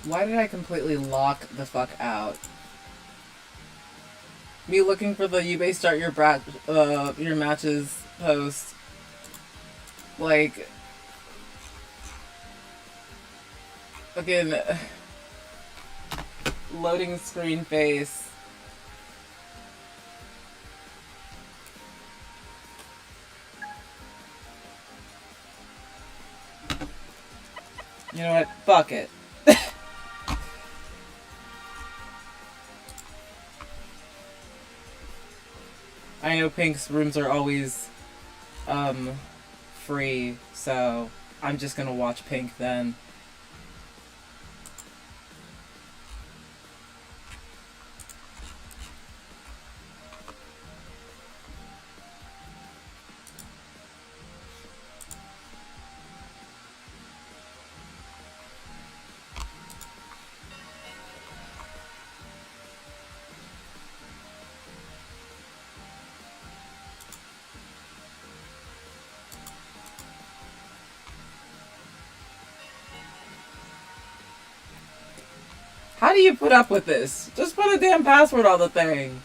Why did I completely lock the fuck out? Me looking for the you may start your matches post. Like, fucking loading screen face. You know what? Fuck it. I know Pink's rooms are always free, so I'm just gonna watch Pink then. How do you put up with this? Just put a damn password on the thing.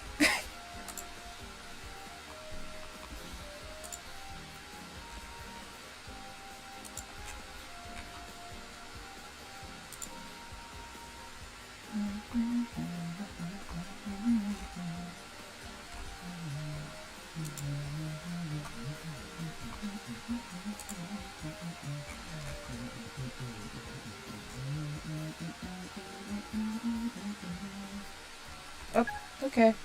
Oh, okay.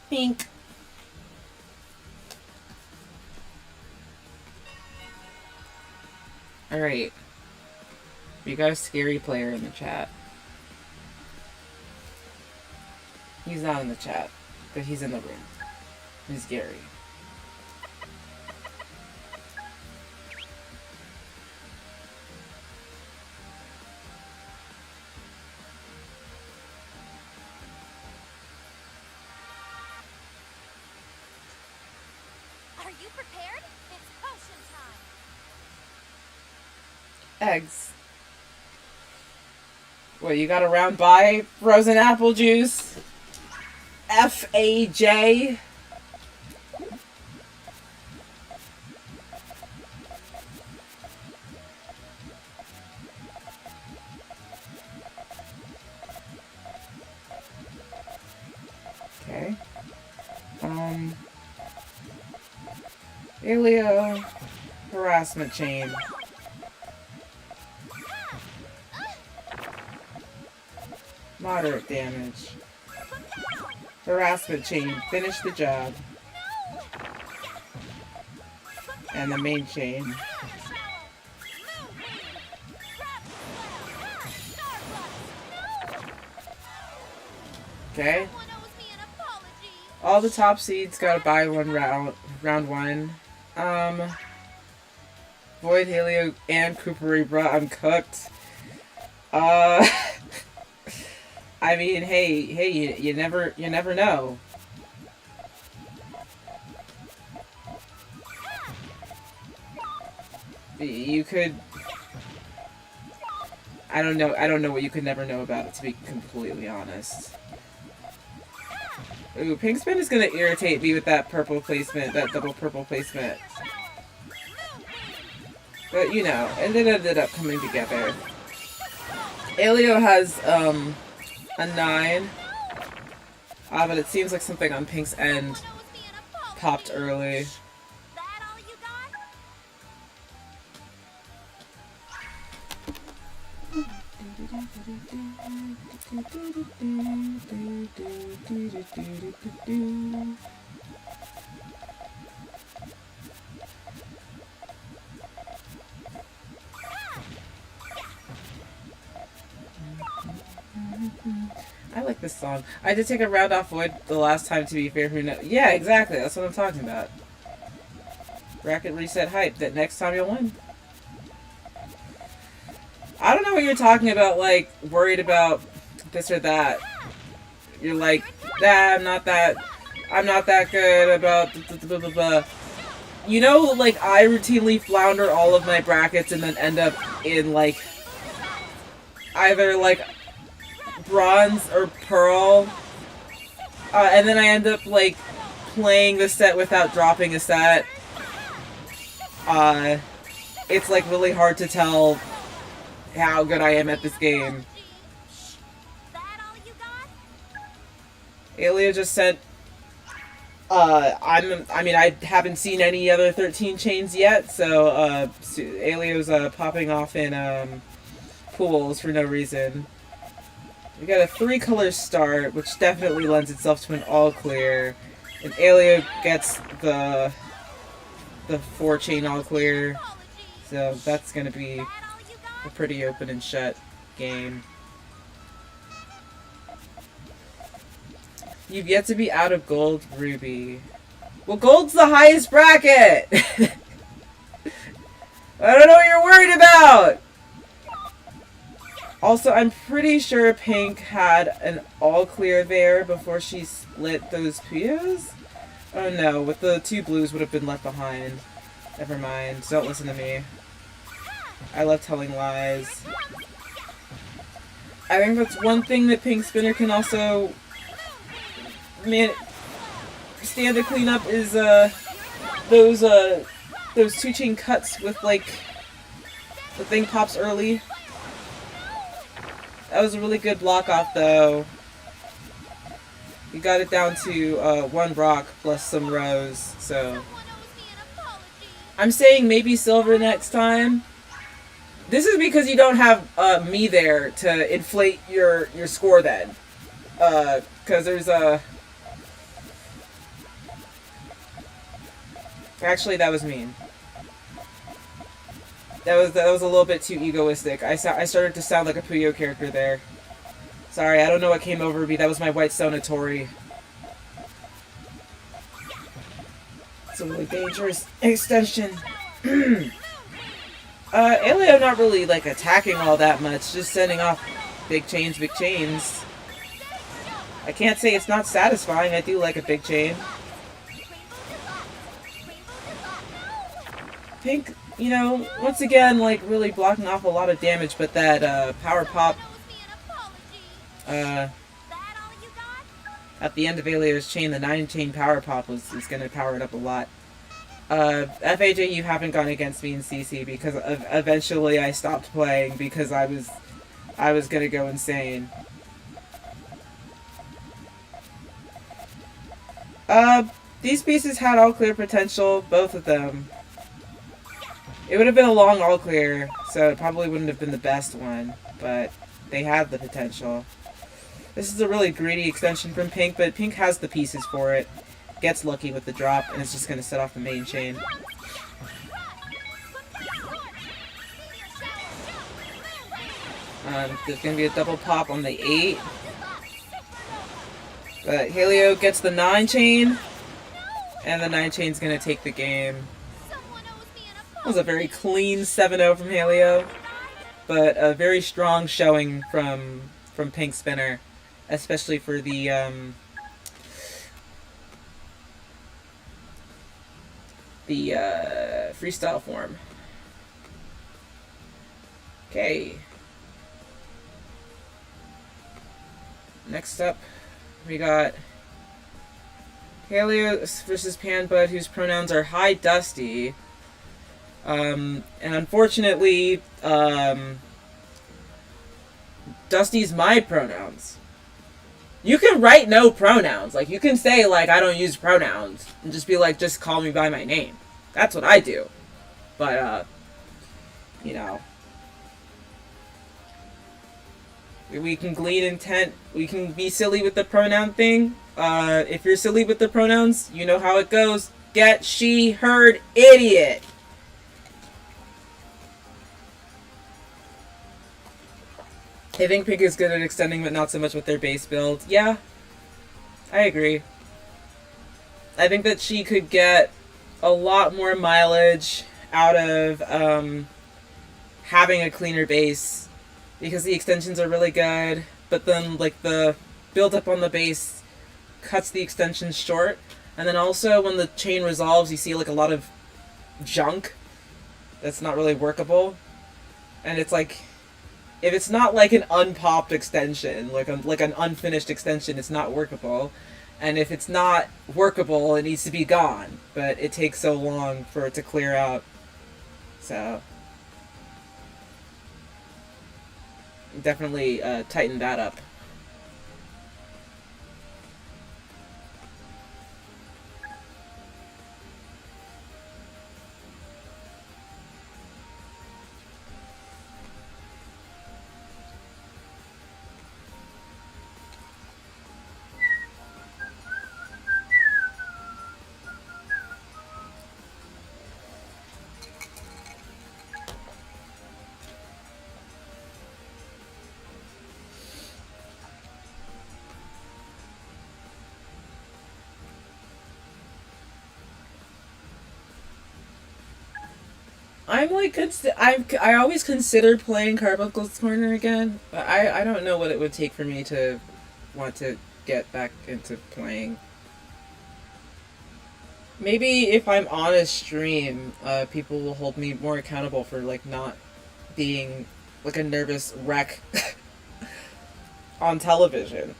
Pink. Alright. We got a scary player in the chat. He's not in the chat, but he's in the room. He's Gary. Are you prepared? It's potion time. Eggs. What, you got a round by frozen apple juice? FAJ? Okay. Alio harassment chain. Moderate damage. Harassment chain. Finish the job. And the main chain. Okay. All the top seeds gotta buy one round one. Void, Helio, and Kooparibra, I'm cooked. I mean, hey, you never know. You could... I don't know what you could never know about it, to be completely honest. Ooh, pink spin is gonna irritate me with that purple placement, that double purple placement. But you know, and it ended up coming together. Aleo has a 9. But it seems like something on pink's end popped early. That all you got? I like this song. I did take a round off Void the last time, to be fair. Who knows? Yeah, exactly. That's what I'm talking about. Bracket reset hype. That next time you'll win. I don't know what you're talking about, like, worried about this or that. You're like, nah, I'm not that good about blah, blah, blah. You know, like, I routinely flounder all of my brackets and then end up in, like, either, like, bronze or pearl. And then I end up, like, playing the set without dropping a set. It's, like, really hard to tell how good I am at this game. Alia just said, I mean, I haven't seen any other 13 chains yet, so, Alia's, popping off in, pools for no reason. We got a 3-color start, which definitely lends itself to an all-clear. And Alia gets the 4-chain all-clear, so that's gonna be a pretty open and shut game. You've yet to be out of gold, Ruby. Well, gold's the highest bracket! I don't know what you're worried about! Also, I'm pretty sure Pink had an all-clear there before she split those Puyos? Oh no, with the 2 blues would have been left behind. Never mind, don't listen to me. I love telling lies. I think that's one thing that Pink Spinner can also stand to clean up is those 2-chain cuts with, like, the thing pops early. That was a really good block off though. You got it down to 1 rock plus some rows, so I'm saying maybe silver next time. This is because you don't have me there to inflate your score then. Because there's a... Actually, that was mean. That was a little bit too egoistic. I started to sound like a Puyo character there. Sorry, I don't know what came over me. That was my white Sonatori. It's a really dangerous extension. Aleo not really, like, attacking all that much. Just sending off big chains, big chains. I can't say it's not satisfying. I do like a big chain. Pink, you know, once again, like, really blocking off a lot of damage, but that, power pop, at the end of Aleo's chain, the 9-chain power pop is gonna power it up a lot. FAJ, you haven't gone against me in CC because eventually I stopped playing because I was gonna go insane. These pieces had all clear potential, both of them. It would have been a long all clear, so it probably wouldn't have been the best one, but they had the potential. This is a really greedy extension from Pink, but Pink has the pieces for it. Gets lucky with the drop, and it's just going to set off the main chain. There's going to be a double pop on the 8. But Haleo gets the 9 chain, and the 9 chain's going to take the game. That was a very clean 7-0 from Haleo, but a very strong showing from Pink Spinner, especially for the freestyle form. Okay. Next up, we got Helios versus Panbud, whose pronouns are hi Dusty. And unfortunately, Dusty's my pronouns. You can write no pronouns. Like, you can say, like, I don't use pronouns. And just be like, just call me by my name. That's what I do. But, you know. We can glean intent. We can be silly with the pronoun thing. If you're silly with the pronouns, you know how it goes. Get, she, heard, idiot. I think Pink is good at extending, but not so much with their base build. Yeah, I agree. I think that she could get a lot more mileage out of having a cleaner base, because the extensions are really good, but then like the build up on the base cuts the extensions short, and then also when the chain resolves, you see like a lot of junk that's not really workable, and it's like, if it's not like an unpopped extension, like an unfinished extension, it's not workable. And if it's not workable, it needs to be gone. But it takes so long for it to clear out. So definitely tighten that up. I'm like, I always consider playing Carbuncle's Corner again, but I don't know what it would take for me to want to get back into playing. Maybe if I'm on a stream, people will hold me more accountable for like not being like a nervous wreck on television.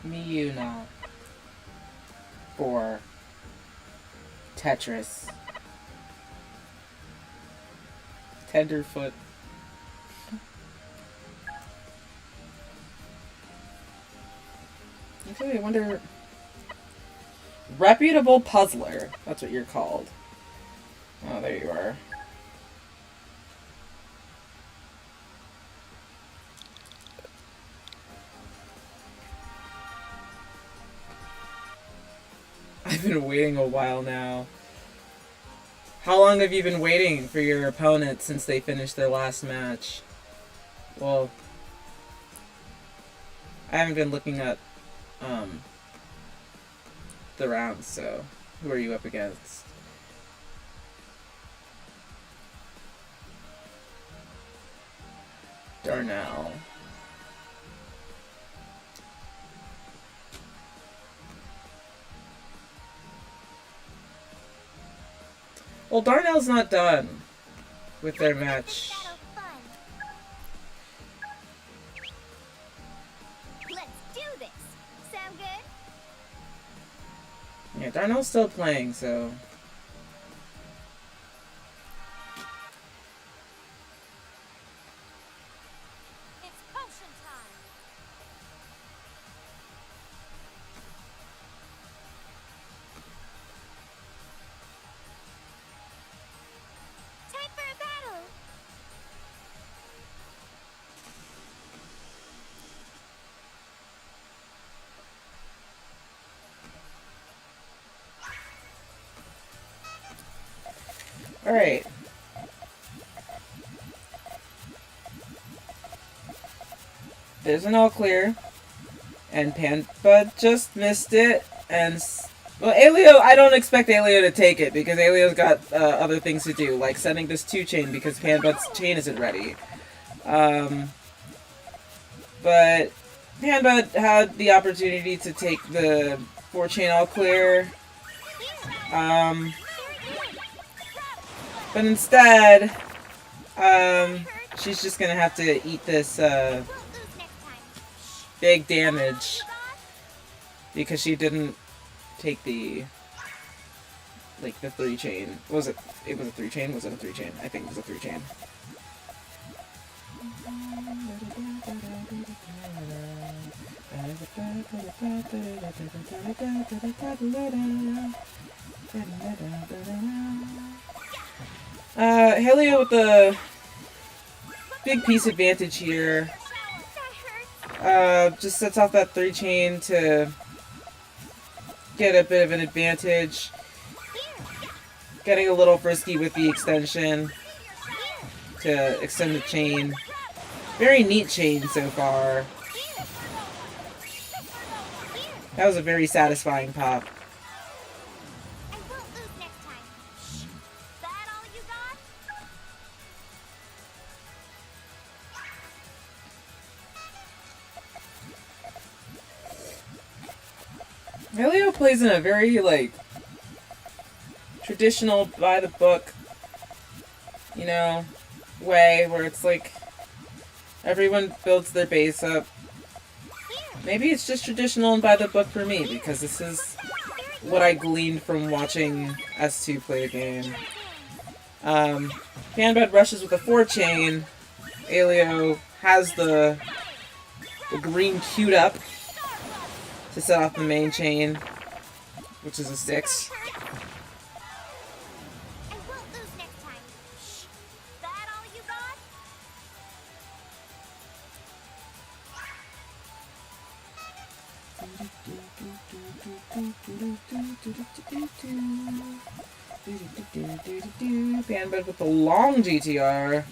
Miyuna for Tetris. Tenderfoot. Actually, I wonder. Reputable puzzler. That's what you're called. Oh, there you are. I've been waiting a while now. How long have you been waiting for your opponent since they finished their last match? Well, I haven't been looking at the rounds, so who are you up against? Darnell. Well, Darnell's not done with their match. Let's do this. Sound good? Yeah, Darnell's still playing, so... It's potion time. Alright. There's an all clear. And Panbud just missed it. And, well, Aelio, I don't expect Aelio to take it because Aelio's got other things to do, like sending this 2-chain because Panbud's chain isn't ready. But Panbud had the opportunity to take the 4-chain all clear. But instead, she's just gonna have to eat this big damage because she didn't take the, like, the 3-chain. It was a 3-chain? Was it a 3-chain? I think it was a 3-chain. Helio with the big piece advantage here. Just sets off that 3-chain to get a bit of an advantage. Getting a little frisky with the extension to extend the chain. Very neat chain so far. That was a very satisfying pop. Helio plays in a very, like, traditional, by-the-book, you know, way, where it's like, everyone builds their base up. Maybe it's just traditional and by-the-book for me, because this is what I gleaned from watching S2 play the game. Panbud rushes with a 4-chain. Aelio has the green queued up to set off the main chain, which is a 6. Panbud with the long GTR.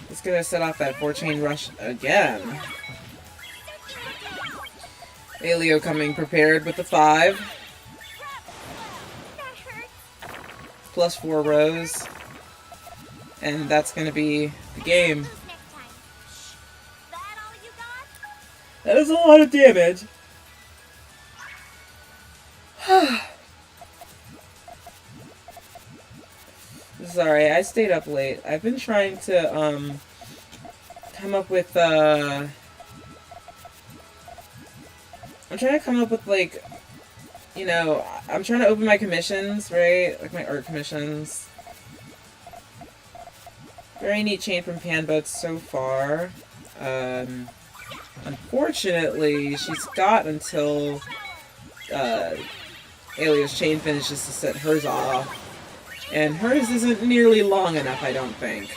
It's gonna set off that 4-chain rush again. Aelio coming prepared with the 5. Plus 4 rows. And that's gonna be the game. That is a lot of damage. Sorry, I stayed up late. I've been trying to, come up with, I'm trying to come up with, like, you know, I'm trying to open my commissions, right? Like, my art commissions. Very neat chain from Panbud so far. Unfortunately, she's got until, Aelio's chain finishes to set hers off. And hers isn't nearly long enough, I don't think.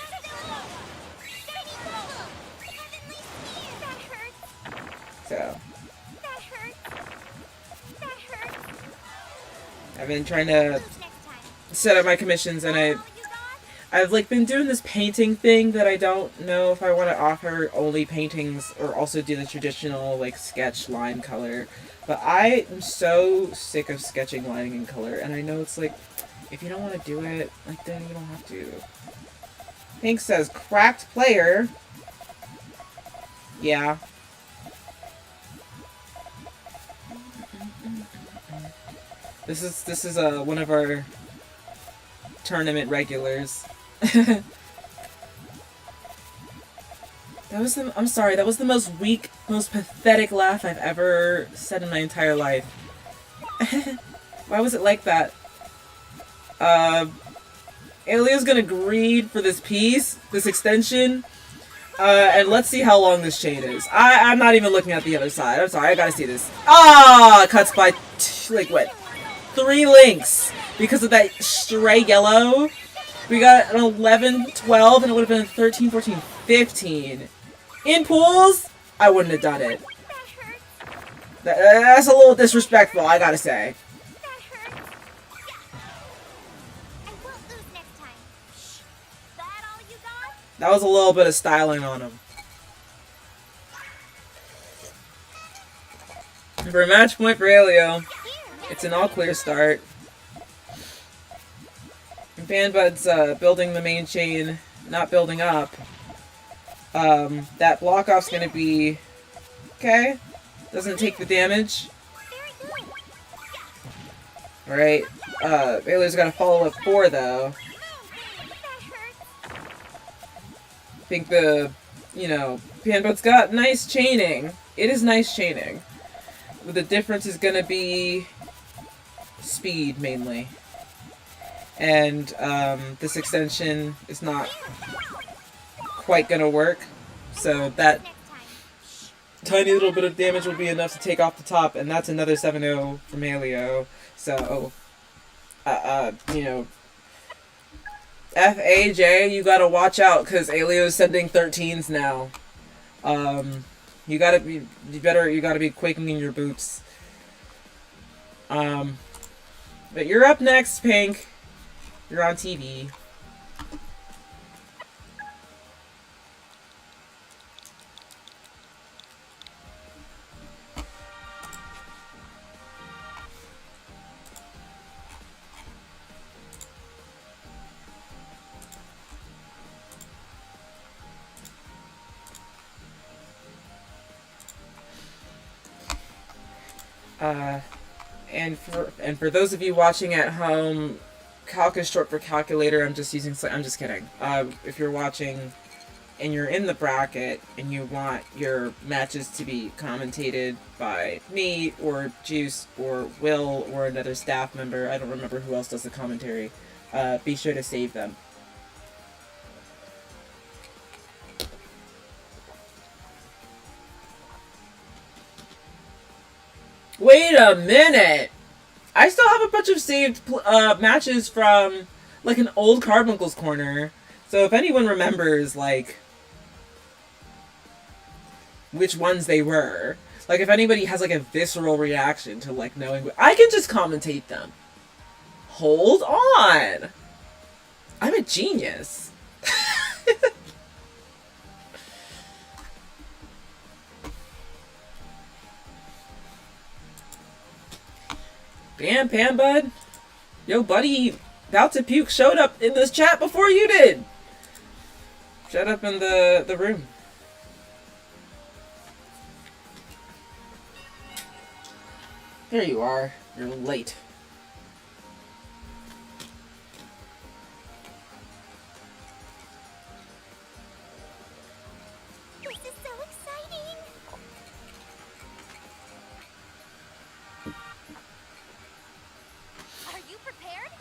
So. I've been trying to set up my commissions, and I've like been doing this painting thing that I don't know if I want to offer only paintings or also do the traditional like sketch line color. But I am so sick of sketching lining and color, and I know it's like, if you don't want to do it, like, then you don't have to. Pink says, cracked player. Yeah. This is one of our tournament regulars. I'm sorry, that was the most weak, most pathetic laugh I've ever said in my entire life. Why was it like that? Aelio's gonna greed for this piece, this extension, and let's see how long this chain is. I'm not even looking at the other side. I'm sorry, I gotta see this. Ah, cuts by, like, what? 3 links because of that stray yellow. We got an 11, 12, and it would have been 13, 14, 15. In pools, I wouldn't have done it. That's a little disrespectful, I gotta say. That was a little bit of styling on him. For a match point for Alio, it's an all-clear start. Banbud's building the main chain, not building up. That block-off's gonna be... okay. Doesn't take the damage. Alright. Alio's gotta follow up 4, though. I think the... you know, Banbud's got nice chaining. It is nice chaining. But the difference is gonna be... speed, mainly. And this extension is not quite gonna work, so that tiny little bit of damage will be enough to take off the top, and that's another 7-0 from Alio. So, you know, FAJ, you gotta watch out, because Alio's sending 13s now. You gotta be quaking in your boots. But you're up next, Pink. You're on TV. And for those of you watching at home, calc is short for calculator. I'm just kidding. If you're watching and you're in the bracket and you want your matches to be commentated by me or Juice or Will or another staff member, I don't remember who else does the commentary, be sure to save them. Wait a minute! I still have a bunch of saved matches from, like, an old Carbuncle's Corner. So if anyone remembers, like, which ones they were. Like, if anybody has, like, a visceral reaction to, like, knowing... I can just commentate them. Hold on! I'm a genius. Damn, Panbud. Yo, buddy, About to Puke showed up in this chat before you did. Shut up in the room. There you are. You're late. This is so exciting. Are you prepared?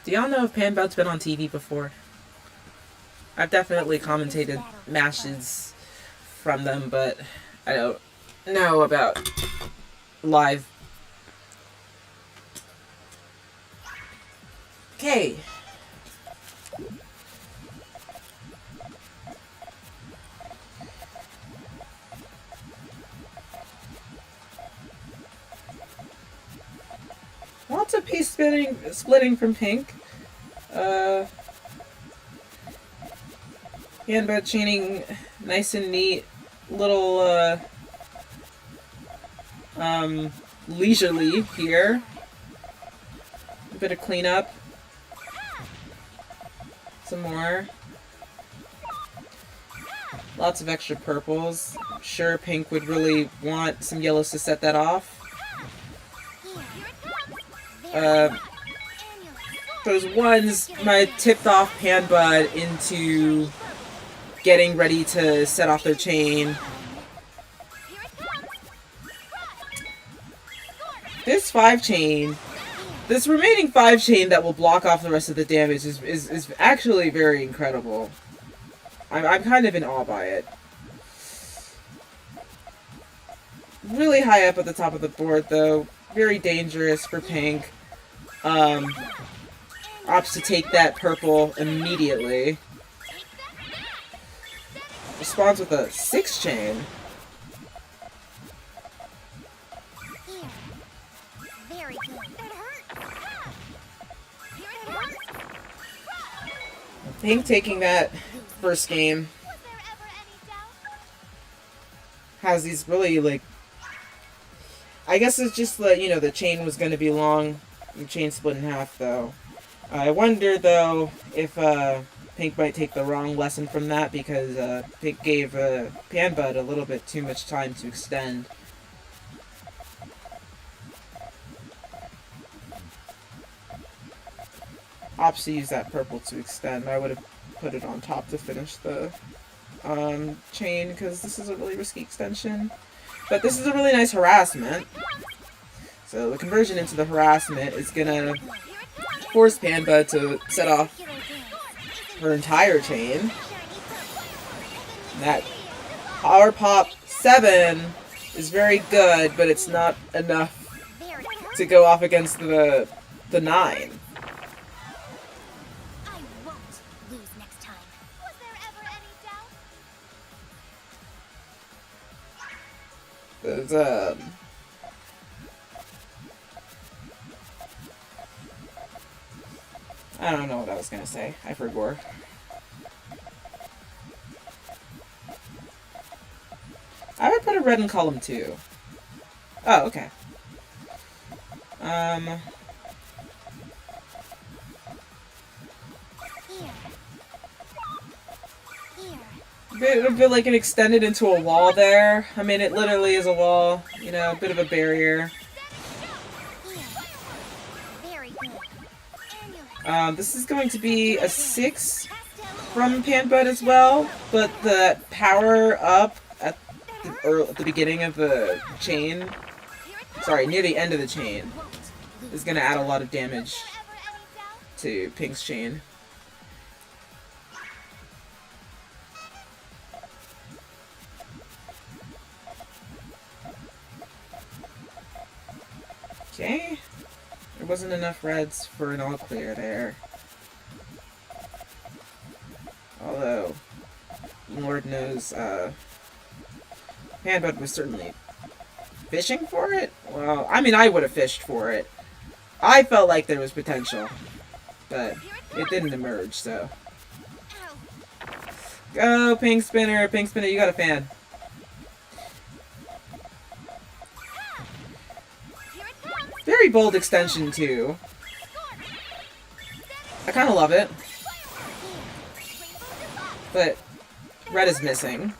Do y'all know if Panbud's been on TV before? I've definitely commentated matches from them, but I don't know about live. Okay. Lots of piece splitting from Pink. Panbud chaining nice and neat, little leisurely here. A bit of cleanup. Some more. Lots of extra purples. I'm sure Pink would really want some yellows to set that off. Those ones might have tipped off Panbud into getting ready to set off their chain. This 5-chain, this remaining 5-chain that will block off the rest of the damage is actually very incredible. I'm kind of in awe by it. Really high up at the top of the board though. Very dangerous for Pink. Opts to take that purple immediately. Responds with a 6-chain. Very good. That hurt. Here it hurts. Pink taking that first game Was there ever any doubt? has these really, like, I guess it's just that, you know, the chain was going to be long. The chain split in half, though. I wonder, though, if Pink might take the wrong lesson from that, because Pink gave Panbud a little bit too much time to extend. Opts to use that purple to extend. I would have put it on top to finish the chain, because this is a really risky extension. But this is a really nice harassment. So the conversion into the harassment is gonna force Panda to set off her entire chain. And that Power Pop 7 is very good, but it's not enough to go off against the 9. I won't lose next time. Was there ever any doubt? There's I don't know what I was gonna say. I forgot. I would put a red in column 2. Oh, okay. Here. A bit like it extended into a wall there. I mean, it literally is a wall. You know, a bit of a barrier. Very good. This is going to be a 6 from Panbud as well, but the power up at the beginning of the chain, sorry, near the end of the chain, is going to add a lot of damage to Pink's chain. Okay. There wasn't enough reds for an all clear there. Although, Lord knows, Panbud was certainly fishing for it. Well, I mean, I would have fished for it. I felt like there was potential, but it didn't emerge, so. Go, Pink Spinner! Pink Spinner, you got a fan. Very bold extension, too. I kind of love it. But red is missing.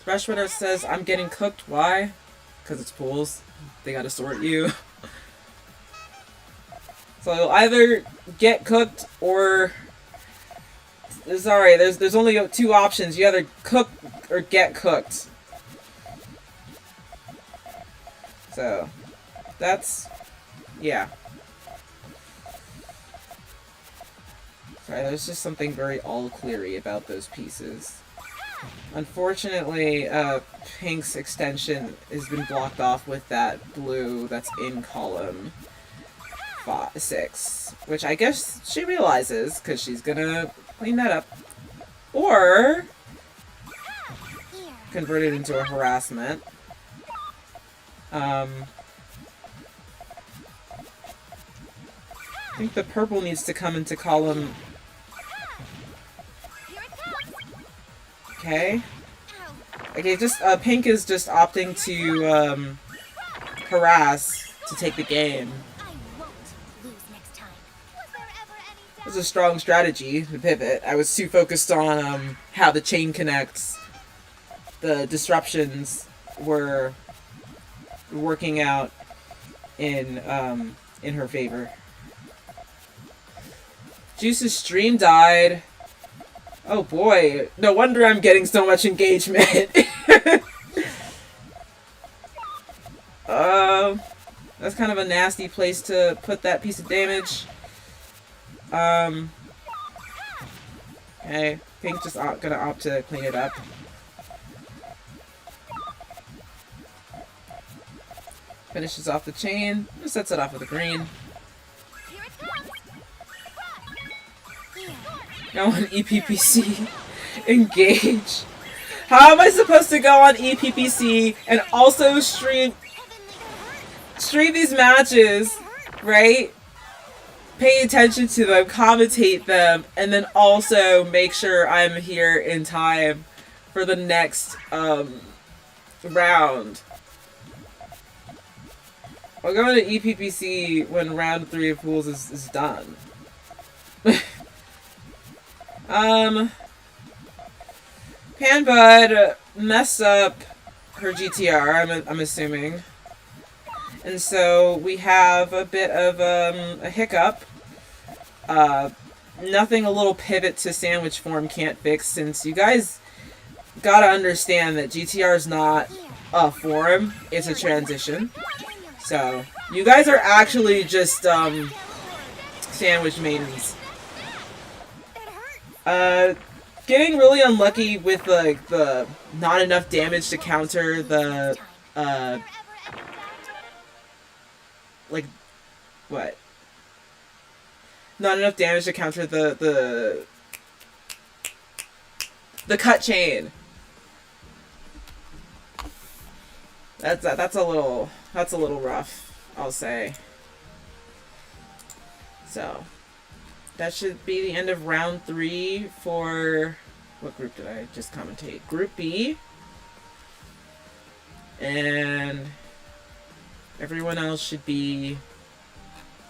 Freshwater says, I'm getting cooked. Why? Because it's pools. They gotta sort you. So you'll either get cooked or... Sorry, there's only 2 options. You either cook or get cooked. So, that's... yeah. Sorry, there's just something very all-cleary about those pieces. Unfortunately, Pink's extension has been blocked off with that blue that's in column 6. Which I guess she realizes, because she's gonna clean that up. Or... convert it into a harassment. I think the purple needs to come into column... Okay. Okay, just, Pink is just opting to, harass to take the game. It was a strong strategy to pivot. I was too focused on, how the chain connects. The disruptions were working out in her favor. Juice's stream died. Oh boy, no wonder I'm getting so much engagement. That's kind of a nasty place to put that piece of damage. Okay, Pink's just gonna opt to clean it up. Finishes off the chain, just sets it off with a green. Go on EPPC. Engage. How am I supposed to go on EPPC and also stream these matches, right? pay attention to them, commentate them, and then also make sure I'm here in time for the next round. I'll go into EPPC when round 3 of pools is done. Panbud messed up her GTR, I'm assuming. And so we have a bit of a hiccup. Nothing a little pivot to sandwich form can't fix, since you guys gotta understand that GTR is not a form, it's a transition. So, you guys are actually just sandwich maidens. Getting really unlucky with like the not enough damage to counter the like what? Not enough damage to counter the cut chain. That's a little rough, I'll say. So that should be the end of round 3 for... What group did I just commentate? Group B. And everyone else should be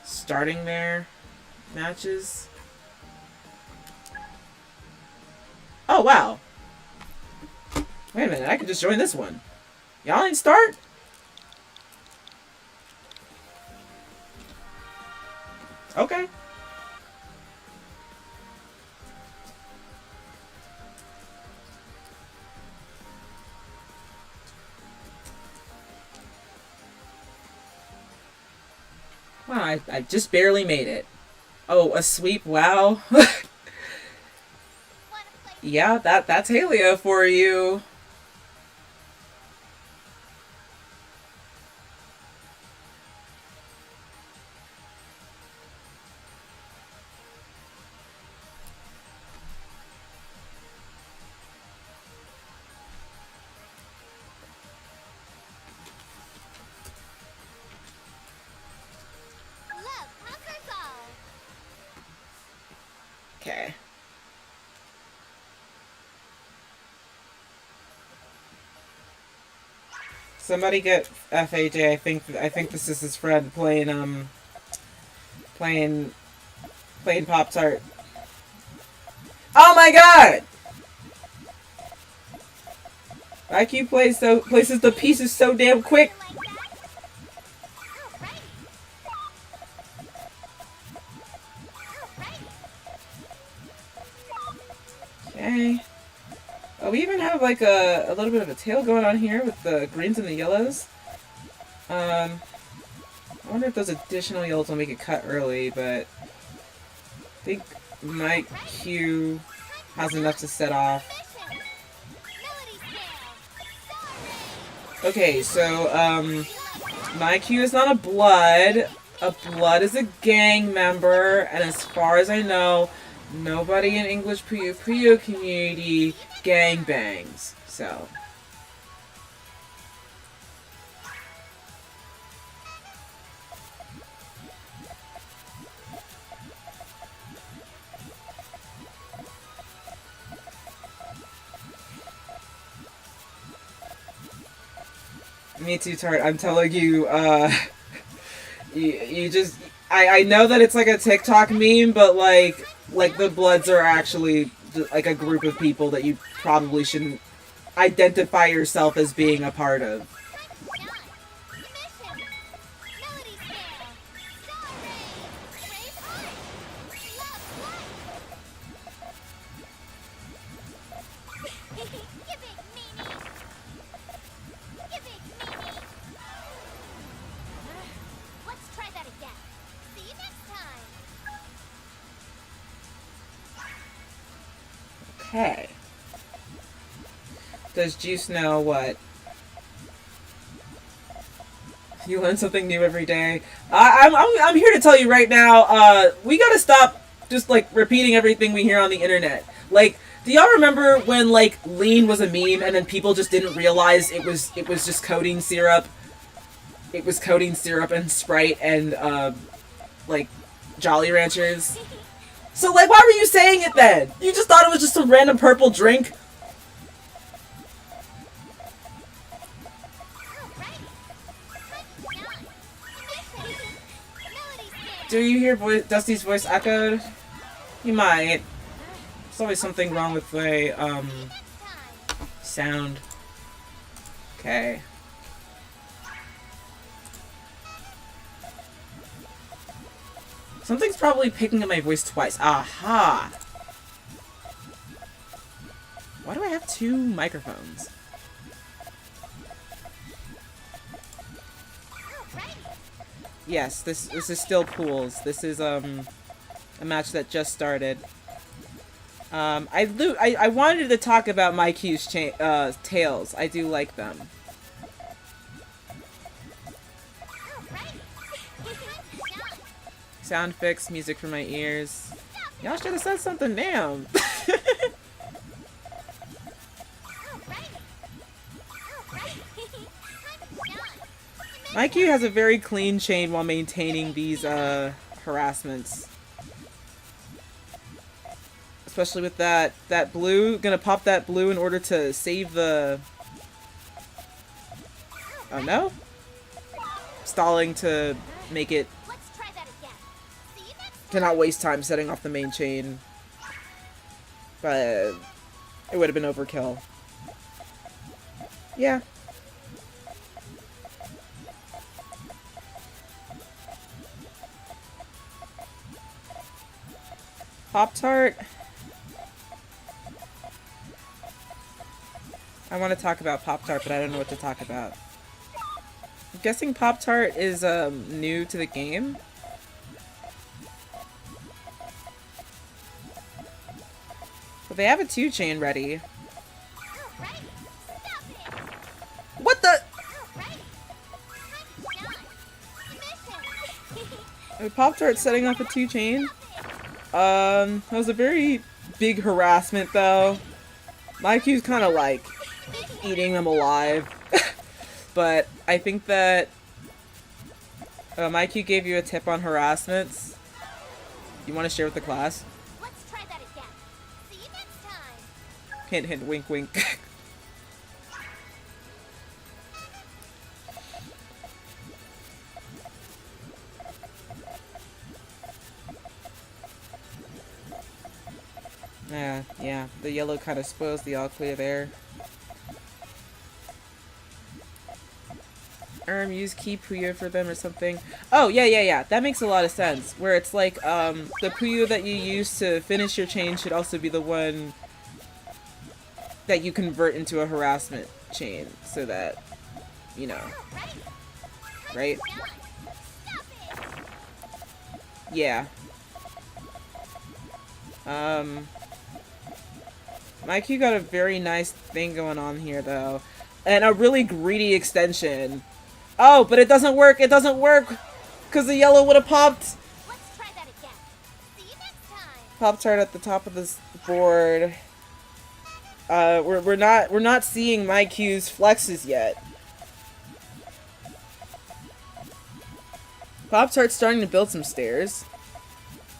starting their matches. Oh, wow. Wait a minute, I could just join this one. Y'all ain't start? Okay. Wow, I just barely made it. Oh, a sweep, wow. Yeah, that's Halia for you. Okay. Somebody get FAJ. I think this is his friend playing playing Pop-Tart. Oh my god! IQ places the pieces so damn quick. Okay. Oh, we even have like a little bit of a tail going on here with the greens and the yellows. I wonder if those additional yellows will make it cut early, but I think my Q has enough to set off. Okay, so my Q is not a blood. A blood is a gang member, and as far as I know, nobody in English Puyo Puyo community gang bangs, so. Me too, Tart. I'm telling you, you just, I know that it's like a TikTok meme, but like the Bloods are actually like a group of people that you probably shouldn't identify yourself as being a part of. Okay. Does Juice know what? You learn something new every day. I'm here to tell you right now, we gotta stop just like repeating everything we hear on the internet. Like, do y'all remember when like lean was a meme and then people just didn't realize it was just codeine syrup? It was codeine syrup and Sprite and like Jolly Ranchers. So, like, why were you saying it then? You just thought it was just a random purple drink? Do you hear Dusty's voice echoed? You might. There's always something wrong with the, sound. Okay. Something's probably picking up my voice twice. Aha! Why do I have two microphones? Yes, this is still pools. This is a match that just started. I wanted to talk about Maikyu's tails. I do like them. Sound fix, music for my ears. Y'all should have said something, damn. Maiky has a very clean chain while maintaining these harassments. Especially with that blue. Gonna pop that blue in order to save the... Oh no? Stalling to make it... To not waste time setting off the main chain. But it would have been overkill. Yeah. Pop-Tart. I want to talk about Pop-Tart, but I don't know what to talk about. I'm guessing Pop-Tart is new to the game. But they have a 2-chain ready. What the? Pop-Tart setting off a 2-chain? That was a very big harassment, though. Maikyu's kind of like eating them alive. But I think that Maikyu gave you a tip on harassments. You want to share with the class? Let's try that again. See you next time. Hint, hint, wink, wink. Yeah, the yellow kind of spoils the all clear there. Use key Puyo for them or something. Oh, yeah. That makes a lot of sense. Where it's like, the Puyo that you use to finish your chain should also be the one that you convert into a harassment chain. So that, you know. Right? Yeah. Maiky got a very nice thing going on here, though. And a really greedy extension. Oh, but it doesn't work! It doesn't work! Because the yellow would have popped! Let's try that again. See you next time. Pop-Tart at the top of this board. We're not seeing Maikyu's flexes yet. Pop-Tart's starting to build some stairs.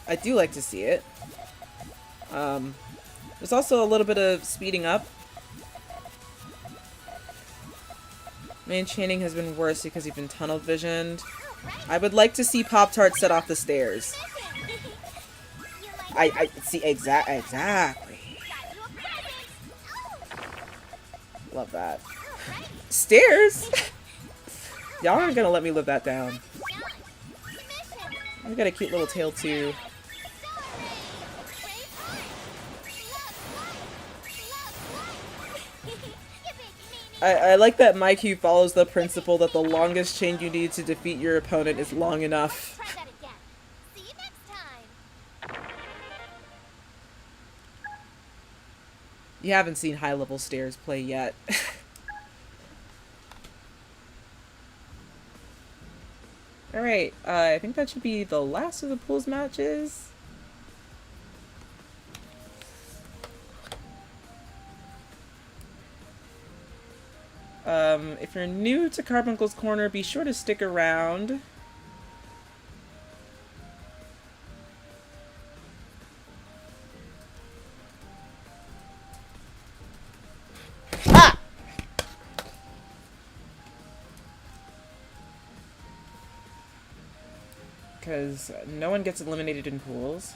I do like to see it. There's also a little bit of speeding up. Main chaining has been worse because you've been tunnel visioned. I would like to see Pop-Tart set off the stairs. I see exactly. Love that. Stairs? Y'all aren't gonna let me live that down. I got a cute little tail too. I like that Maiky follows the principle that the longest chain you need to defeat your opponent is long enough. Try that again. See you next time. You haven't seen high-level stairs play yet. Alright, I think that should be the last of the pools matches. If you're new to Carbuncle's Corner, be sure to stick around. because no one gets eliminated in pools.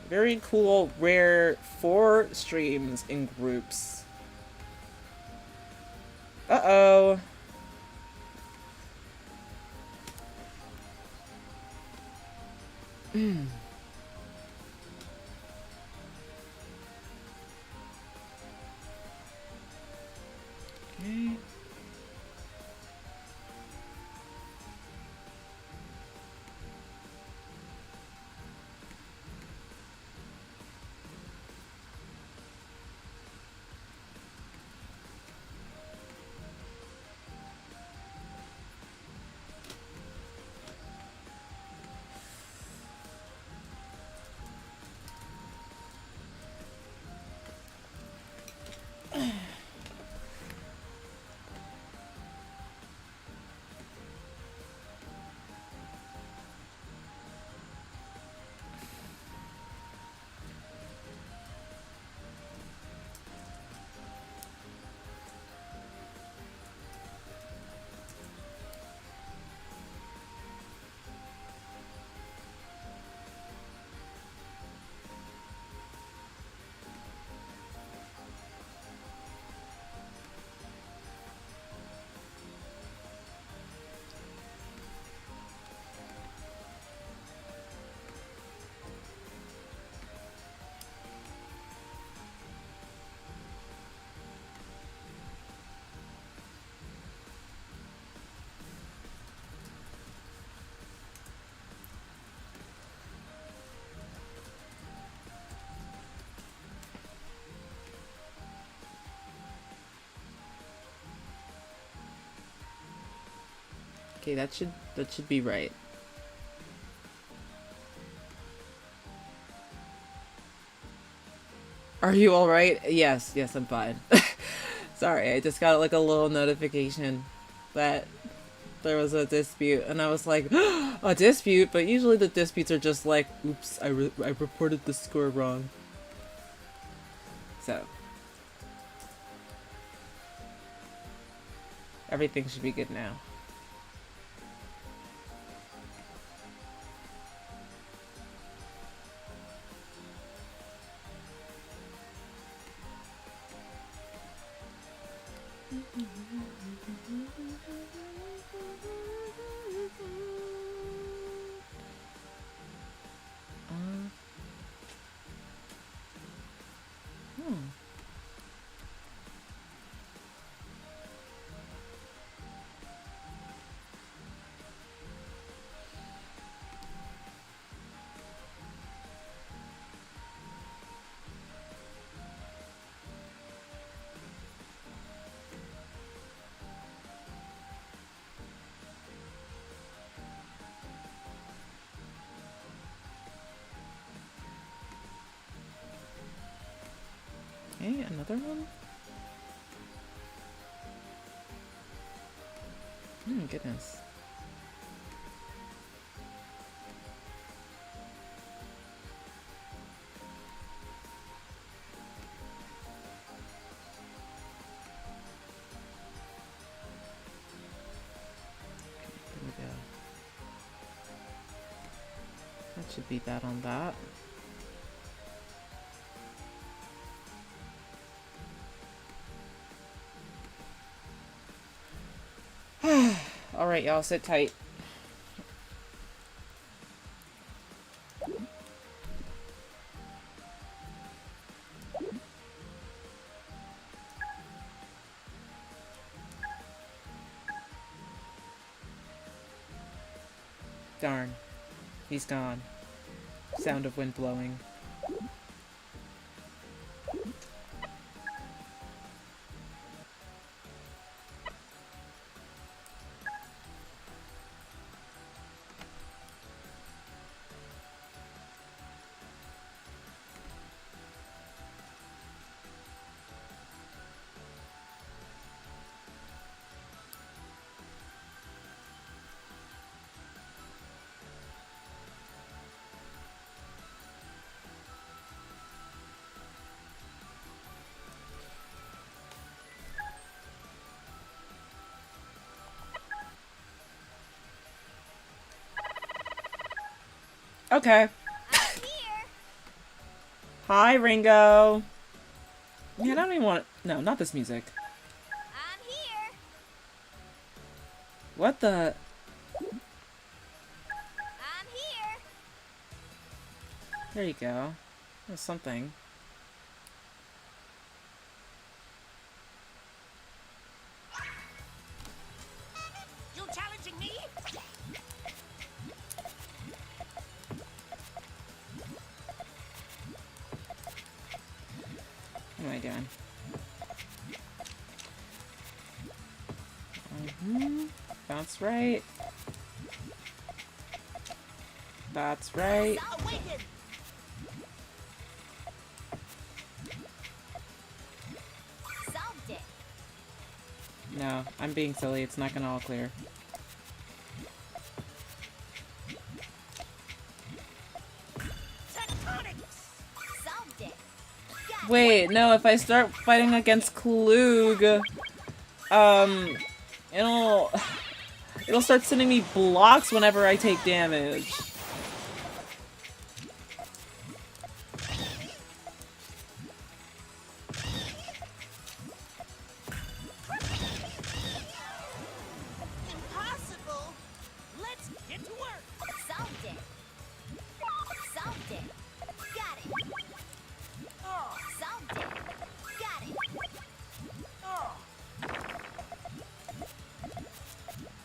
Very cool, rare 4 streams in groups. Uh-oh. Okay. Okay, that should be right. Are you alright? Yes, I'm fine. Sorry, I just got like a little notification that there was a dispute, and I was like, a dispute? But usually the disputes are just like, oops, I reported the score wrong. So. Everything should be good now. Okay, another one? Oh goodness. There we go. That should be that on that. Alright, y'all, sit tight. Darn. He's gone. Sound of wind blowing. Okay. I'm here. Hi, Ringo. Yeah, I don't even want... No, not this music. I'm here. What the... I'm here. There you go. There's something. You challenging me? What am I doing? Bounce right. That's right. Awaken! Solved it. No, I'm being silly. It's not gonna all clear. Tectonics! Solved it. Got it. Wait, no, if I start fighting against Klug, it'll... It'll start sending me blocks whenever I take damage. Impossible! Let's get to work! Solved it. Solved it. Got it. Oh, Solved it. Got it. oh.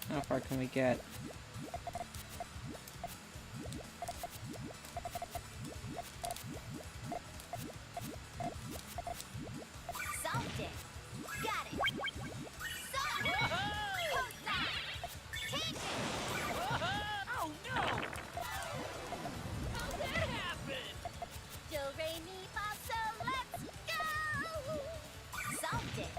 How far can we get? Solved it. Got it. Solved it. Take it. Oh no! How'd that happen? Do, re, mi, fa, sol, let's go. Solved it.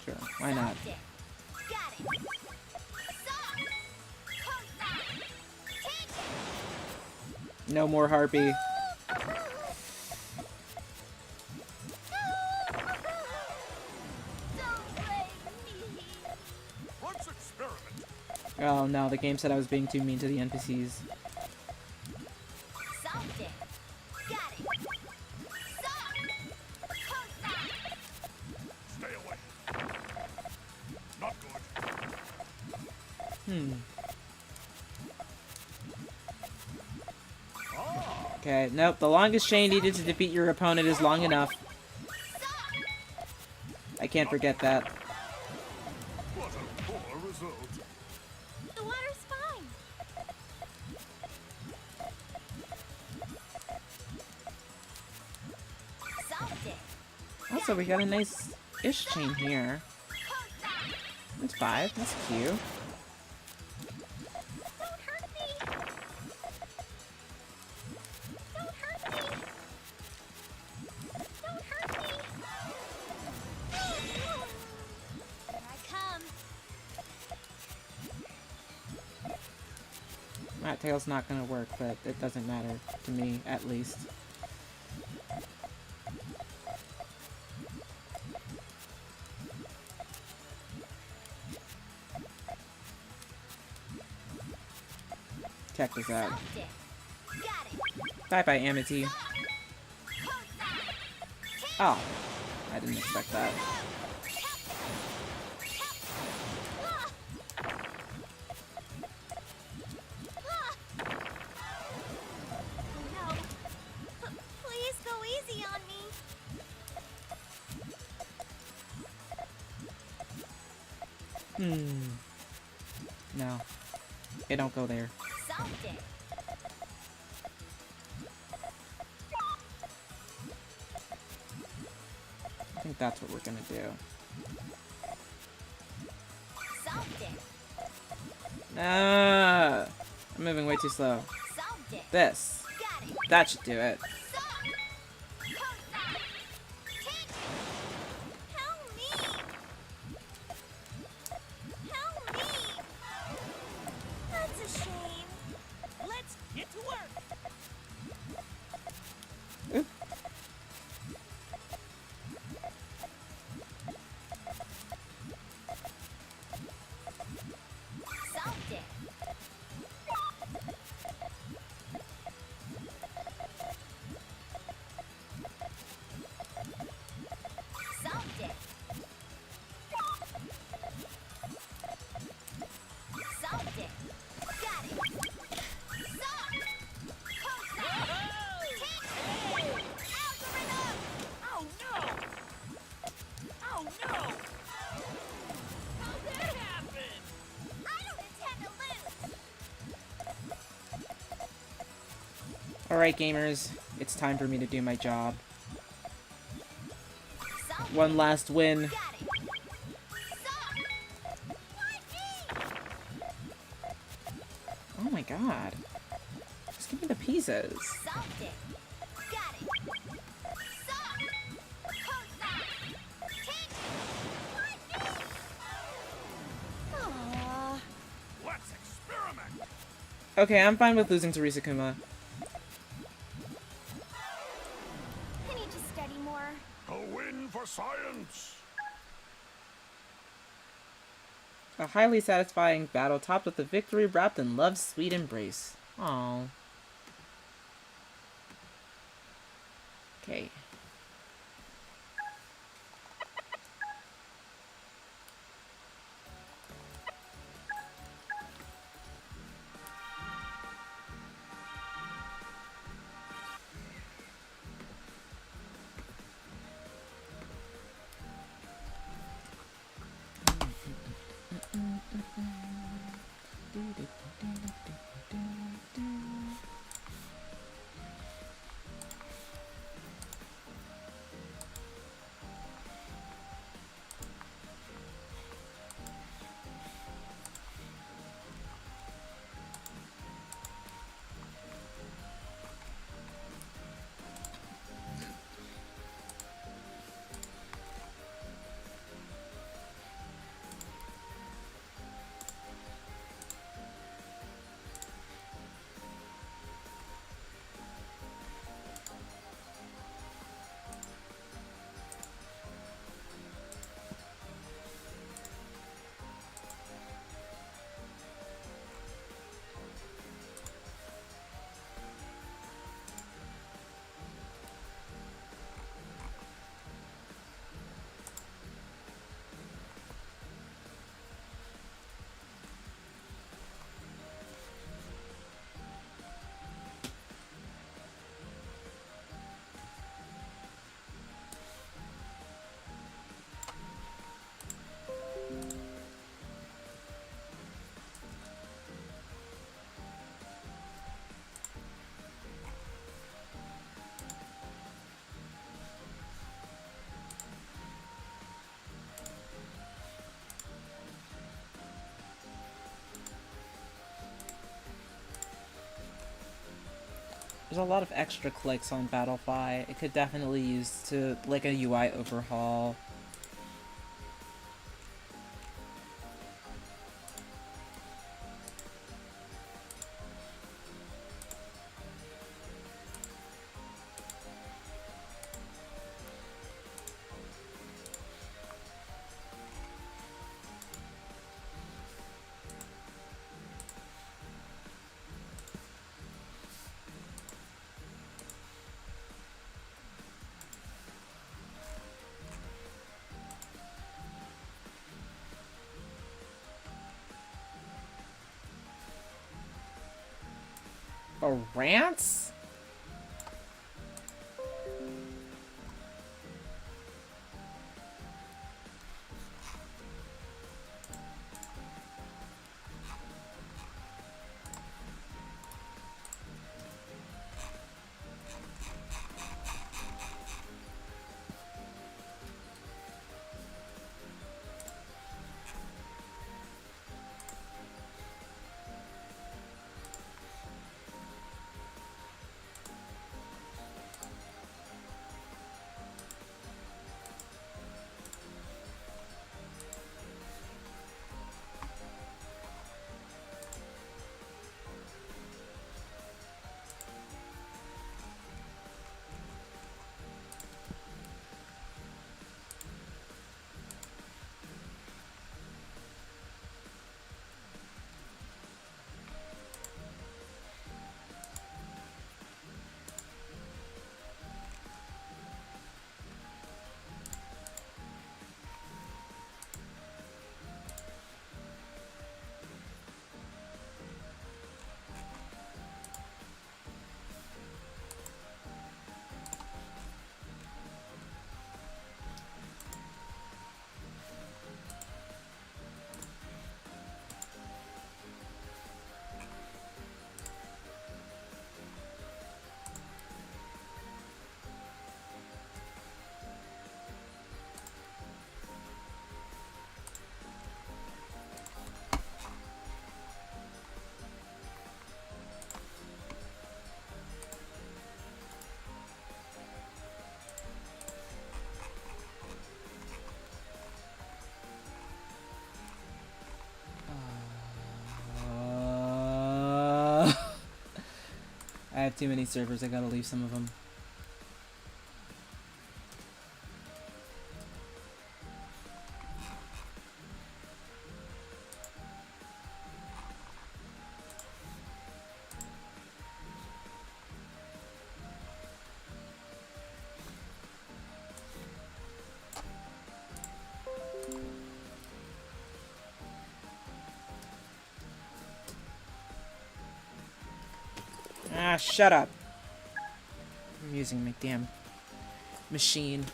Sure, why not? Solved it. Got it. Solved. Take it. No more harpy. Don't blame me. Let's experiment. Oh no, the game said I was being too mean to the NPCs. Solved it. Got it. Solved. Stay away. Not good. Okay, nope, the longest chain needed to defeat your opponent is long enough. I can't forget that. What a poor result. The water's fine. Solved it. Also, we got a nice-ish chain here. That's 5, that's cute. Don't hurt me. Don't hurt me. Don't hurt me. Here I come. That tail's not gonna work, but it doesn't matter to me, at least. Check this out. Solved it. Got it. Bye-bye, Amity. Oh, I didn't expect that. No. Please go easy on me. No. It don't go there. Solved it. I think that's what we're gonna do. Solved it. Ah, I'm moving way too slow. Solved it. This. Got it. That should do it. Solved. Take it. Help me. Help me. That's a shame. Let's get to work. Oop. Alright, gamers. It's time for me to do my job. Solved One last win. it. Got it. Solved. Why me? Oh my god. Just give me the pieces. Solved it. Got it. Solved. Huzzah. Take it. Why me? Aww. Let's experiment. Okay, I'm fine with losing to Risakuma. I need to study more. A win for science. A highly satisfying battle topped with a victory wrapped in love's sweet embrace. Aww. Okay. There's a lot of extra clicks on Battlefy. It could definitely use to like a UI overhaul. A rants? have too many servers. I gotta leave some of them. Ah, shut up. I'm using my damn machine.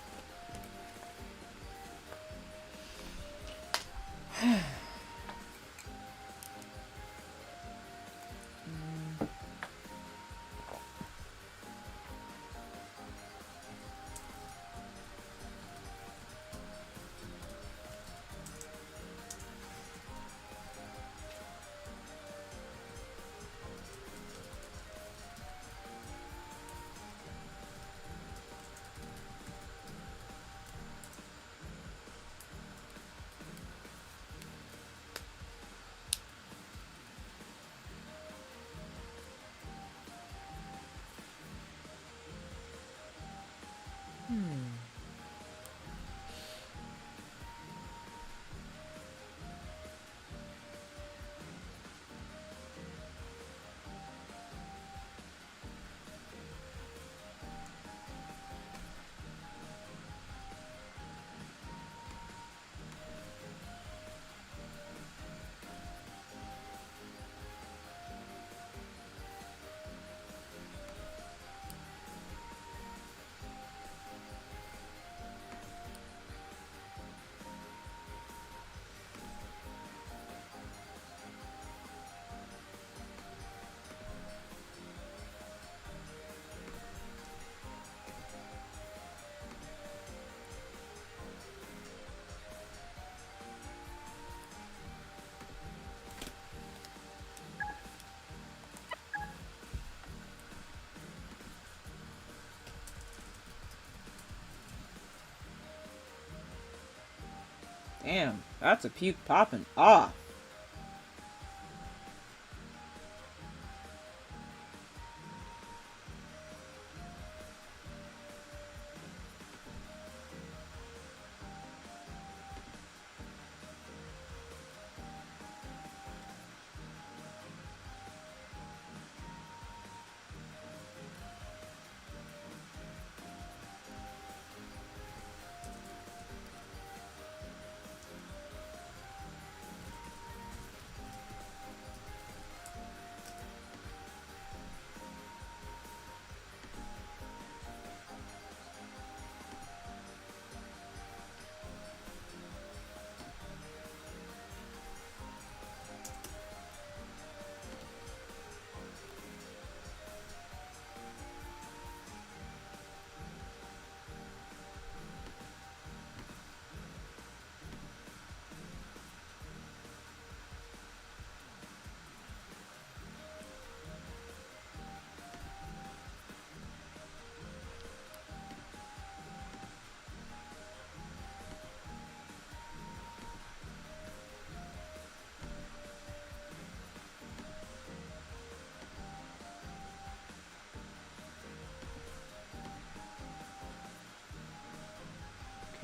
Damn, that's a puke popping off.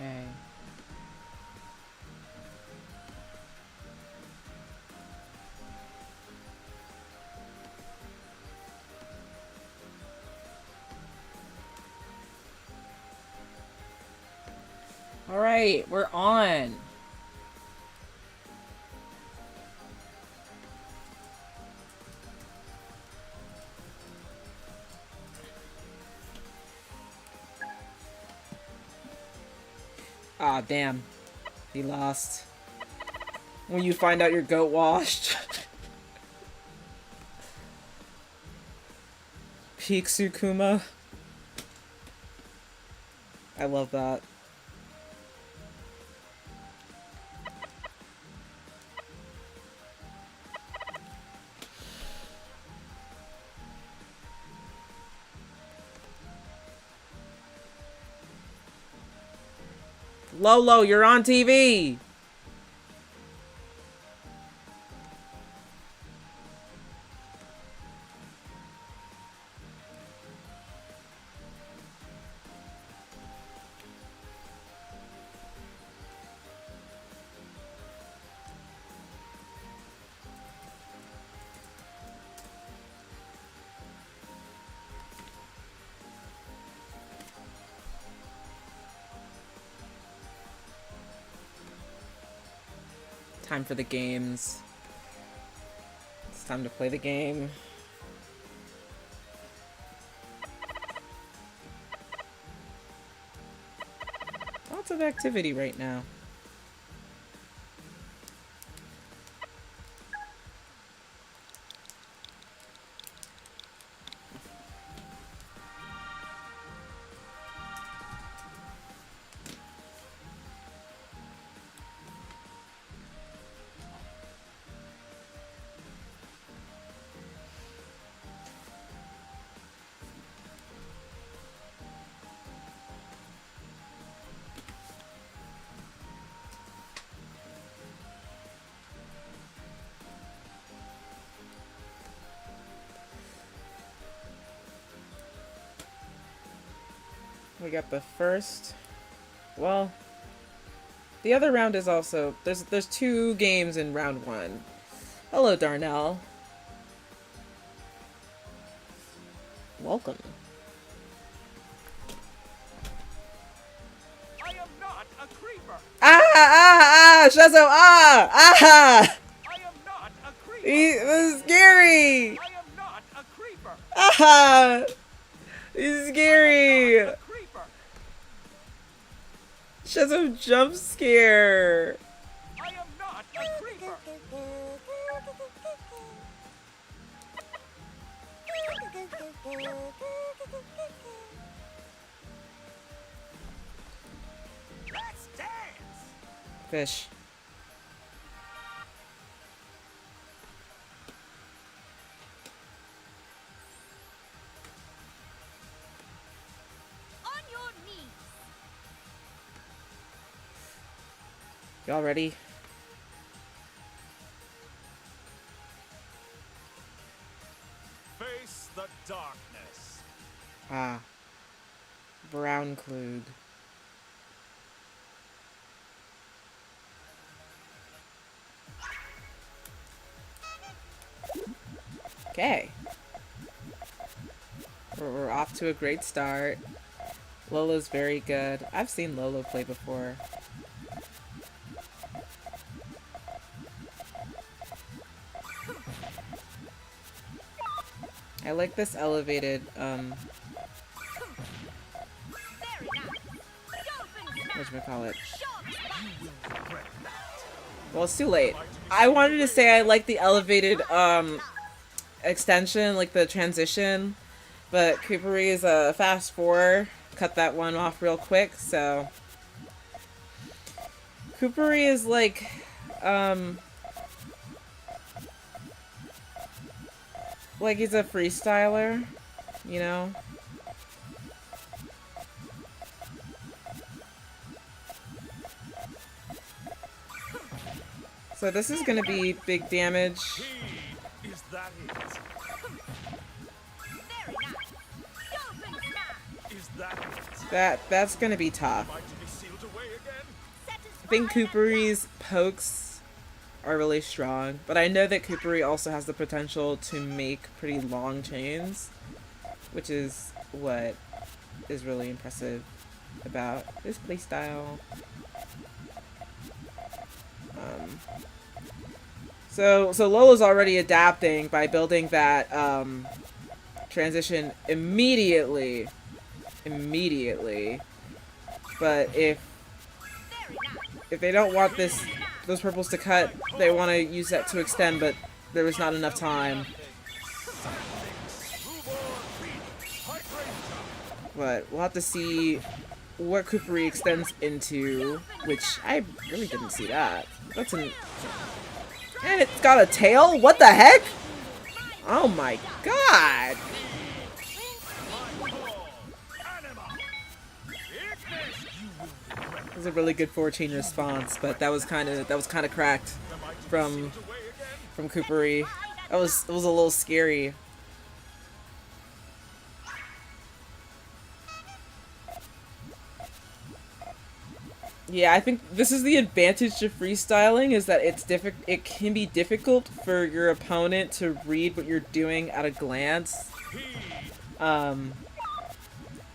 Okay. Alright, we're on. Ah, damn. He lost. When you find out you're goat washed. Peak Sukuma. I love that. Lolo, you're on TV! Time for the games. It's time to play the game. Lots of activity right now. We got the first. Well, the other round is also there's 2 games in round 1. Hello, Darnell. Welcome. I am not a creeper. Shazo, I am not a creeper. This is scary. I am not a creeper. This is scary. A creeper. Shazo jump scare. I am not a creeper. Let's dance. Fish. On your knees. Y'all ready? Face the darkness. Brown Klug. Okay. We're off to a great start. Lolo's very good. I've seen Lolo play before. I like this elevated, Very nice. whatchamacallit. Short spot. Well, it's too late. I wanted to say I like the elevated, extension, like the transition, but Coopery is a fast 4. Cut that one off real quick, so. Coopery is like, like he's a freestyler, you know? So this is gonna be big damage. Is that it? Very nice. Open smash. Is that it? That's gonna be tough. Am I to be sealed away again? I think Coopery's pokes are really strong, but I know that Coopery also has the potential to make pretty long chains, which is what is really impressive about his playstyle. So Lolo's already adapting by building that transition immediately. But if they don't want those purples to cut, they want to use that to extend, but there was not enough time. But we'll have to see what Coopery extends into, which I really didn't see that. That's an... And it's got a tail? What the heck? Oh my god! That was a really good 4-chain response, but that was kind of cracked from Coopery. It was a little scary. Yeah, I think this is the advantage of freestyling, is that it can be difficult for your opponent to read what you're doing at a glance.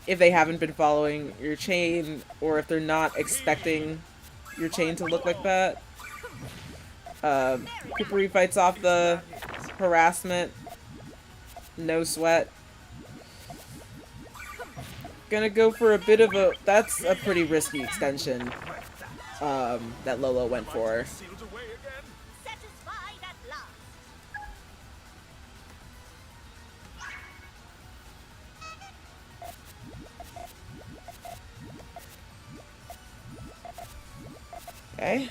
If they haven't been following your chain, or if they're not expecting your chain to look like that. Coopery fights off the harassment. No sweat. Gonna go for a bit of a... That's a pretty risky extension that Lolo went for. Satisfied at last. Okay.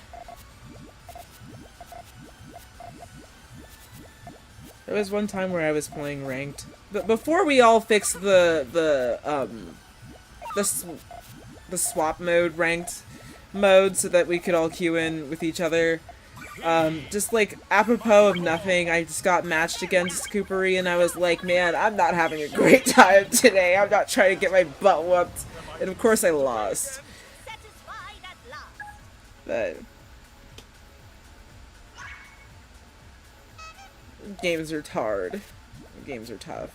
There was one time where I was playing ranked, but before we all fixed the swap mode ranked mode so that we could all queue in with each other. Just like apropos of nothing, I just got matched against Coopery and I was like, man, I'm not having a great time today. I'm not trying to get my butt whooped, and of course I lost. Satisfied at last. But games are hard. Games are tough.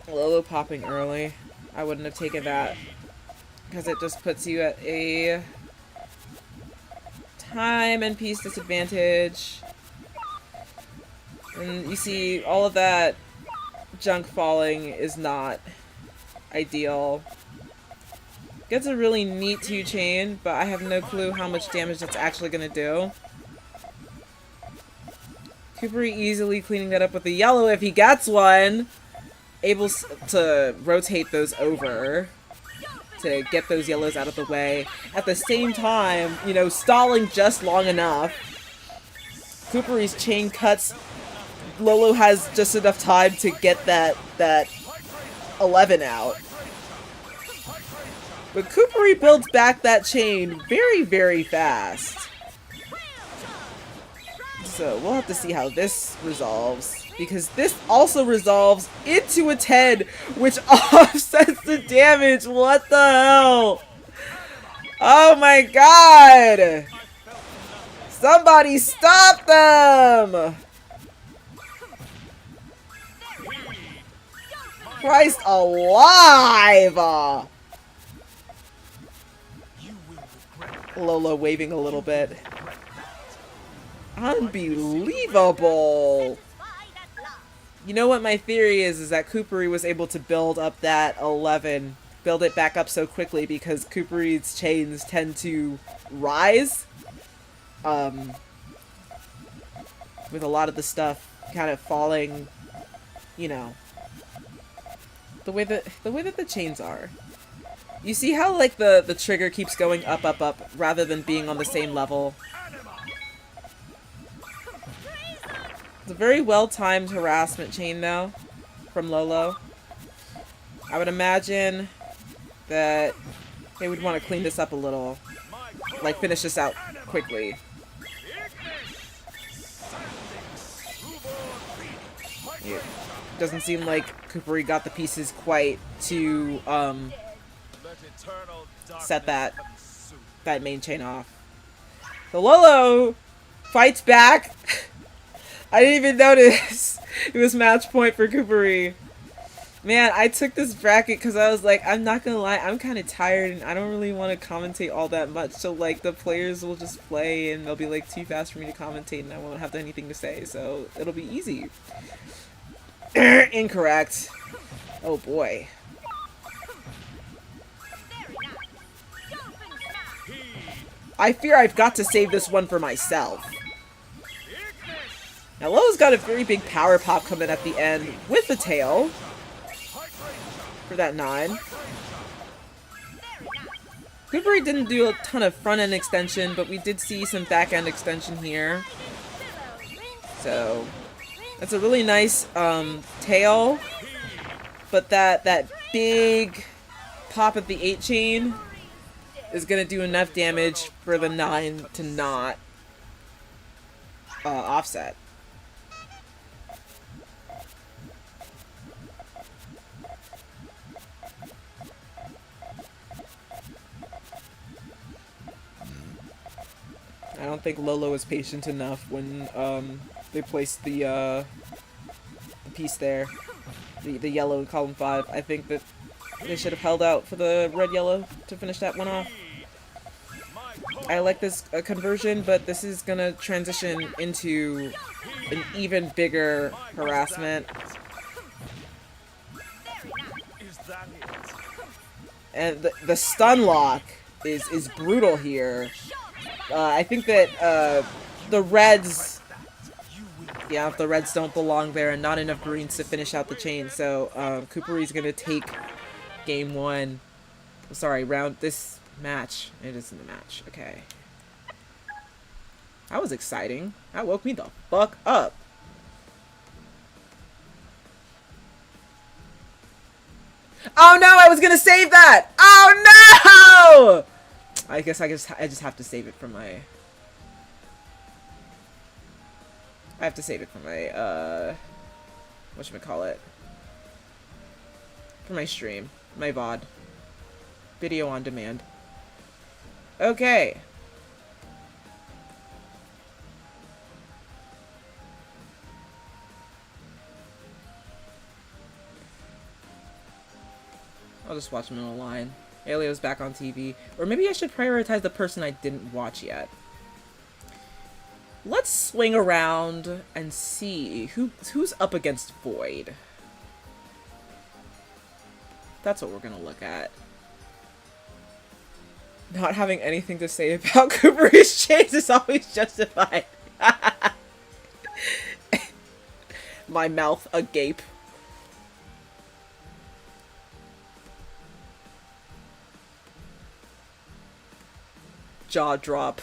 Lolo popping early. I wouldn't have taken that because it just puts you at a time and piece disadvantage. And you see all of that junk falling is not ideal. Gets a really neat 2-chain, but I have no clue how much damage that's actually going to do. Coopery easily cleaning that up with the yellow if he gets one. Able to rotate those over to get those yellows out of the way. At the same time, you know, stalling just long enough. Coopery's chain cuts. Lolo has just enough time to get that 11 out. But Coopery builds back that chain very, very fast. So we'll have to see how this resolves. Because this also resolves into a 10, which offsets the damage. What the hell? Oh my god! Somebody stop them! Christ alive! Lolo waving a little bit. Unbelievable! You know what my theory is that Coopery was able to build up that 11, build it back up so quickly because Coopery's chains tend to rise. With a lot of the stuff kind of falling, you know, the way that the chains are. You see how like the trigger keeps going up, up, up rather than being on the same level. It's a very well-timed harassment chain, though, from Lolo. I would imagine that they would want to clean this up a little. Like, finish this out quickly. It doesn't seem like Coopery got the pieces quite to, set that main chain off. So Lolo fights back! I didn't even notice it was match point for Coopery. Man, I took this bracket because I was like, I'm not gonna lie, I'm kind of tired and I don't really want to commentate all that much. So like the players will just play and they'll be like too fast for me to commentate and I won't have anything to say. So it'll be easy. Incorrect. Oh boy. I fear I've got to save this one for myself. Now, Lolo's got a very big power pop coming at the end with the tail for that 9. Coopery didn't do a ton of front-end extension, but we did see some back-end extension here. So, that's a really nice tail, but that big pop at the 8 chain is going to do enough damage for the 9 to not offset. I don't think Lolo was patient enough when they placed the piece there. The yellow in column 5. I think that they should have held out for the red-yellow to finish that one off. I like this conversion, but this is gonna transition into an even bigger harassment. And the stun lock is brutal here. I think that the reds, yeah, if the reds don't belong there and not enough greens to finish out the chain, so Cooperi's gonna take game 1. Sorry, this match. It isn't a match. Okay. That was exciting. That woke me the fuck up. Oh no, I was gonna save that! Oh no! I guess I just have to save it for my... I have to save it for my, whatchamacallit? For my stream. My VOD. Video on demand. Okay. I'll just watch him in a line. Alio's back on TV. Or maybe I should prioritize the person I didn't watch yet. Let's swing around and see who's up against Void. That's what we're gonna look at. Not having anything to say about Cooperi's chase is always justified. My mouth agape. Jaw drop.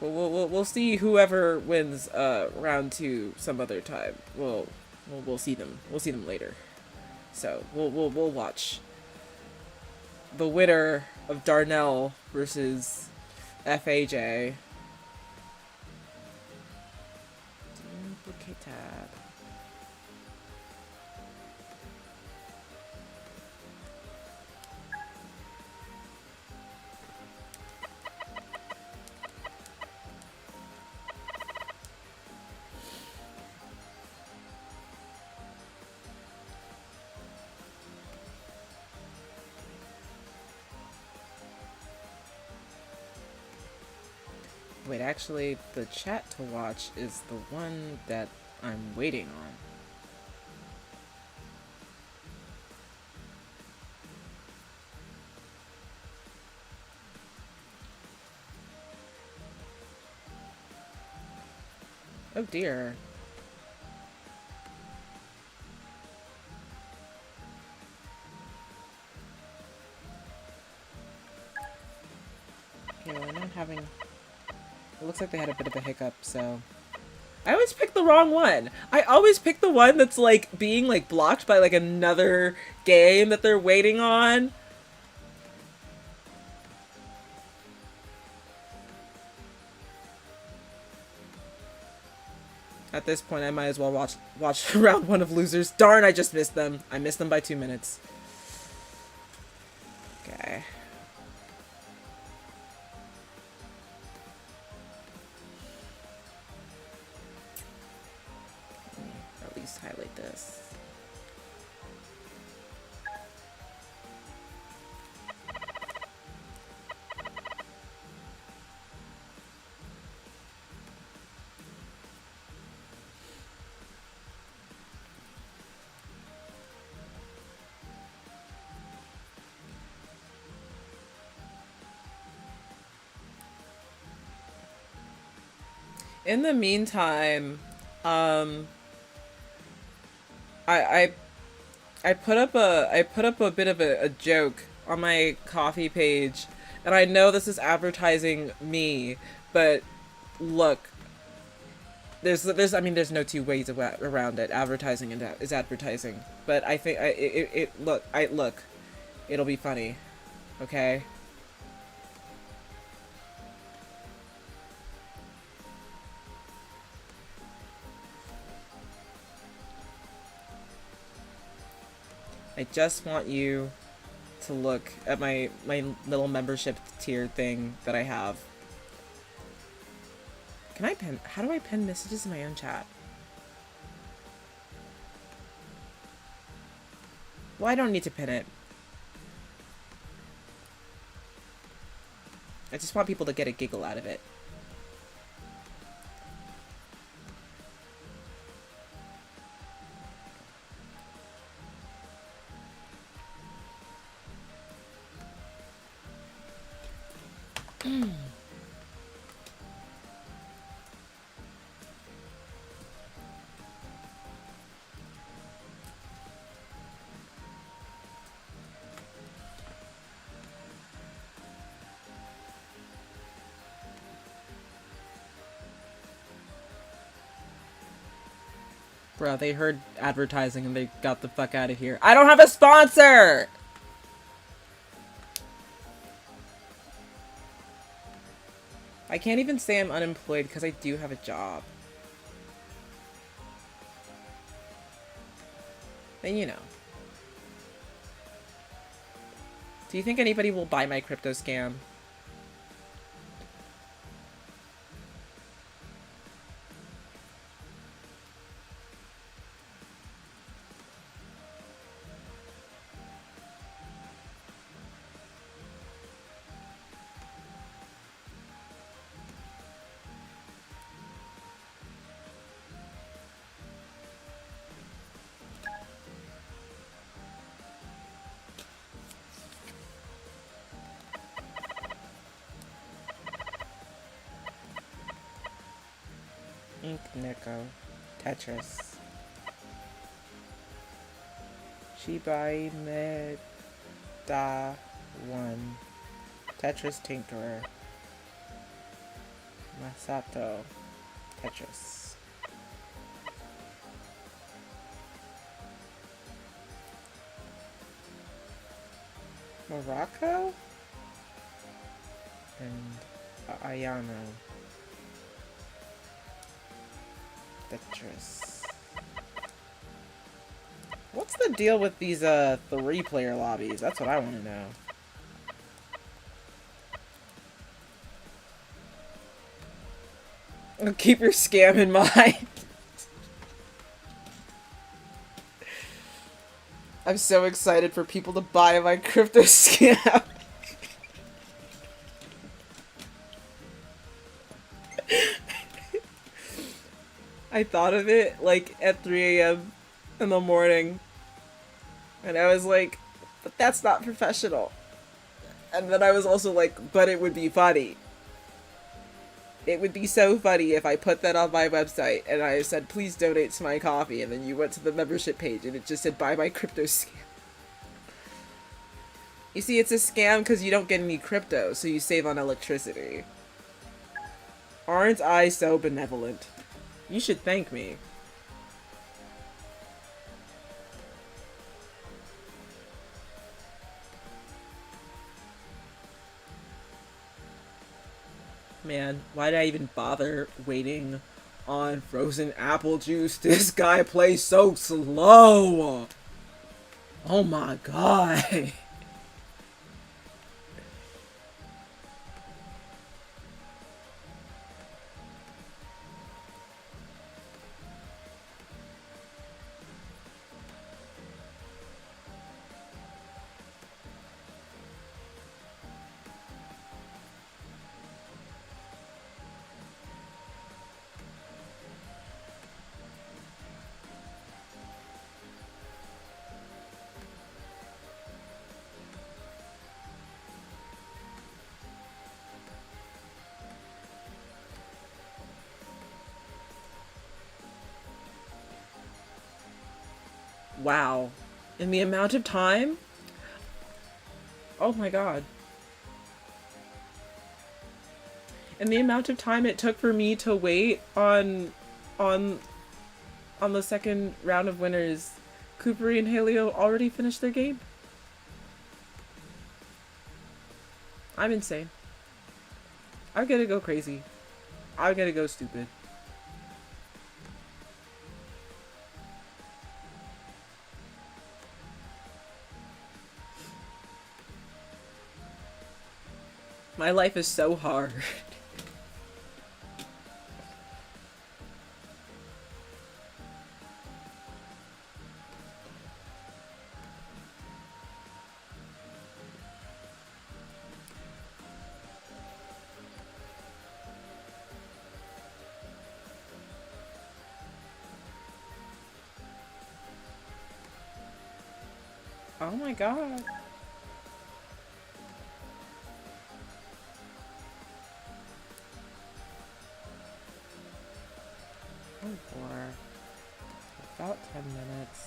We'll see whoever wins round 2 some other time. We'll see them. We'll see them later. So we'll watch the winner of Darnell versus FAJ. Duplicate tab. Wait, actually, the chat to watch is the one that I'm waiting on. Oh dear. Okay, well, I'm not having... It looks like they had a bit of a hiccup, so... I always pick the wrong one! I always pick the one that's, like, being, like, blocked by, like, another game that they're waiting on. At this point, I might as well watch round 1 of Losers. Darn, I just missed them. I missed them by 2 minutes. Okay. At least highlight this. In the meantime, I put up a bit of a joke on my coffee page, and I know this is advertising me, but look, there's I mean there's no two ways around it. Advertising is advertising, but I think look, it'll be funny, okay? I just want you to look at my little membership tier thing that I have. Can I pin? How do I pin messages in my own chat? Well, I don't need to pin it. I just want people to get a giggle out of it. Bro, they heard advertising and they got the fuck out of here. I don't have a sponsor! I can't even say I'm unemployed because I do have a job. And you know. Do you think anybody will buy my crypto scam? Ink Neko. Tetris. Shibai Meda 1. Tetris Tinkerer. Masato. Tetris. Morocco? And Ayano. Tetris. What's the deal with these 3-player lobbies? That's what I want to know. Keep your scam in mind. I'm so excited for people to buy my crypto scam. I thought of it like at 3 a.m. in the morning, and I was like, but that's not professional. And then I was also like, but it would be funny. It would be so funny if I put that on my website and I said, please donate to my coffee, and then you went to the membership page and it just said, buy my crypto scam. You see, it's a scam because you don't get any crypto, so you save on electricity. Aren't I so benevolent? You should thank me. Man, why did I even bother waiting on frozen apple juice? This guy plays so slow. Oh my god. Wow. In the amount of time? Oh my god. In the amount of time it took for me to wait on the second round of winners, Coopery and Halio already finished their game. I'm insane. I'm gonna go crazy. I'm gonna go stupid. My life is so hard. Oh my god. For about 10 minutes.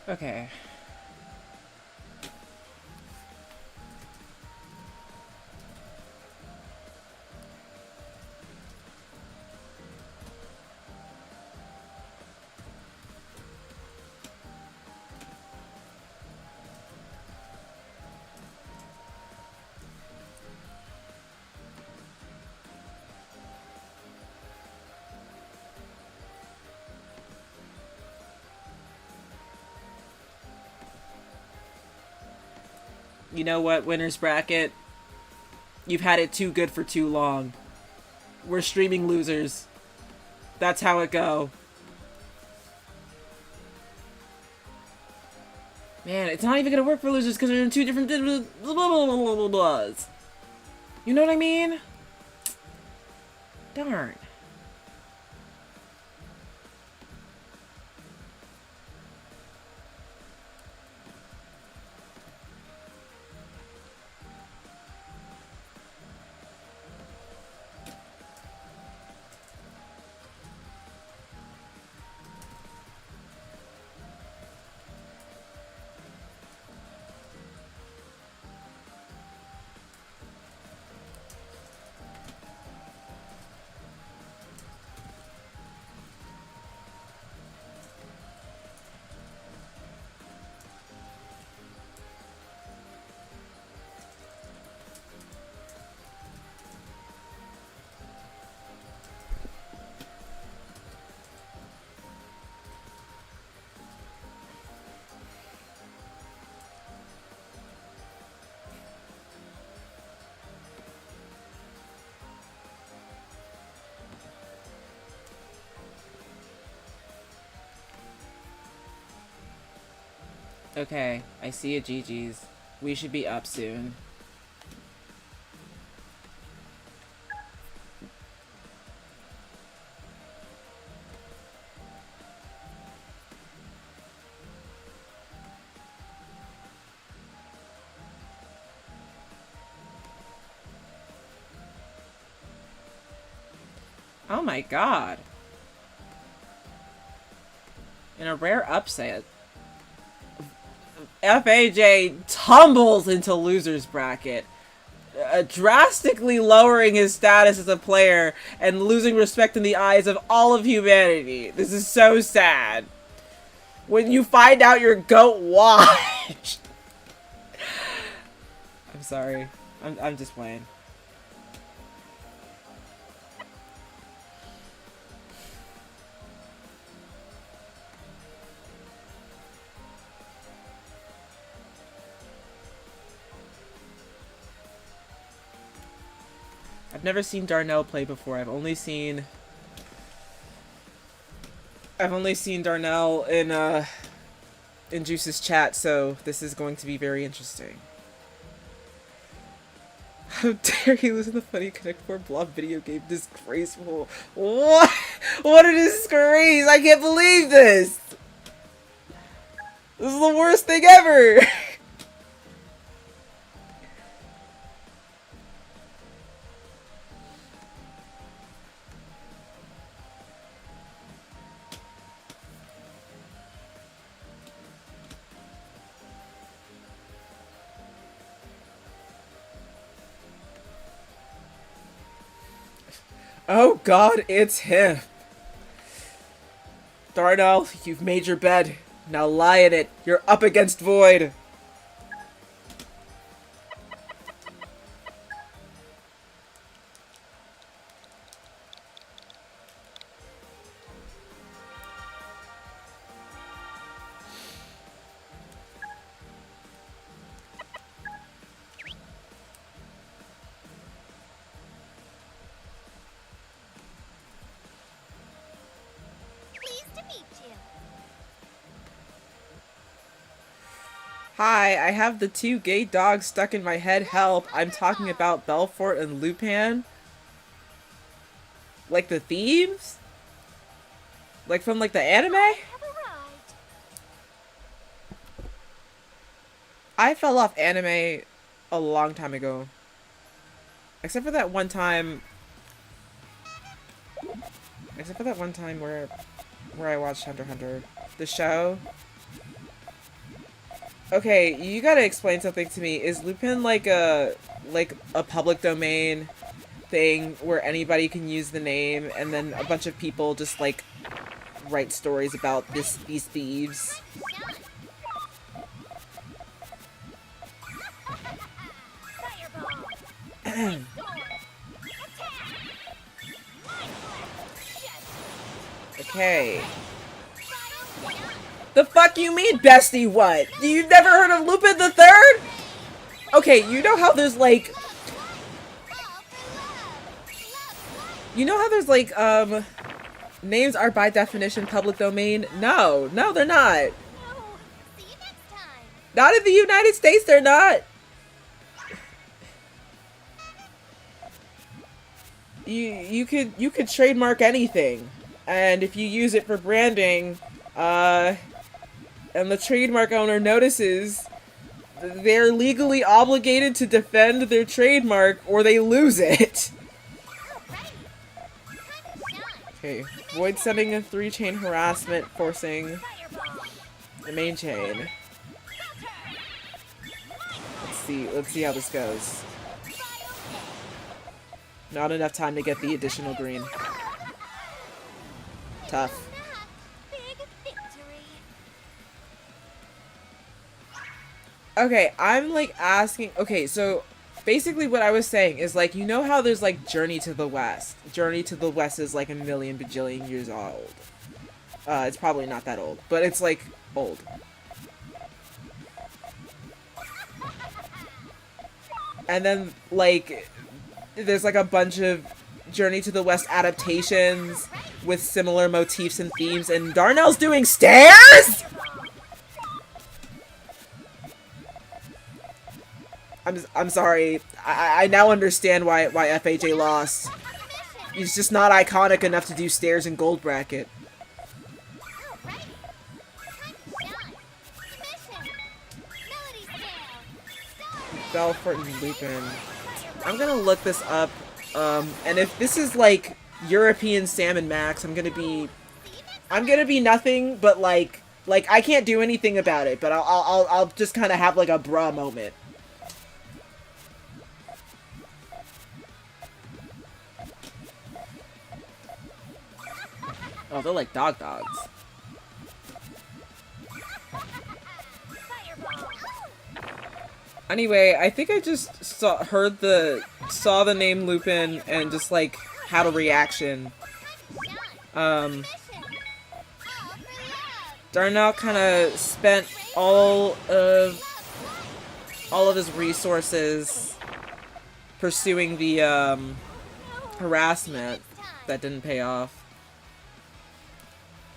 Okay. You know what, winners bracket? You've had it too good for too long. We're streaming losers. That's how it go. Man, it's not even gonna work for losers because they're in two different blahs. You know what I mean? Darn. Okay, I see a GG's. We should be up soon. Oh my god. In a rare upset, FAJ tumbles into loser's bracket, drastically lowering his status as a player and losing respect in the eyes of all of humanity. This is so sad. When you find out your GOAT washed. I'm sorry. I'm just playing. I've never seen Darnell play before. I've only seen Darnell in Juice's chat, so this is going to be very interesting. How dare you lose in the Funny Connect 4 blob video game? Disgraceful. What? What a disgrace! I can't believe this! This is the worst thing ever! Oh god, it's him. Darnell, you've made your bed. Now lie in it. You're up against Void. Pleased to meet you. Hi, I have the two gay dogs stuck in my head. Help. I'm talking about Belfort and Lupin. Like the thieves? Like from like the anime? Have arrived. I fell off anime a long time ago. Except for that one time. Except for that one time where I watched Hunter x Hunter. The show. Okay, you gotta explain something to me. Is Lupin like a public domain thing where anybody can use the name and then a bunch of people just like write stories about these thieves? Fireball. Okay. The fuck you mean, bestie? What? You've never heard of Lupin the Third? Okay, you know how there's like, names are by definition public domain? No, they're not. No. See you next time. Not in the United States, they're not. You could trademark anything, and if you use it for branding, and the trademark owner notices, they're legally obligated to defend their trademark or they lose it. Okay, Void setting a 3-chain harassment, forcing the main chain. Let's see how this goes. Not enough time to get the additional green. Tough. Big victory. Okay, I'm like asking, okay, so basically what I was saying is like, you know how there's like Journey to the West? Journey to the West is like a million bajillion years old. It's probably not that old, but it's like old. And then like, there's like a bunch of Journey to the West adaptations with similar motifs and themes, and Darnell's doing stairs?! I'm sorry. I now understand why FHA lost. He's just not iconic enough to do stairs in gold bracket. Belfort and Lupin. I'm gonna look this up, and if this is like European Salmon Max, I'm gonna be nothing but like I can't do anything about it, but I'll just kind of have like a bruh moment. Oh, they're like dogs. Anyway, I think I just saw the name Lupin and just like had a reaction. Darnell kind of spent all of his resources pursuing the harassment that didn't pay off.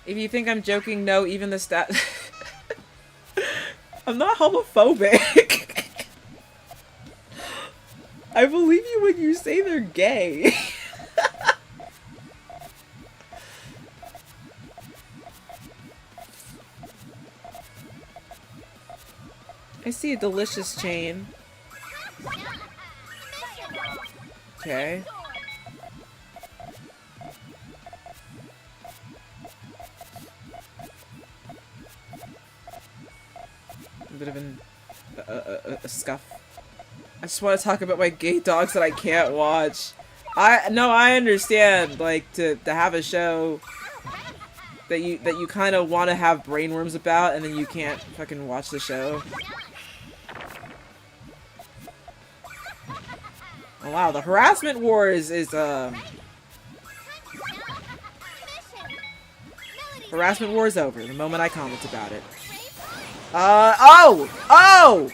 If you think I'm joking, no, even the stat. I'm not homophobic. I believe you when you say they're gay. I see a delicious chain. Okay. A bit of a scuff. I just want to talk about my gay dogs that I can't watch. I understand, like, to have a show that you kind of want to have brainworms about, and then you can't fucking watch the show. Oh wow, the harassment war is harassment war is over the moment I comment about it. Oh!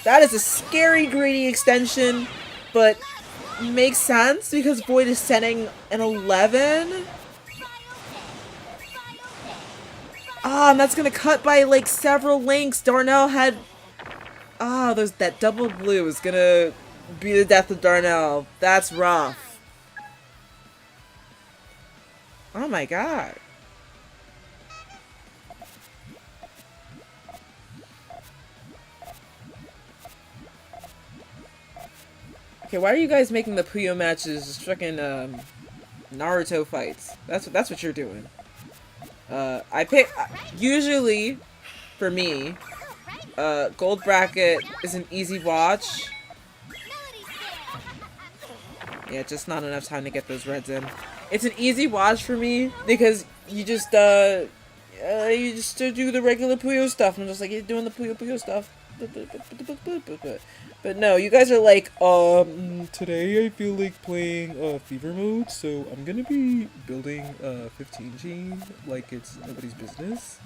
That is a scary greedy extension, but makes sense because Void is sending an 11. Ah, and that's gonna cut by like several links. Darnell had that double blue is gonna be the death of Darnell. That's rough. Oh my god. Okay, why are you guys making the Puyo matches fucking Naruto fights? That's what you're doing. I pick usually for me, gold bracket is an easy watch. Yeah, just not enough time to get those reds in. It's an easy watch for me because you just do the regular Puyo stuff. I'm just like, you're doing the Puyo Puyo stuff. But no, you guys are like, today I feel like playing Fever Mode, so I'm gonna be building 15 gene like it's nobody's business.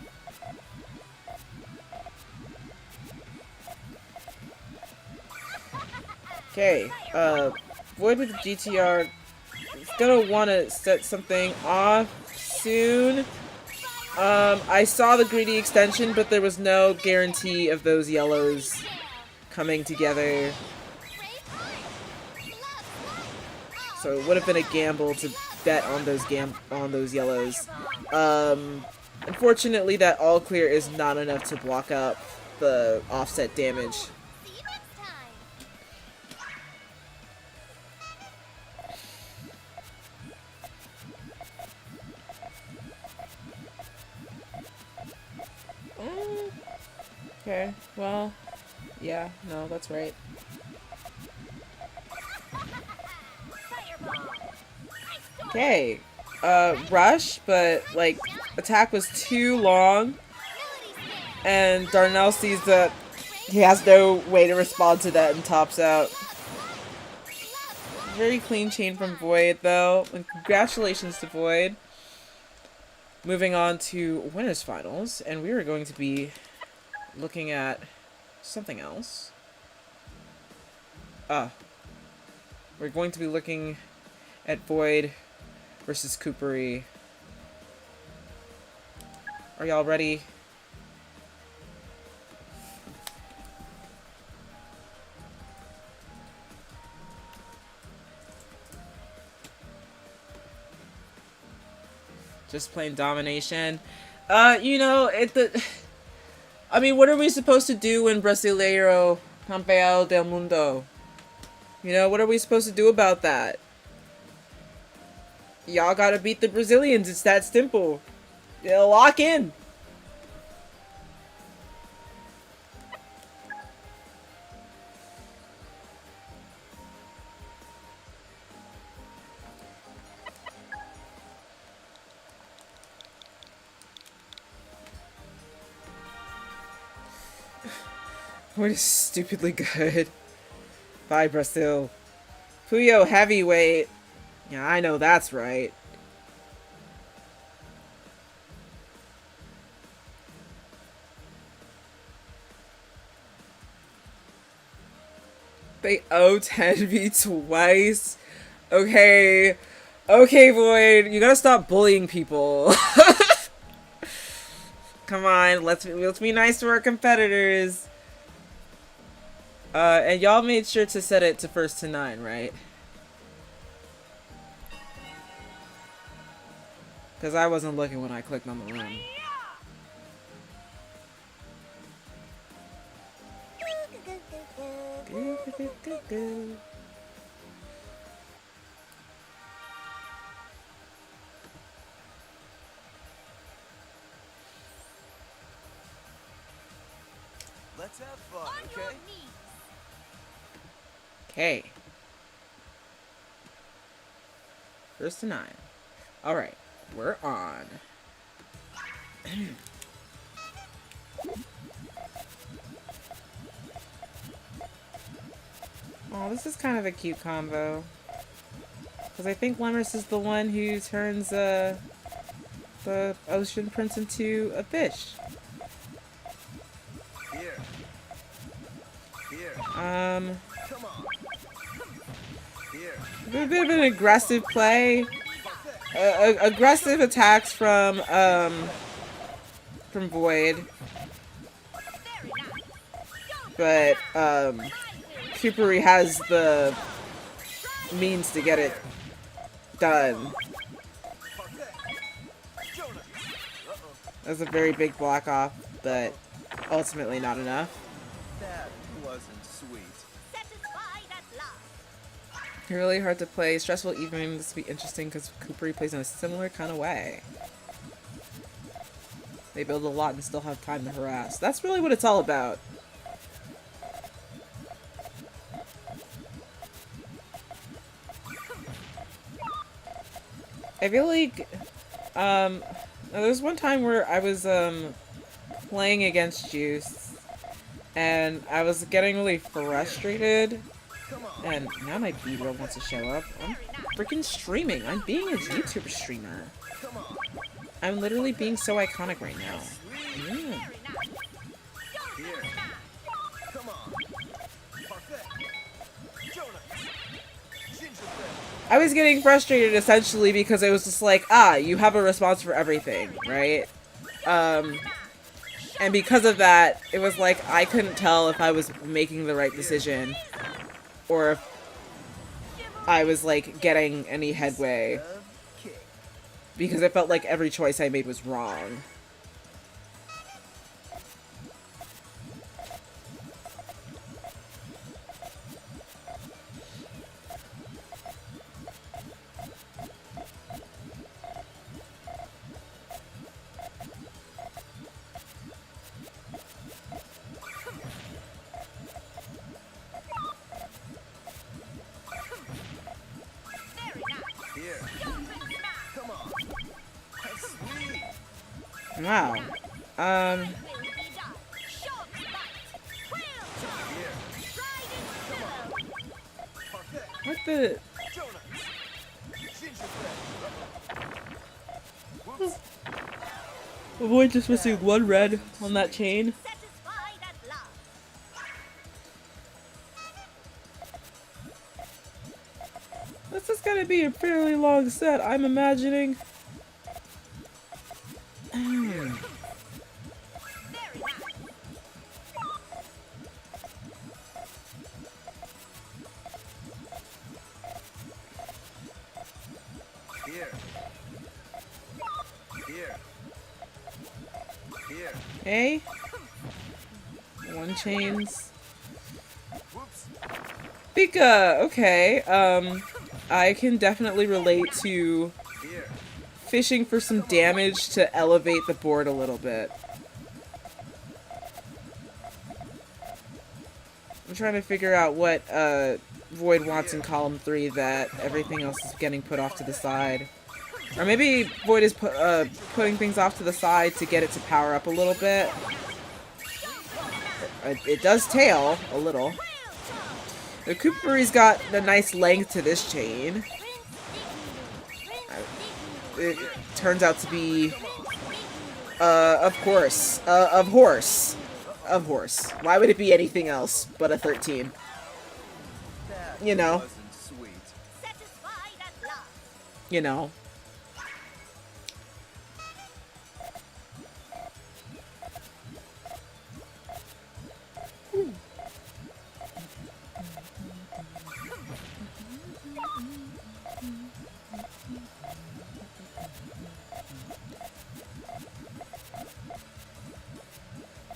Okay, Void with the GTR is gonna want to set something off soon. I saw the greedy extension, but there was no guarantee of those yellows coming together. So it would have been a gamble to bet on those yellows. Unfortunately, that all clear is not enough to block up the offset damage. Okay, well, yeah, no, that's right. Okay, rush, but, like, attack was too long, and Darnell sees that he has no way to respond to that and tops out. Very clean chain from Void, though, and congratulations to Void. Moving on to winners finals, and we are going to be looking at something else. We're going to be looking at Void versus Coopery. Are y'all ready? Just plain domination. You know, I mean, what are we supposed to do when Brasileiro Campeão del Mundo? You know, what are we supposed to do about that? Y'all gotta beat the Brazilians. It's that simple. Yeah, lock in. What is stupidly good? Bye, Brazil. Puyo heavyweight. Yeah, I know that's right. They owe 10V twice. Okay. Okay, Void. You gotta stop bullying people. Come on, let's be nice to our competitors. And y'all made sure to set it to first to 9, right? Because I wasn't looking when I clicked on the run. Let's have fun, okay? Okay. First to 9. Alright. We're on. Oh, this is kind of a cute combo. Because I think Lemurs is the one who turns the Ocean Prince into a fish. Here. Here. Come on. Here. A bit of an aggressive play. Aggressive attacks from Void. But, Coopery has the means to get it done. That's a very big block off, but ultimately not enough. That wasn't sweet. Satisfied at last. Really hard to play. Stressful even. This will be interesting because Coopery plays in a similar kind of way. They build a lot and still have time to harass. That's really what it's all about. I feel like, there was one time where I was, playing against Juice, and I was getting really frustrated, and now my B-roll wants to show up. I'm freaking streaming. I'm being a YouTuber streamer. I'm literally being so iconic right now. Mm. I was getting frustrated essentially because it was just like, you have a response for everything, right? And because of that, it was like I couldn't tell if I was making the right decision or if I was like getting any headway because I felt like every choice I made was wrong. Wow. What the? Avoid just missing one red on that chain. This is gonna be a fairly long set, I'm imagining. Okay. One chains. Pika! Okay. I can definitely relate to fishing for some damage to elevate the board a little bit. I'm trying to figure out what Void wants in column 3 that everything else is getting put off to the side. Or maybe Void is putting things off to the side to get it to power up a little bit. It does tail a little. The Coopery's got a nice length to this chain. It turns out to be, of horse. Why would it be anything else but a 13? You know. You know.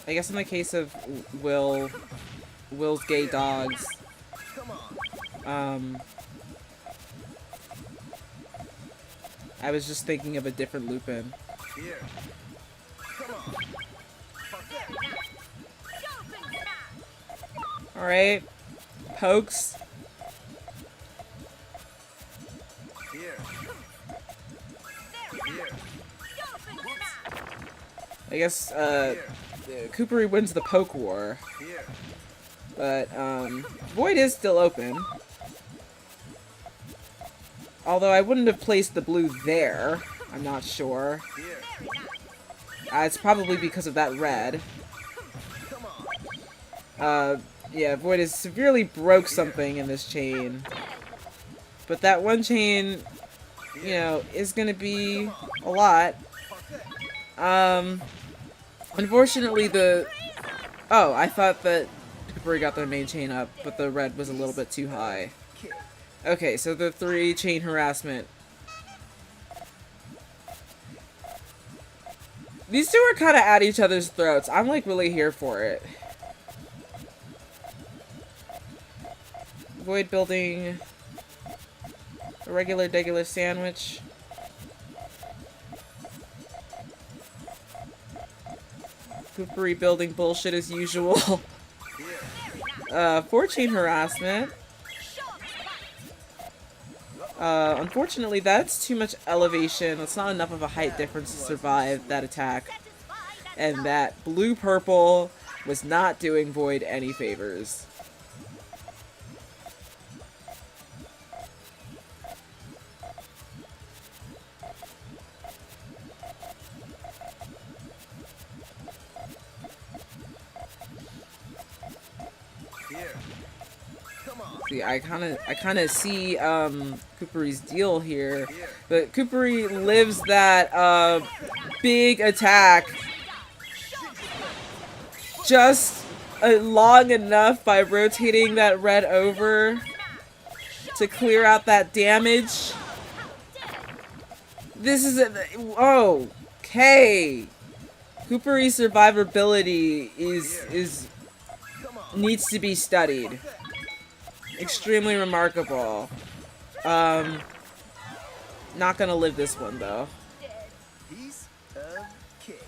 I guess in the case of Will's gay dogs, I was just thinking of a different Lupin. Alright. Pokes. I guess, Coopery wins the poke war. But, Void is still open. Although I wouldn't have placed the blue there. I'm not sure. It's probably because of that red. Yeah, Void has severely broke something in this chain. But that one chain, you know, is gonna be a lot. Unfortunately oh, I thought that Coopery got their main chain up, but the red was a little bit too high. Okay, so the 3 chain harassment. These two are kind of at each other's throats. I'm like really here for it. Void building a regular sandwich. Coopery building bullshit as usual. 4 chain harassment. Unfortunately, that's too much elevation. That's not enough of a height difference to survive that attack. And that blue-purple was not doing Void any favors. See, I kind of see Coopery's deal here, but Coopery lives that big attack just long enough by rotating that red over to clear out that damage. This is okay. Coopery's survivability needs to be studied. Extremely remarkable. Not gonna live this one though. Piece of cake.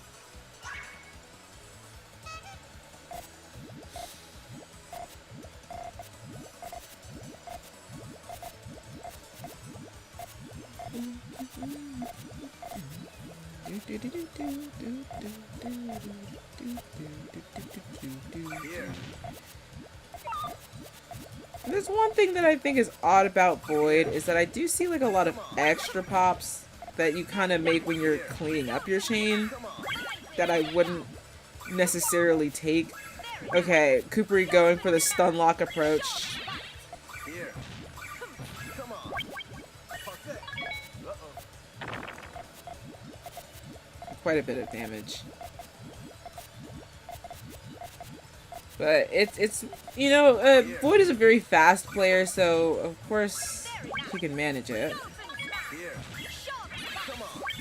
Here. There's one thing that I think is odd about Void is that I do see like a lot of extra pops that you kind of make when you're cleaning up your chain that I wouldn't necessarily take. Okay, Coopery going for the stun lock approach. Here. Come on. Parfait. Uh-oh. Quite a bit of damage. But it's you know, Void is a very fast player, so of course he can manage it.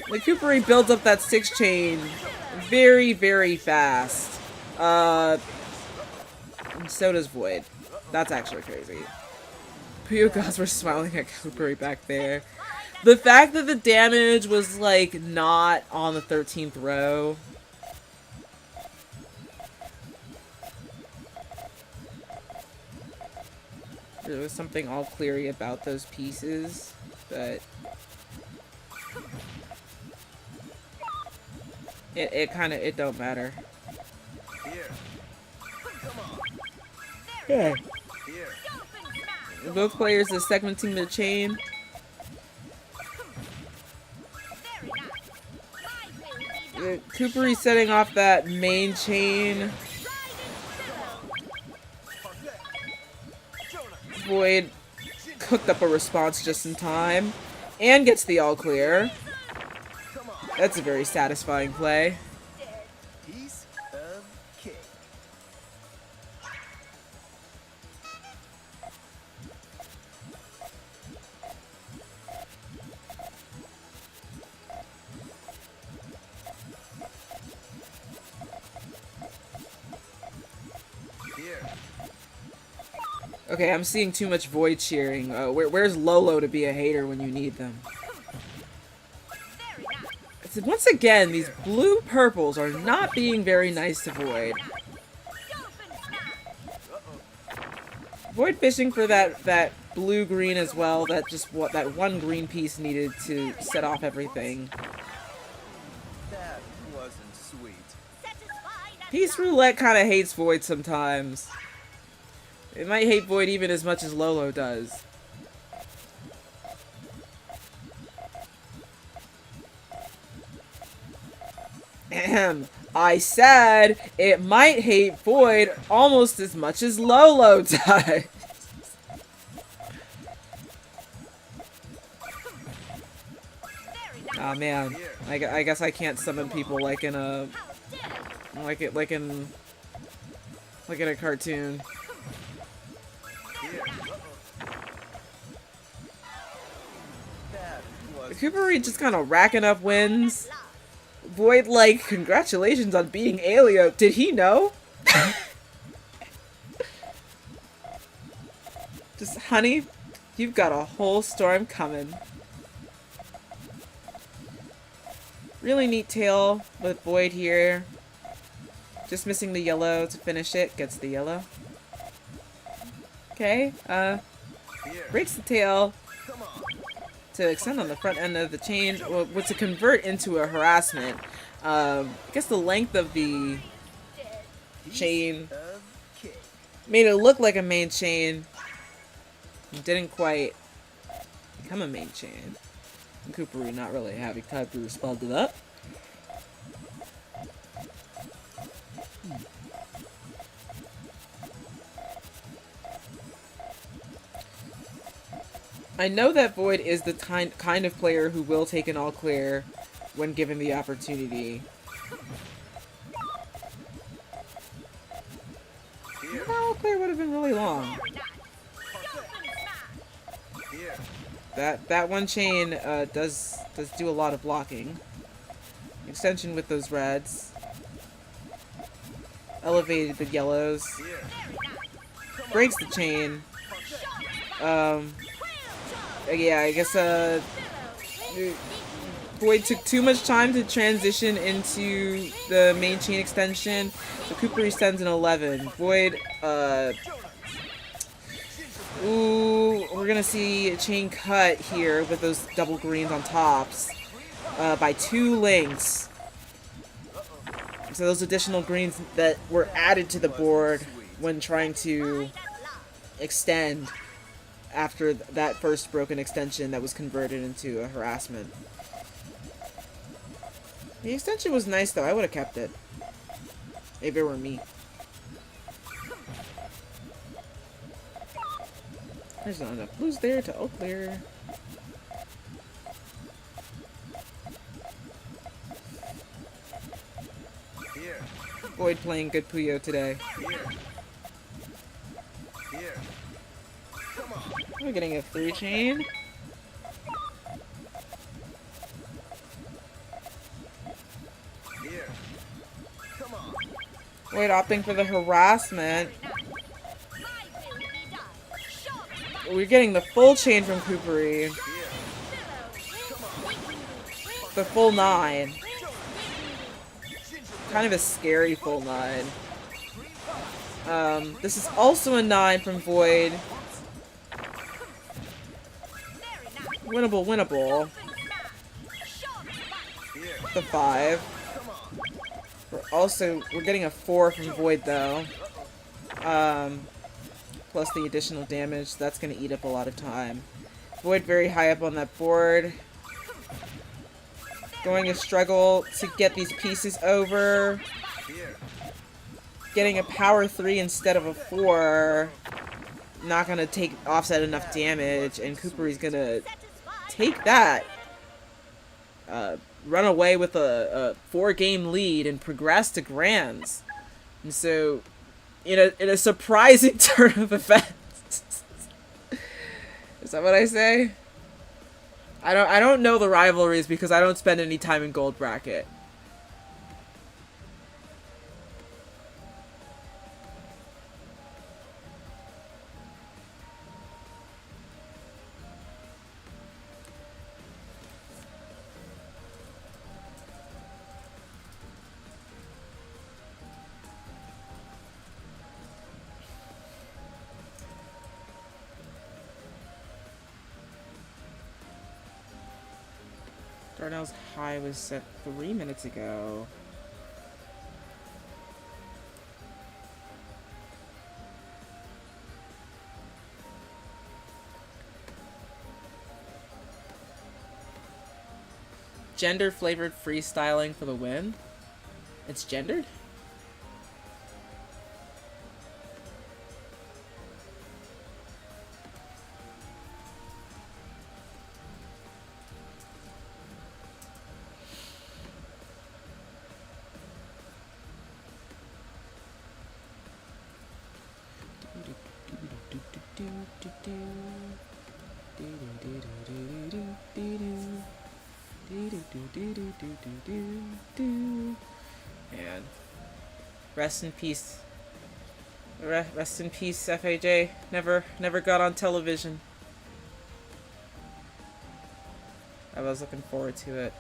The Coopery builds up that 6 chain very, very fast. And so does Void. That's actually crazy. Puyo gods were smiling at Coopery back there. The fact that the damage was like not on the 13th row. There was something all cleary about those pieces, but it don't matter. Here. Come on. Yeah. Here. Both players are segmenting their chain. Coopery setting off that main chain. Void cooked up a response just in time and gets the all clear. That's a very satisfying play. Piece of cake. Here. Okay, I'm seeing too much Void cheering. Where's Lolo to be a hater when you need them? Once again, these blue purples are not being very nice to Void. Void fishing for that blue green as well. That one green piece needed to set off everything. That wasn't sweet. Peace Roulette kind of hates Void sometimes. It might hate Void even as much as Lolo does. Ahem. I said it might hate Void almost as much as Lolo does. Oh man, I guess I can't summon people like in a like in a cartoon. Coopery just kind of racking up wins. Void like, congratulations on beating Alio. Did he know? Just, honey, you've got a whole storm coming. Really neat tail with Void here. Just missing the yellow to finish it. Gets the yellow. Okay, breaks the tail to extend on the front end of the chain, well, to convert into a harassment. I guess the length of the chain made it look like a main chain. It didn't quite become a main chain. And Coopery not really having time to respond to that. I know that Void is the kind of player who will take an all clear when given the opportunity. That all clear would have been really long. That one chain does do a lot of blocking. Extension with those reds. Elevated the yellows. Breaks the chain. Yeah, I guess Void took too much time to transition into the main chain extension, so Coopery sends an 11. Void, ooh, we're gonna see a chain cut here with those double greens on tops, by 2 links. So those additional greens that were added to the board when trying to extend after that first broken extension that was converted into a harassment. The extension was nice though, I would have kept it. If it were me. There's not enough blues there to all clear. Void playing good Puyo today. We're getting a 3 chain. Void opting for the harassment. We're getting the full chain from Coopery. The full 9. Kind of a scary full 9. This is also a 9 from Void. Winnable, winnable. The 5. We're getting a 4 from Void though. Plus the additional damage. That's gonna eat up a lot of time. Void very high up on that board. Going to struggle to get these pieces over. Getting a power 3 instead of a 4. Not gonna offset enough damage, and Coopery's gonna take that. Run away with a 4-game lead and progress to Grands. And so, in a surprising turn of events. Is that what I say? I don't know the rivalries because I don't spend any time in Gold Bracket. Darnell's high was set 3 minutes ago. gender-flavored freestyling for the win. It's gendered? And rest in peace. Rest in peace, FAJ. Never got on television. I was looking forward to it.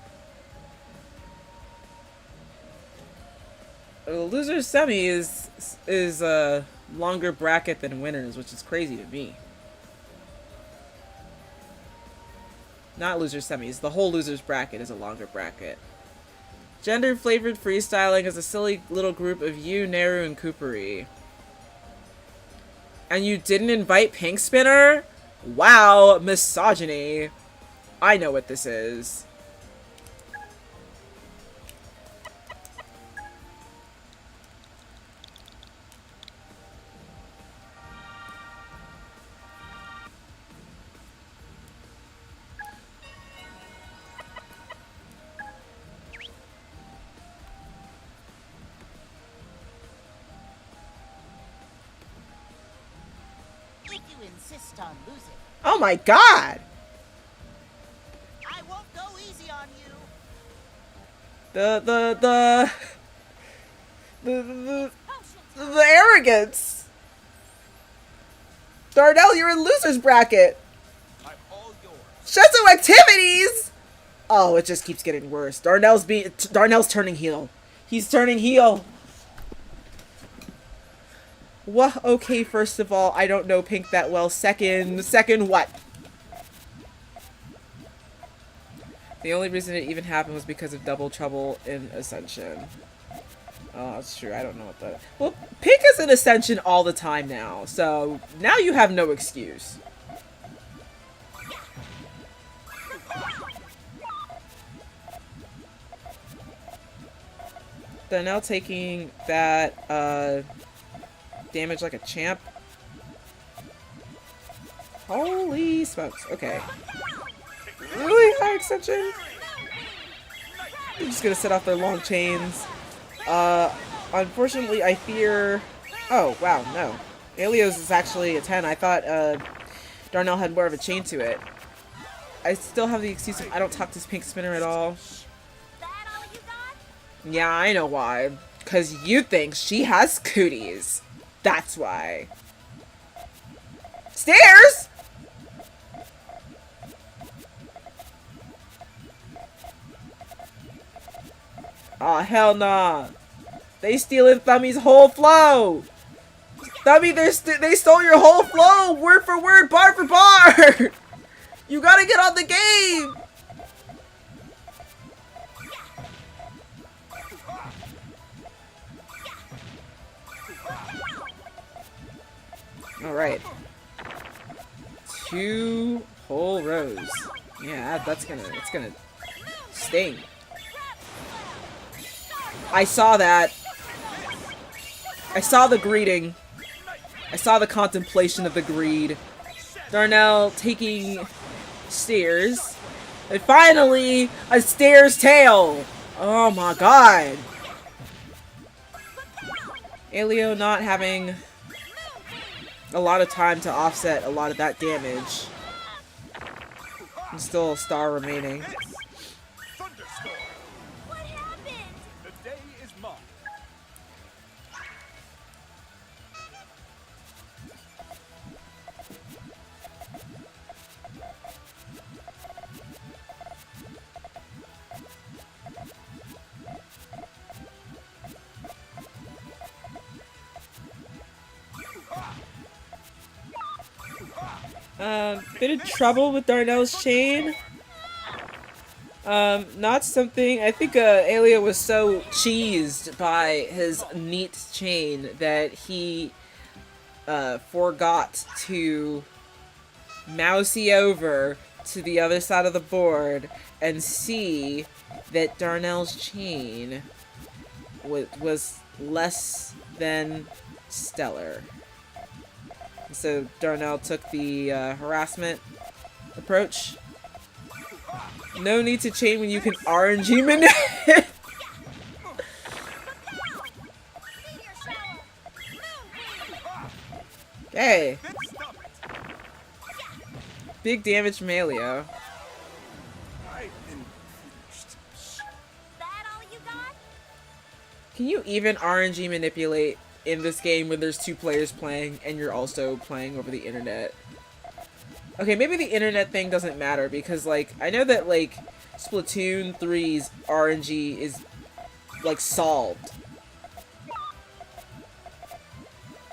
The losers semi is a longer bracket than winners, which is crazy to me. Not losers semis. The whole losers bracket is a longer bracket. Gender flavored freestyling is a silly little group of you, Neru, and Koopery. And you didn't invite Pink Spinner? Wow, misogyny. I know what this is. Insist on losing. Oh my god! I won't go easy on you. The arrogance! Darnell, you're in loser's bracket! I'm all yours. Shetsu activities! Oh, it just keeps getting worse. Darnell's turning heel. He's turning heel. What? Okay, first of all, I don't know Pink that well. Second what? The only reason it even happened was because of Double Trouble in Ascension. Oh, that's true. I don't know what that... Well, Pink is in Ascension all the time now, so now you have no excuse. They're now taking that, damage like a champ. Holy smokes. Okay. Really high extension? I'm just gonna set off their long chains. Unfortunately, I fear... Oh, wow, no. Alios is actually a 10. I thought, Darnell had more of a chain to it. I still have the excuse of I don't talk to Pink Spinner at all. That all you got? Yeah, I know why. 'Cause you think she has cooties. That's why. Stairs! Aw, hell nah. They stealing Thummy's whole flow. Thummy, they stole your whole flow, word for word, bar for bar. You gotta get on the game. All right. 2 whole rows. Yeah, it's gonna sting. I saw that. I saw the greeting. I saw the contemplation of the greed. Darnell taking stairs. And finally, a stairs tail. Oh my god. Alio not having a lot of time to offset a lot of that damage. And still a star remaining. Thunderstorm. What happened? The day is mine. Bit of trouble with Darnell's chain. Not something, I think, Alia was so cheesed by his neat chain that he, forgot to mousey over to the other side of the board and see that Darnell's chain was less than stellar. So Darnell took the harassment approach. No need to chain when you can RNG manipulate. Okay. Big damage from Elio. That all you got? Can you even RNG manipulate in this game when there's 2 players playing and you're also playing over the internet? Okay, maybe the internet thing doesn't matter because, like, I know that, like, Splatoon 3's RNG is, like, solved.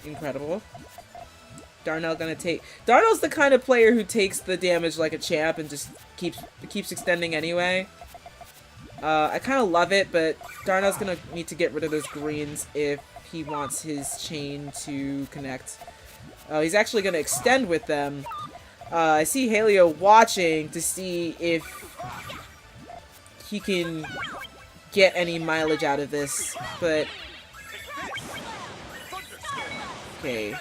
Incredible. Darnell gonna take... Darnell's the kind of player who takes the damage like a champ and just keeps extending anyway. I kind of love it, but Darnell's gonna need to get rid of those greens if he wants his chain to connect. He's actually gonna extend with them. I see Helio watching to see if he can get any mileage out of this, but... Okay.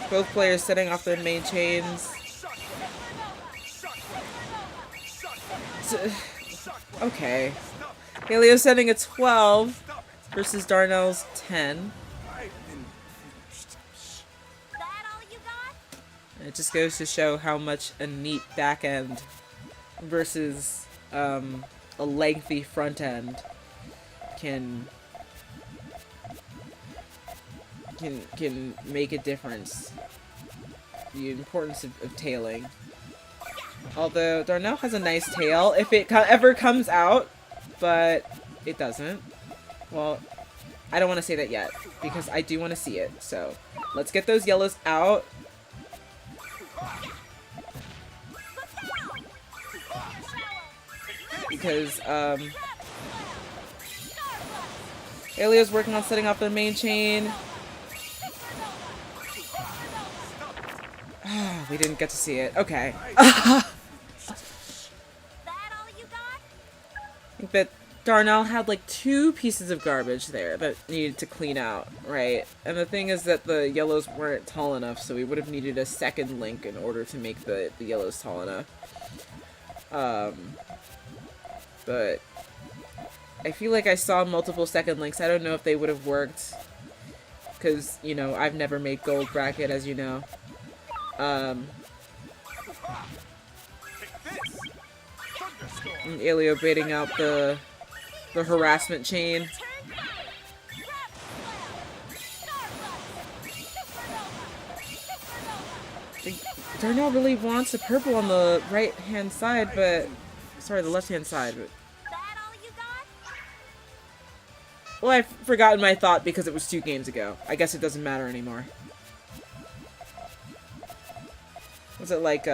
Both players setting off their main chains. Okay. Helio setting a 12 versus Darnell's 10. That all you got? It just goes to show how much a neat back end versus a lengthy front end can make a difference. The importance of tailing. Although Darnell has a nice tail if it ever comes out, but it doesn't. Well, I don't want to say that yet because I do want to see it. So let's get those yellows out. Because Elio's working on setting off their main chain. We didn't get to see it. Okay. That all you got? I think that Darnell had like 2 pieces of garbage there that needed to clean out, right? And the thing is that the yellows weren't tall enough, so we would have needed a second link in order to make the yellows tall enough. But I feel like I saw multiple second links. I don't know if they would have worked. Because, you know, I've never made gold bracket, as you know. And Elio baiting out the harassment chain. Darnell really wants a purple on the right hand side, but sorry, the left hand side. But That all you got? well, I've forgotten my thought because it was 2 games ago. I guess it doesn't matter anymore. Was it like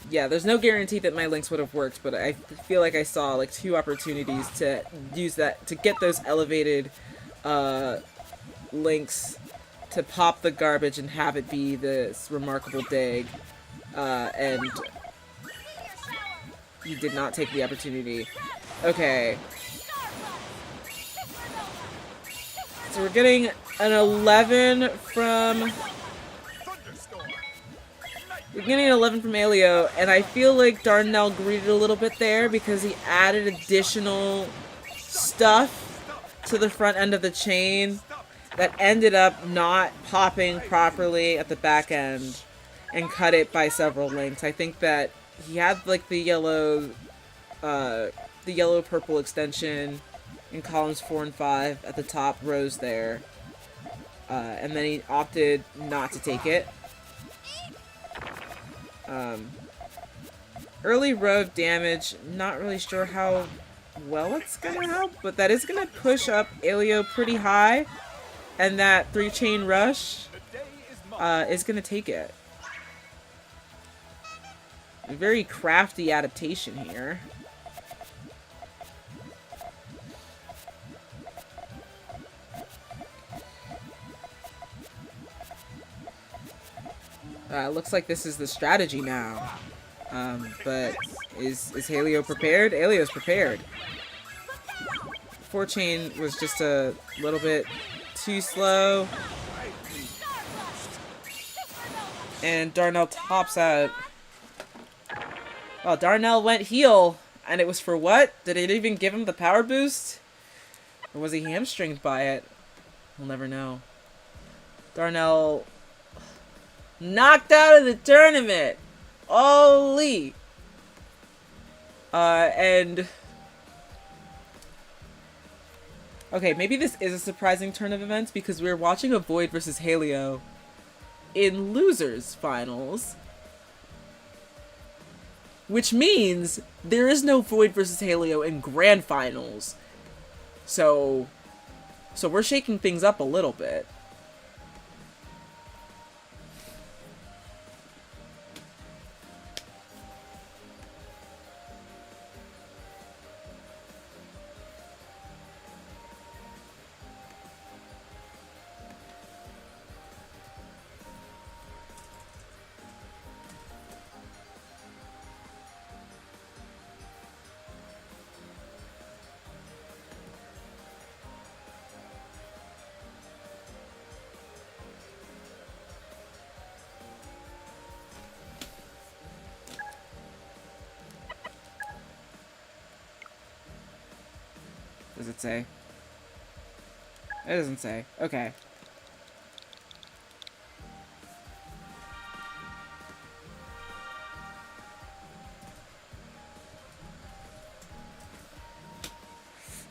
yeah, there's no guarantee that my links would have worked, but I feel like I saw like 2 opportunities to use that to get those elevated links to pop the garbage and have it be this remarkable dig, and you did not take the opportunity. Okay. So we're getting an 11 from... We're getting an 11 from Elio, and I feel like Darnell greeted a little bit there because he added additional stuff to the front end of the chain that ended up not popping properly at the back end and cut it by several links. I think that he had like the yellow-purple extension in columns 4 and 5 at the top rows there, and then he opted not to take it. Early row of damage, not really sure how well it's gonna help, but that is gonna push up Elio pretty high, and that 3-chain rush is gonna take it. A very crafty adaptation here. Looks like this is the strategy now. But is Halio prepared? Halio's prepared. 4-chain was just a little bit too slow. And Darnell tops out. Oh, Darnell went heal. And it was for what? Did it even give him the power boost? Or was he hamstringed by it? We'll never know. Darnell knocked out of the tournament. Holy. And okay, maybe this is a surprising turn of events because we're watching a Void versus Halio in losers finals, which means there is no Void versus Halio in grand finals. So we're shaking things up a little bit. Does it say? It doesn't say. Okay.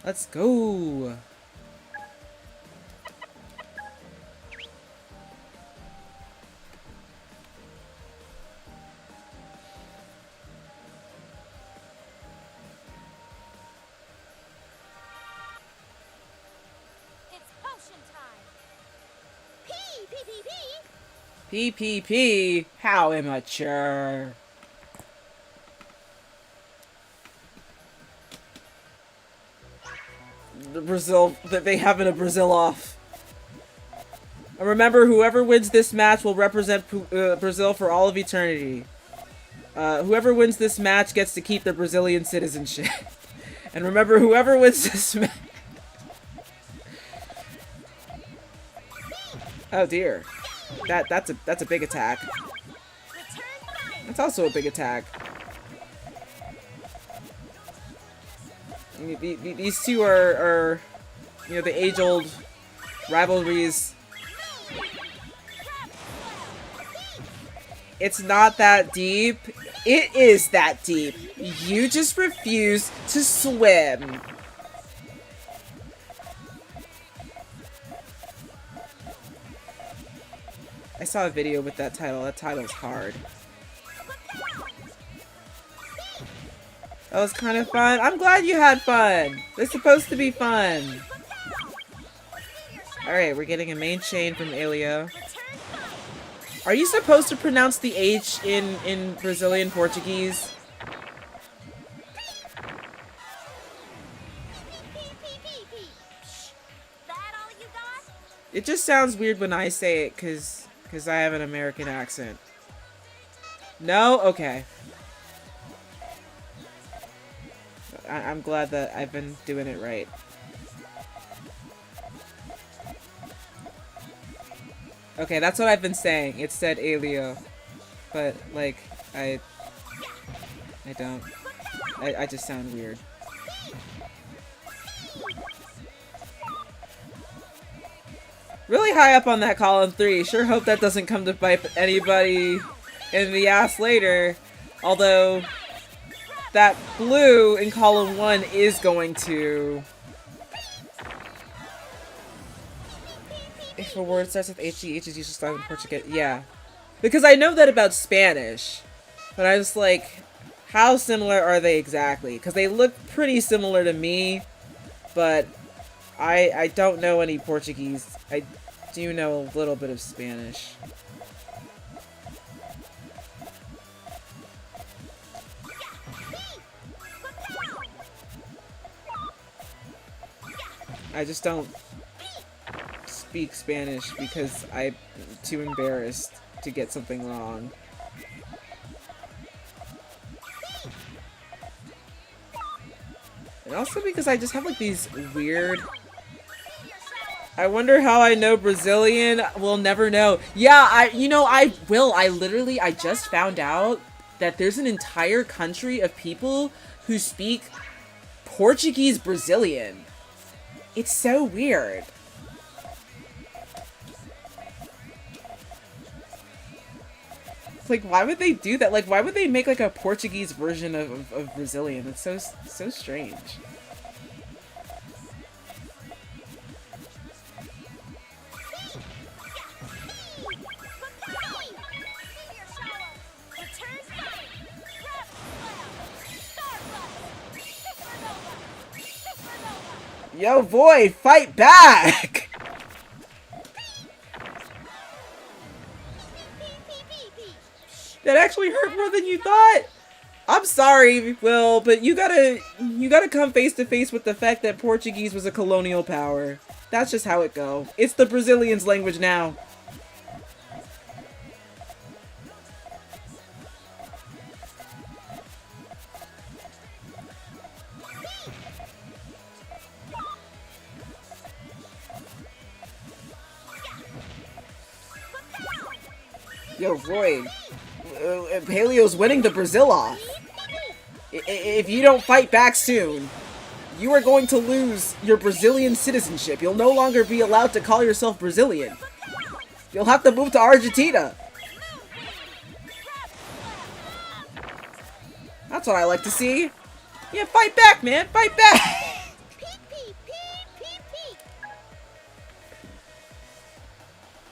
Let's go. PPP? How immature. The Brazil, that they having a Brazil off. And remember, whoever wins this match will represent Brazil for all of eternity. Whoever wins this match gets to keep their Brazilian citizenship. And remember, whoever wins this match... Oh dear. That's a big attack. That's also a big attack. These two are you know, the age-old rivalries. It's not that deep. It is that deep. You just refuse to swim. I saw a video with that title. That title's hard. That was kind of fun. I'm glad you had fun. They're supposed to be fun. Alright, we're getting a main chain from Elio. Are you supposed to pronounce the H in Brazilian Portuguese? It just sounds weird when I say it, cause I have an American accent. No? Okay. I'm glad that I've been doing it right. Okay, that's what I've been saying. It said Elio. But, like, I don't. I just sound weird. Really high up on that column 3. Sure hope that doesn't come to bite anybody in the ass later. Although, that blue in column 1 is going to... If a word starts with HG, H is usually started in Portuguese. Yeah. Because I know that about Spanish. But I was like, how similar are they exactly? Because they look pretty similar to me. But I don't know any Portuguese. I do know a little bit of Spanish. I just don't speak Spanish because I'm too embarrassed. to get something wrong. And also because I just have like these weird... I wonder how I know Brazilian. We'll never know. Yeah, I will. I just found out that there's an entire country of people who speak Portuguese Brazilian. It's so weird. It's like, why would they do that? Like, why would they make like a Portuguese version of Brazilian? It's so strange. Yo, Void, fight back! That actually hurt more than you thought? I'm sorry, Will, but you gotta come face to face with the fact that Portuguese was a colonial power. That's just how it go. It's the Brazilians' language now. Yo, Void. Paleo's winning the Brazil off. If you don't fight back soon, you are going to lose your Brazilian citizenship. You'll no longer be allowed to call yourself Brazilian. You'll have to move to Argentina. That's what I like to see. Yeah, fight back, man. Fight back.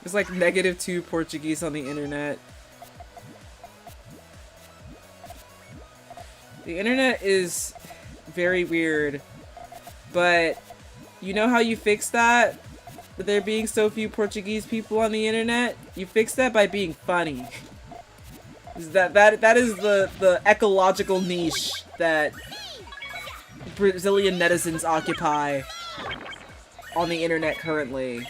There's like -2 Portuguese on the internet. The internet is very weird, but you know how you fix that? There being so few Portuguese people on the internet? You fix that by being funny. That is the ecological niche that Brazilian netizens occupy on the internet currently.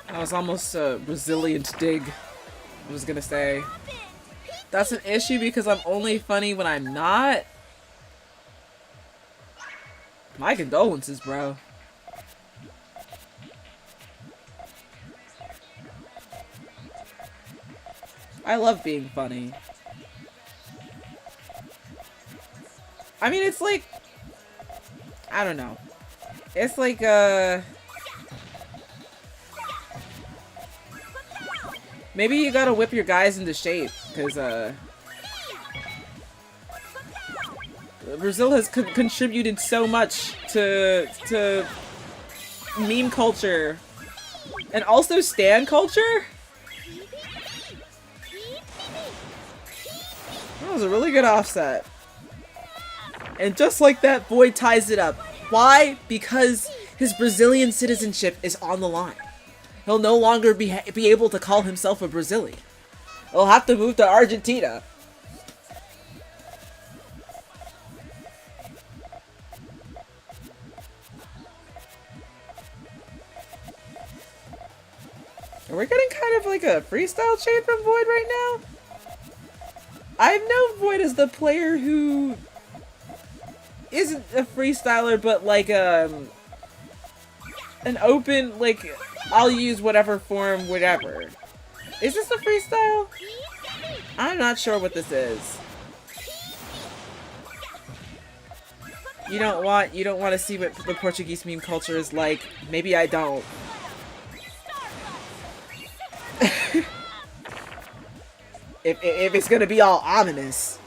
That was almost a Brazilian dig, I was gonna say. That's an issue because I'm only funny when I'm not? My condolences, bro. I love being funny. I mean, it's like... I don't know. It's like, maybe you gotta whip your guys into shape, because, Brazil has contributed so much to meme culture. And also stan culture? That was a really good offset. And just like that, Void ties it up. Why? Because his Brazilian citizenship is on the line. He'll no longer be able to call himself a Brazilian. He'll have to move to Argentina. Are we getting kind of like a freestyle chain from Void right now? I've known Void as the player who isn't a freestyler, but like an open, like, I'll use whatever form, whatever. Is this a freestyle? I'm not sure what this is. You don't want to see what the Portuguese meme culture is like. Maybe I don't. if it's gonna be all ominous.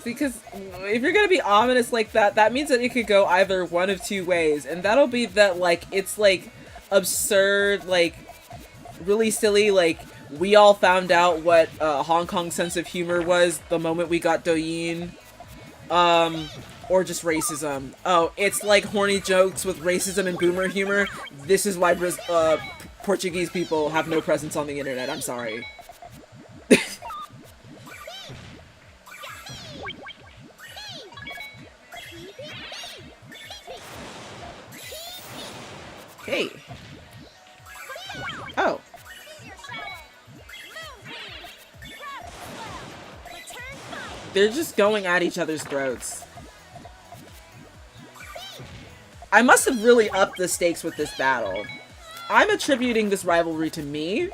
Because if you're gonna be ominous like that, that means that it could go either one of two ways. And that'll be that, like, it's, like, absurd, like, really silly, like, we all found out what Hong Kong's sense of humor was the moment we got Douyin. Or just racism. Oh, it's like horny jokes with racism and boomer humor. This is why Portuguese people have no presence on the internet. I'm sorry. Hey. Oh. They're just going at each other's throats. I must have really upped the stakes with this battle. I'm attributing this rivalry to me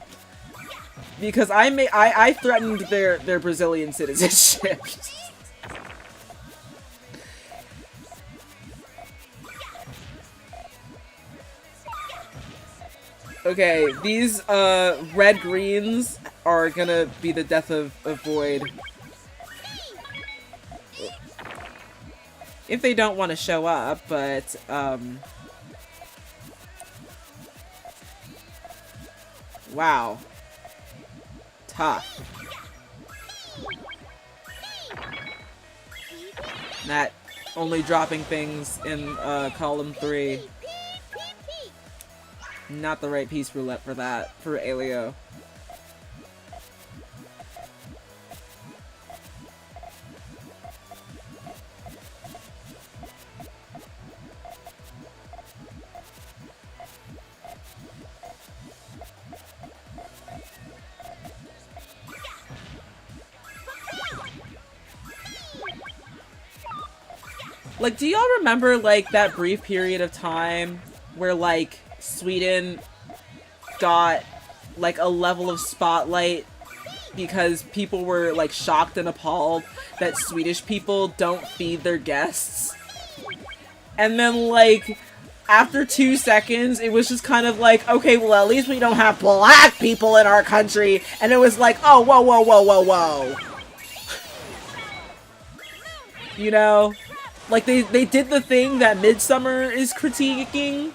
because I threatened their Brazilian citizenship. Okay, these red greens are gonna be the death of Void. If they don't want to show up, but wow. Tough. That only dropping things in column 3. Not the right piece roulette for that, for Aelio. Like, do y'all remember, like, that brief period of time where, like, Sweden got, like, a level of spotlight because people were, like, shocked and appalled that Swedish people don't feed their guests? And then, like, after 2 seconds, it was just kind of like, okay, well, at least we don't have black people in our country. And it was like, oh, whoa, whoa, whoa, whoa, whoa. You know? Like, they did the thing that Midsummer is critiquing,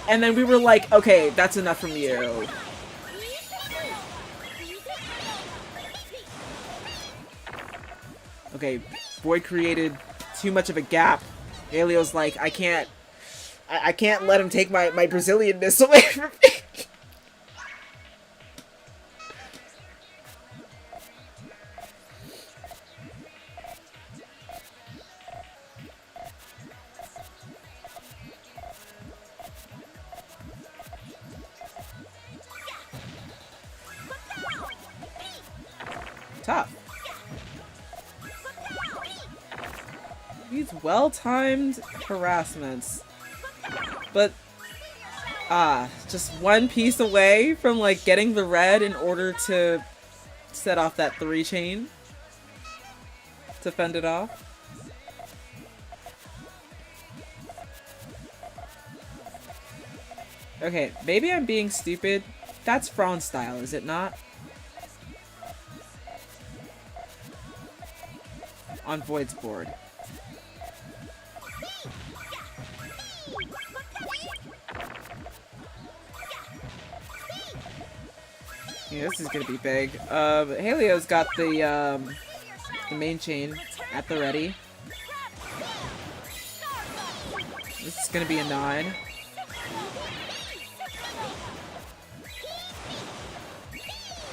and then we were like, okay, that's enough from you. Okay, Void created too much of a gap. Aelio's like, I can't let him take my Brazilianness away from me. Tough. These well-timed harassments. But, just one piece away from, like, getting the red in order to set off that 3 chain. To fend it off. Okay, maybe I'm being stupid. That's Franz style, is it not? On Void's board. Yeah, this is gonna be big. Aelio's got the main chain at the ready. This is gonna be a 9.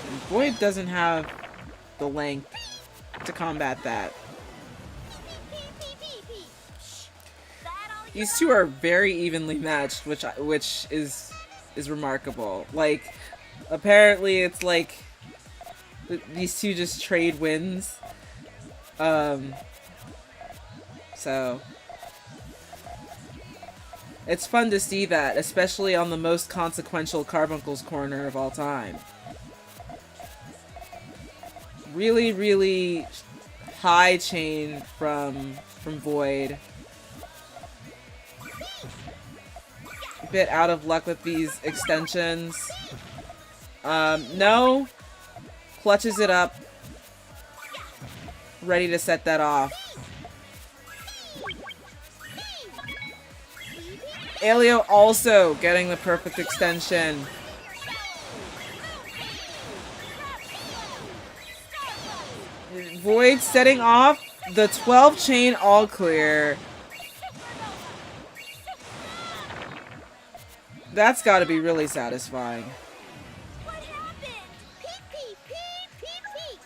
And Void doesn't have the length to combat that. These two are very evenly matched, which is remarkable. Like, apparently it's like these two just trade wins. So it's fun to see that, especially on the most consequential Carbuncle's corner of all time. Really, really high chain from Void. Bit out of luck with these extensions. No. Clutches it up. ready to set that off. Alio also getting the perfect extension. Void setting off the 12 chain all clear. That's gotta be really satisfying. What happened? Peep, peep, peep, peep, peep.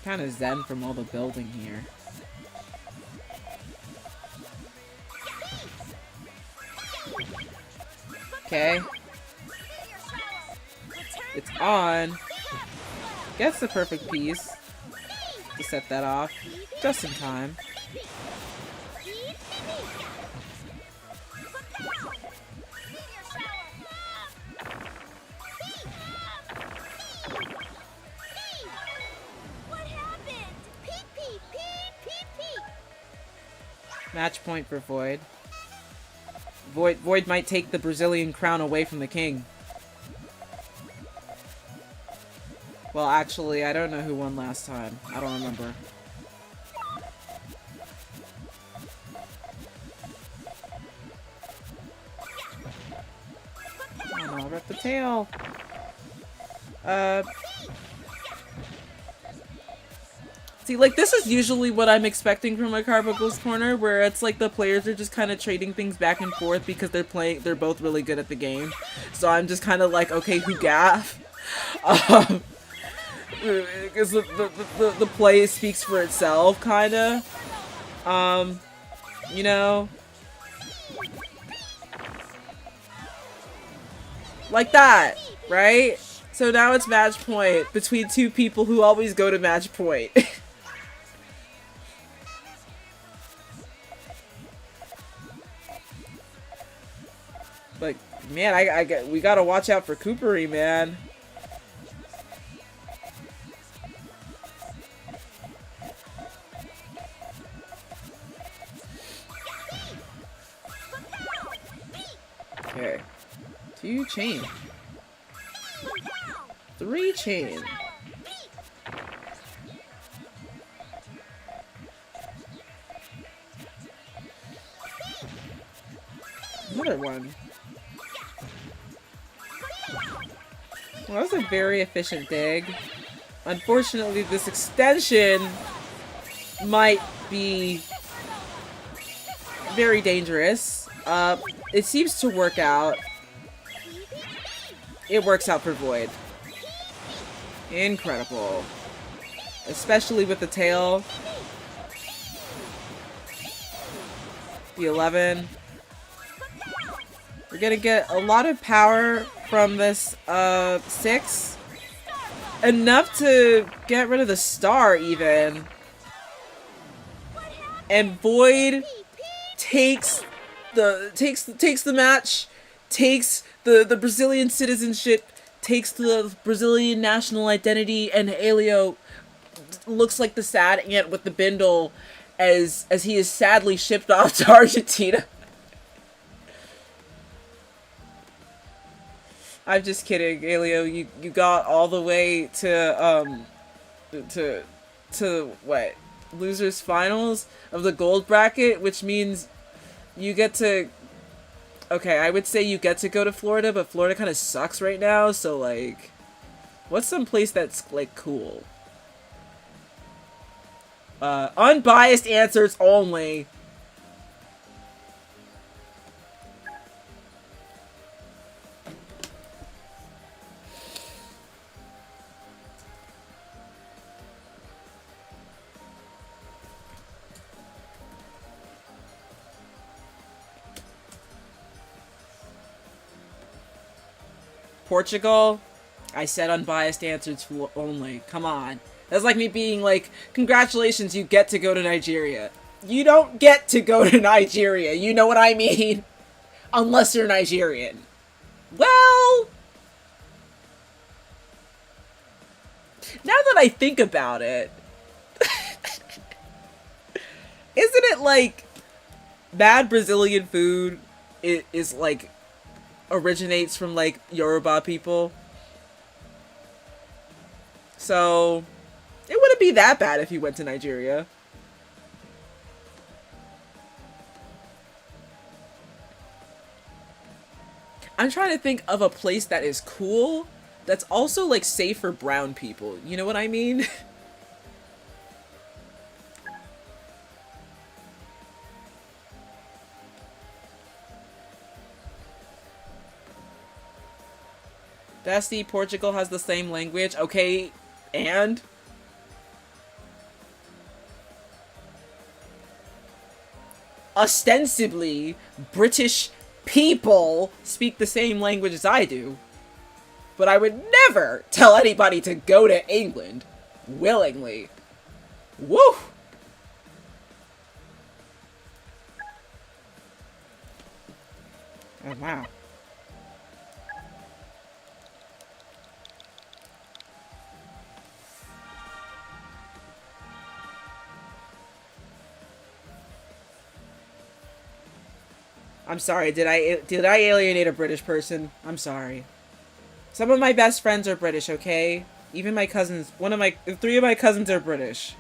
Kind of zen from all the building here. Okay. It's on. Gets the perfect piece to set that off. Just in time. What happened? Peep, peep, peep, peep, peep. Match point for Void. Void might take the Brazilian crown away from the king. Well, actually, I don't know who won last time. I don't remember. Oh no, I'll rip the tail. See, like, this is usually what I'm expecting from a Carbuncle's Corner, where it's like the players are just kind of trading things back and forth because they're both really good at the game. So I'm just kind of like, okay, who gaff? Because the play speaks for itself, kind of. You know? Like that, right? So now it's match point between two people who always go to match point. Like, man, we gotta watch out for Coopery, man. Okay. 2 chain. 3 chain. Another one. Well, that was a very efficient dig. Unfortunately, this extension might be very dangerous. It seems to work out. It works out for Void. Incredible. Especially with the tail. The 11. We're gonna get a lot of power from this 6. Enough to get rid of the star even. And Void takes the match, takes the Brazilian citizenship, takes the Brazilian national identity, and Alio looks like the sad ant with the bindle as he is sadly shipped off to Argentina. I'm just kidding, Alio. You got all the way to what? Losers finals of the gold bracket, which means you get to... Okay, I would say you get to go to Florida, but Florida kind of sucks right now, so like... What's some place that's, like, cool? Unbiased answers only. Portugal? I said unbiased answers only. Come on. That's like me being like, congratulations, you get to go to Nigeria. You don't get to go to Nigeria, you know what I mean? Unless you're Nigerian. Well... Now that I think about it, isn't it like bad Brazilian food is like originates from like Yoruba people? So it wouldn't be that bad if you went to Nigeria. I'm trying to think of a place that is cool that's also like safe for brown people. You know what I mean? Dusty, Portugal has the same language. Okay, and? Ostensibly, British people speak the same language as I do. But I would never tell anybody to go to England. Willingly. Woo! Oh, wow. I'm sorry, did I alienate a British person? I'm sorry. Some of my best friends are British, okay? Even my cousins, three of my cousins are British.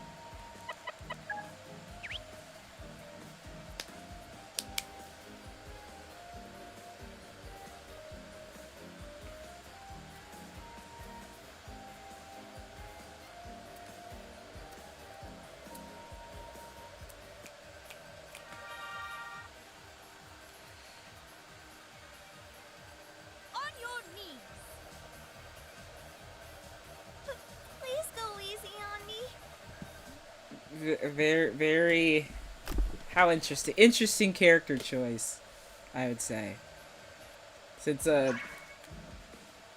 On your knees. Please go easy on me. Very, how interesting. Interesting character choice, I would say. Since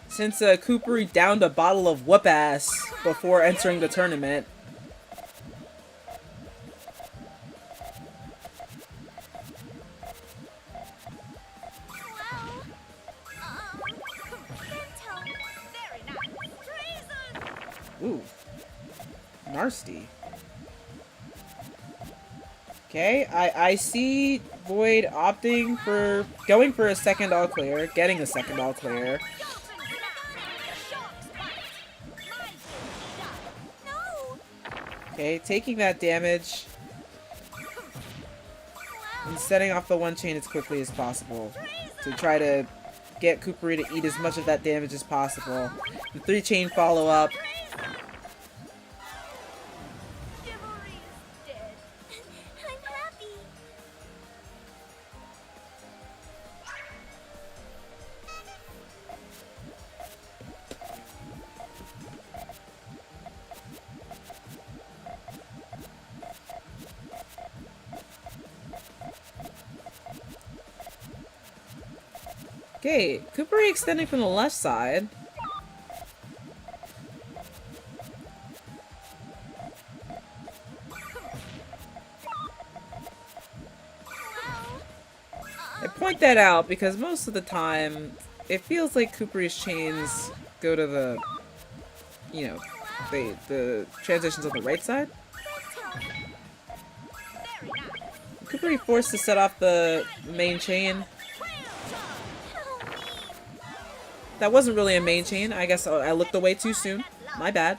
Coopery downed a bottle of whoop ass before entering the tournament. Well, Bento. Very nice. Treason. Ooh. Nasty. Okay, I see Void going for a second all clear, getting a second all clear. Okay, taking that damage and setting off the one chain as quickly as possible to try to get Coopery to eat as much of that damage as possible. The 3-chain follow-up. Chivalry is dead. I'm happy. Okay, Coopery extending from the left side. I point that out because most of the time, it feels like Coopery's chains go to the, you know, the transitions on the right side. Coopery forced to set off the main chain. That wasn't really a main chain. I guess I looked away too soon. My bad.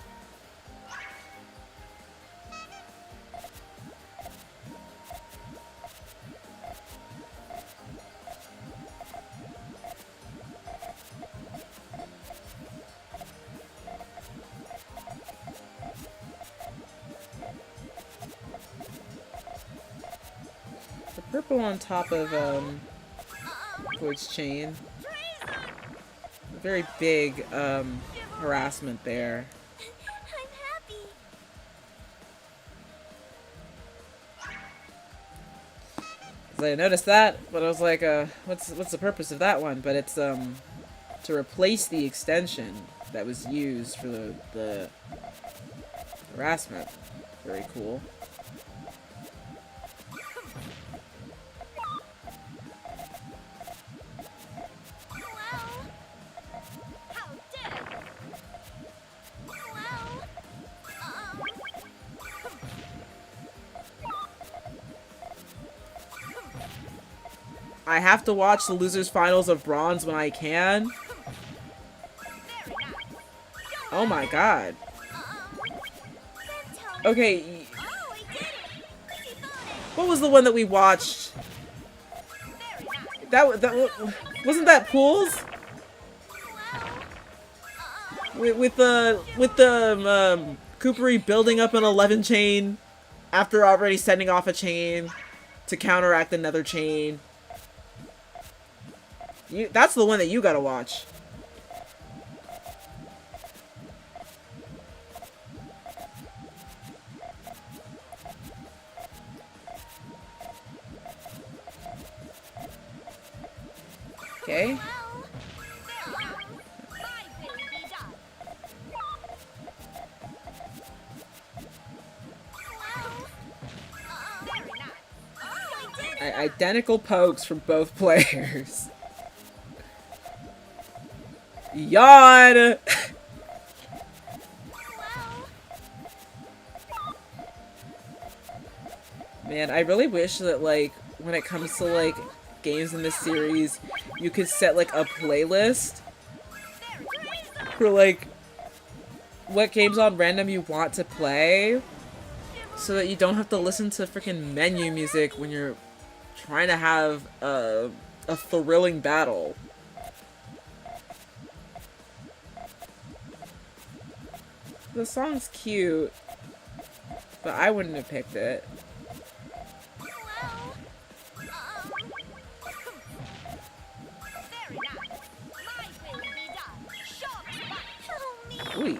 The purple on top of Void's chain. Very big harassment there. I'm happy. I noticed that, but I was like, what's the purpose of that one? But it's to replace the extension that was used for the harassment. Very cool. How dare you? Well, I have to watch the losers finals of bronze when I can. Oh my god. Okay. What was the one that we watched? That wasn't that pools? With the Coopery building up an 11 chain after already sending off a chain to counteract another chain. That's the one that you gotta watch. Okay. Identical pokes from both players. Yawn! Man, I really wish that, like, when it comes to, like, games in this series, you could set, like, a playlist for, like, what games on random you want to play, so that you don't have to listen to freaking menu music when you're trying to have a thrilling battle. The song's cute, but I wouldn't have picked it. Ooh.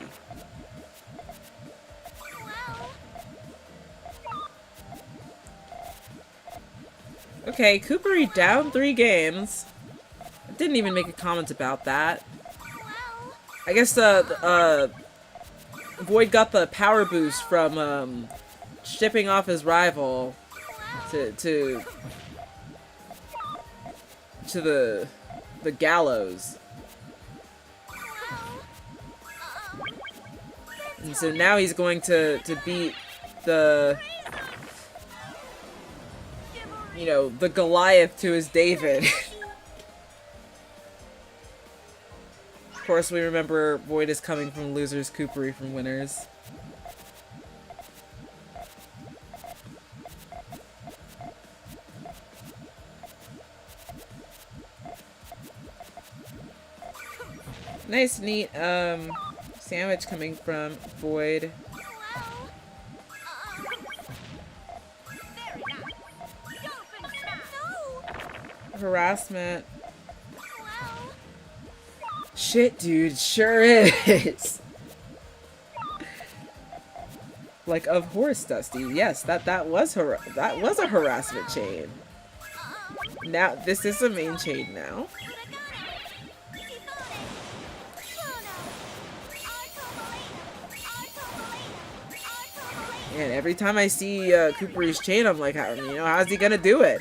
Okay, Coopery down 3 games. I didn't even make a comment about that. I guess Void got the power boost from shipping off his rival to the gallows. And so now he's going to beat the, you know, the Goliath to his David. Of course, we remember Void is coming from losers, Coopery from winners. Nice, neat, sandwich coming from Void. Harassment. Shit, dude, sure is. Like, of course, Dusty. Yes, that was a harassment chain. Now this is a main chain now. And every time I see Coopery's chain, I'm like, how's he gonna do it?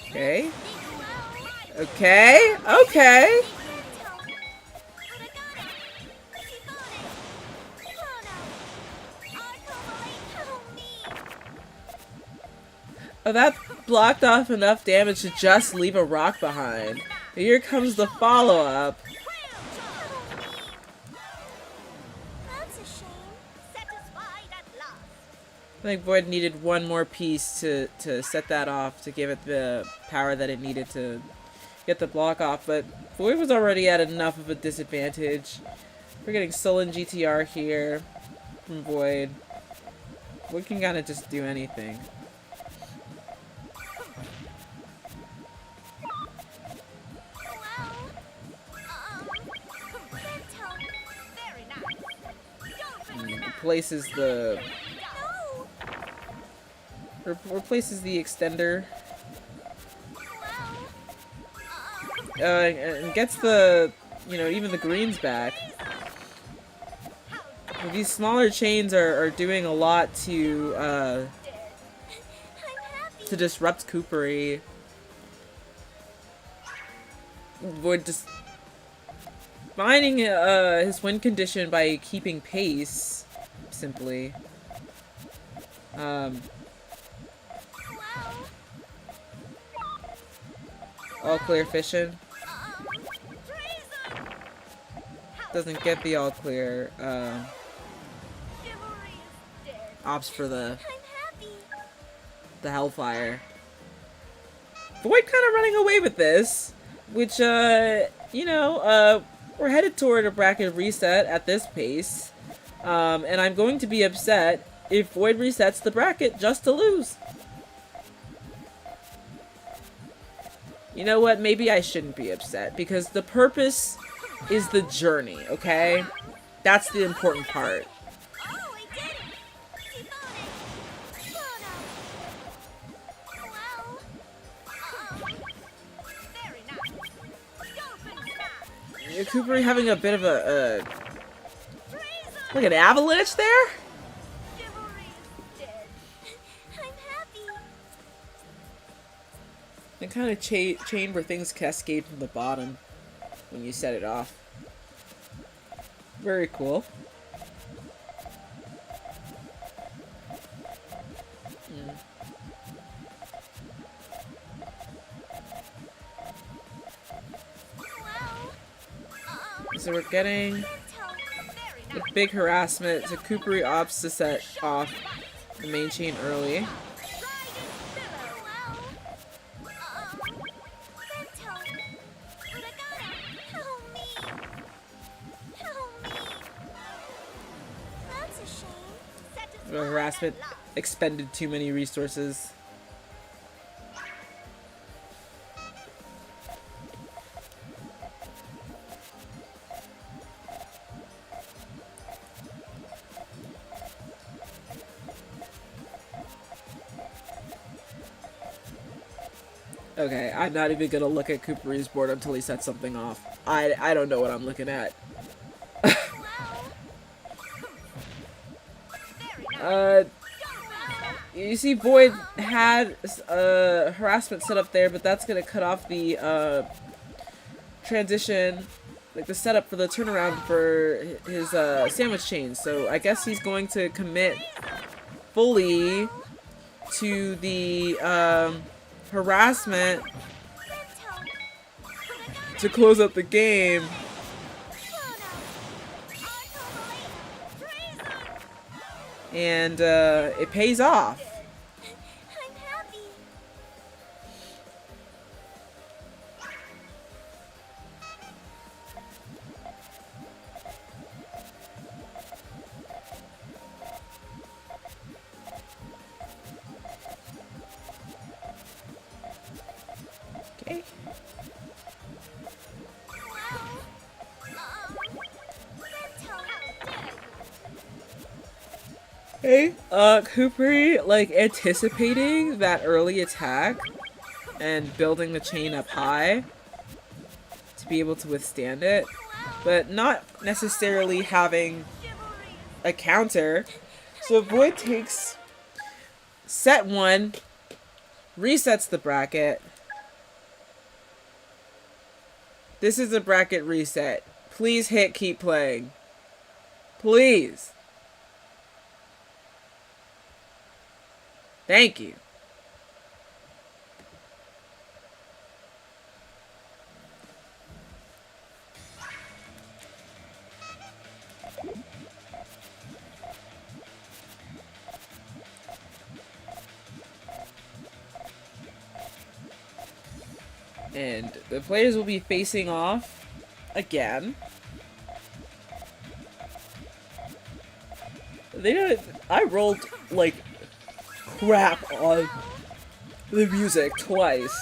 Okay. Okay. Okay. Oh, that blocked off enough damage to just leave a rock behind. Here comes the follow-up. I think Void needed one more piece to set that off, to give it the power that it needed to get the block off, but Void was already at enough of a disadvantage. We're getting sullen GTR here from Void. Void can kind of just do anything. Replaces the extender. And gets the, even the greens back. These smaller chains are doing a lot to disrupt Coopery. Void just finding his win condition by keeping pace, simply. Um, Well, all clear fishing. treason. Doesn't get the all clear. Chivalry is dead. Opts for I'm happy. the Hellfire. Void kind of running away with this, which, you know, we're headed toward a bracket reset at this pace. And I'm going to be upset if Void resets the bracket just to lose. You know what? Maybe I shouldn't be upset, because the purpose is the journey, okay? That's the important part. Oh, I did it. Devoted. Oh, no. Well, very nice. Dolphin smash. Cooper having a bit of a, Treason. like an avalanche there? Chivalry is dead. I'm happy. The kind of chain where things cascade from the bottom when you set it off. Very cool. Well, So we're getting very a nice. big harassment. So Coopery opts to set off the main chain early. Riding billow. Well, Bento. But I gotta help me. Help me. That's a shame. The harassment expended too many resources. Okay, I'm not even gonna look at Coopery's board until he sets something off. I don't know what I'm looking at. You see Void had harassment set up there, but that's gonna cut off the transition, like the setup for the turnaround for his sandwich chain. So I guess he's going to commit fully to the harassment to close up the game. And it pays off. I'm happy. Okay. Hey, Coopery, like, anticipating that early attack and building the chain up high to be able to withstand it, but not necessarily having a counter. So Void takes set 1, resets the bracket. This is a bracket reset. Please hit keep playing. Please. Thank you. And the players will be facing off again. They don't. I rolled like crap on the music twice.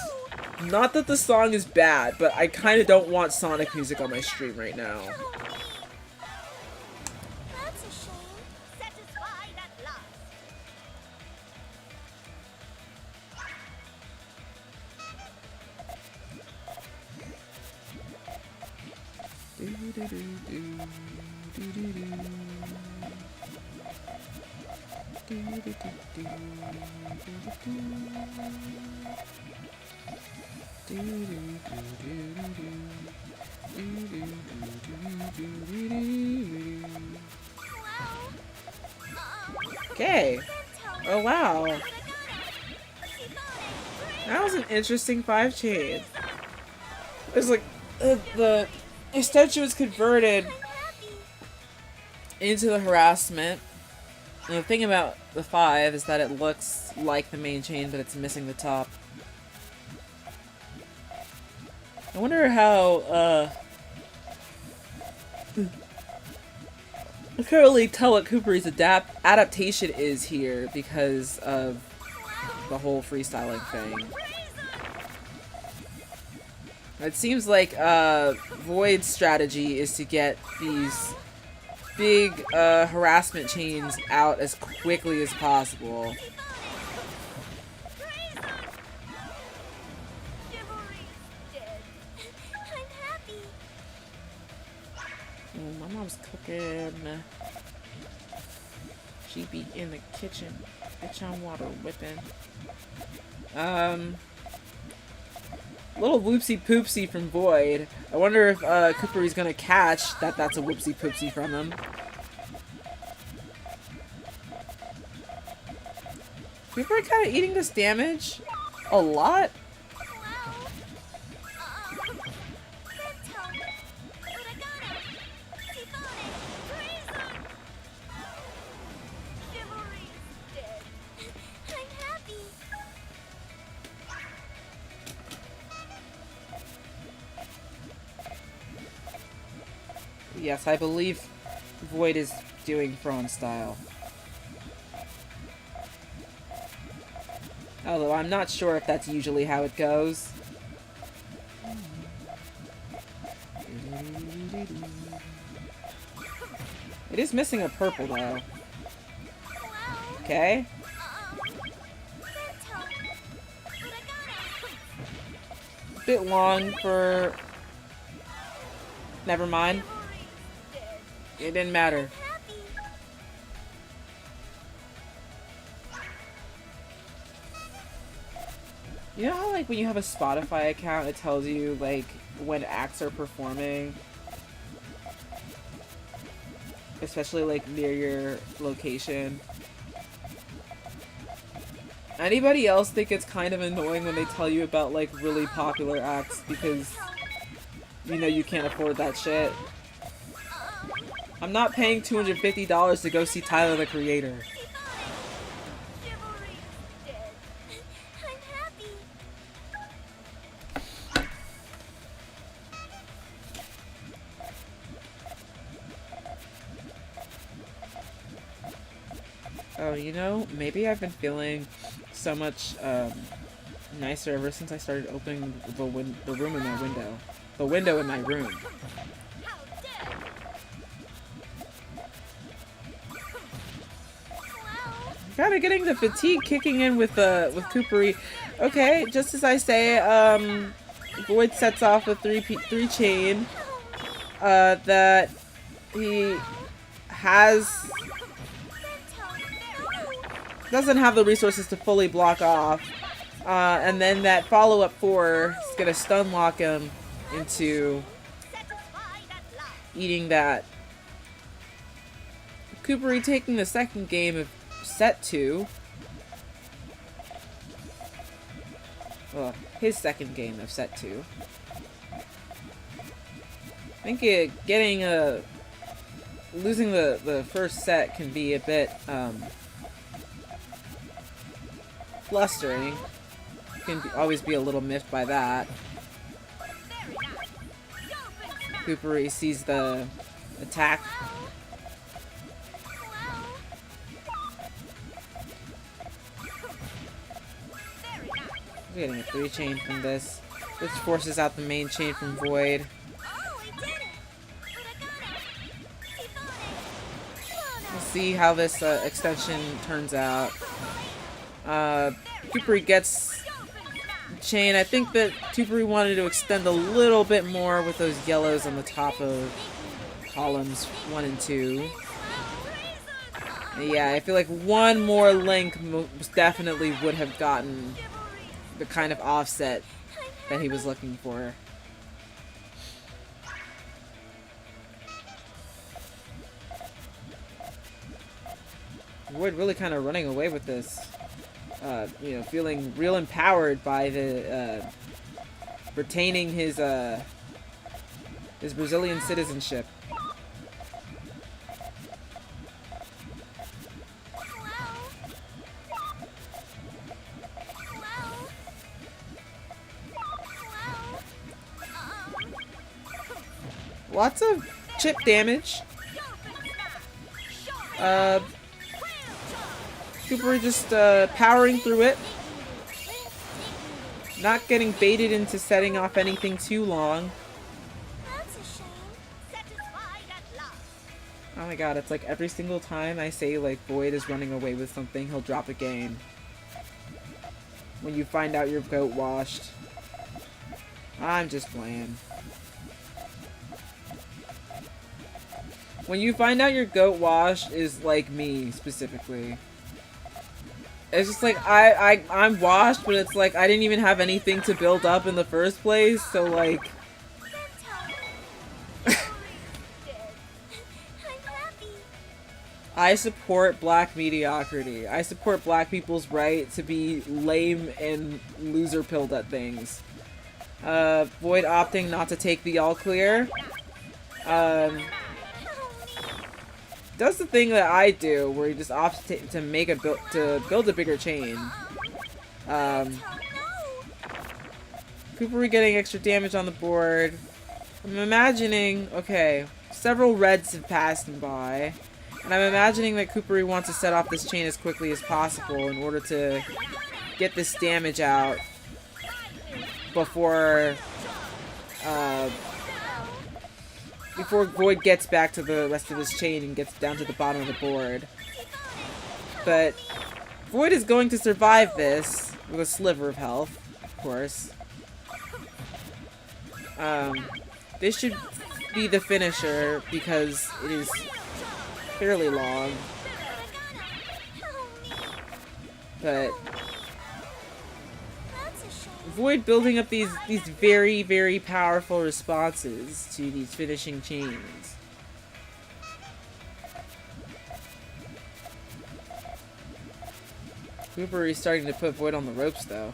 Not that the song is bad, but I kind of don't want Sonic music on my stream right now. That's a shame. Satisfied at last. Okay. Oh wow. That was an interesting 5 chain. It's like the extension was converted into the harassment. And the thing about the 5 is that it looks like the main chain, but it's missing the top. I wonder how, I can't really tell what Cooper's adaptation is here because of the whole freestyling thing. It seems like Void's strategy is to get these big harassment chains out as quickly as possible. My mom's cooking. She be in the kitchen. Bitch on water whipping. Little whoopsie poopsie from Void. I wonder if Coopery's gonna catch that that's a whoopsie poopsie from him. Coopery kind of eating this damage a lot. Yes, I believe Void is doing Throne style. Although I'm not sure if that's usually how it goes. It is missing a purple though. Okay. A bit long for... Never mind. It didn't matter. You know how, like, when you have a Spotify account, it tells you, like, when acts are performing? Especially, like, near your location. Anybody else think it's kind of annoying when they tell you about, like, really popular acts because you know you can't afford that shit? I'm not paying $250 to go see Tyler, the Creator. Oh, you know, maybe I've been feeling so much nicer ever since I started opening the room in my window. The window in my room. Kind of getting the fatigue kicking in with Coopery. Okay, just as I say, Void sets off a three chain that he doesn't have the resources to fully block off, and then that follow-up 4 is gonna stun lock him into eating that. Coopery taking the second game of set 2. Well, his second game of set 2. I think losing the first set can be a bit flustering. Can always be a little miffed by that. Coopery sees the attack. We're getting a 3 chain from this. This forces out the main chain from Void. We'll see how this extension turns out. Coopery gets chain. I think that Coopery wanted to extend a little bit more with those yellows on the top of columns 1 and 2. Yeah, I feel like one more link most definitely would have gotten the kind of offset that he was looking for. Void really kind of running away with this. You know, feeling real empowered by the retaining his Brazilian citizenship. Lots of chip damage. Cooper just powering through it. Not getting baited into setting off anything too long. That's a shame. Satisfied at last. Oh my god, it's like every single time I say like Void is running away with something, he'll drop a game. When you find out your goat washed. I'm just playing. When you find out your goat washed is like me specifically. It's just like I'm washed, but it's like I didn't even have anything to build up in the first place, so like I'm happy. I support black mediocrity. I support black people's right to be lame and loser pilled at things. Void opting not to take the all clear. Does the thing that I do, where he just opts to make a build a bigger chain. Coopery getting extra damage on the board. I'm imagining, okay, several reds have passed him by, and I'm imagining that Coopery wants to set off this chain as quickly as possible in order to get this damage out before Void gets back to the rest of his chain and gets down to the bottom of the board. But Void is going to survive this with a sliver of health, of course. This should be the finisher because it is fairly long. But Void building up these very, very powerful responses to these finishing chains. Cooper is starting to put Void on the ropes, though.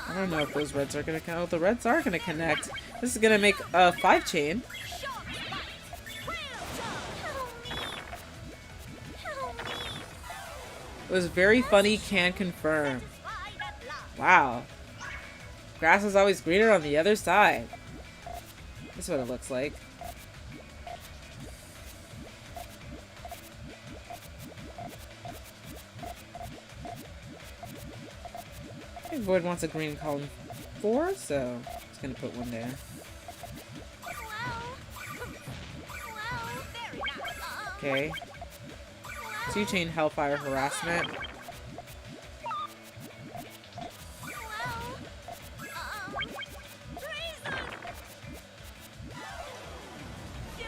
I don't know if those reds are gonna connect. Oh, the reds are gonna connect. This is gonna make a 5 chain. It was very funny, can confirm. Wow. Grass is always greener on the other side. That's what it looks like. I think Void wants a green column 4, so it's gonna put one there. Okay. 2 chain Hellfire Harassment.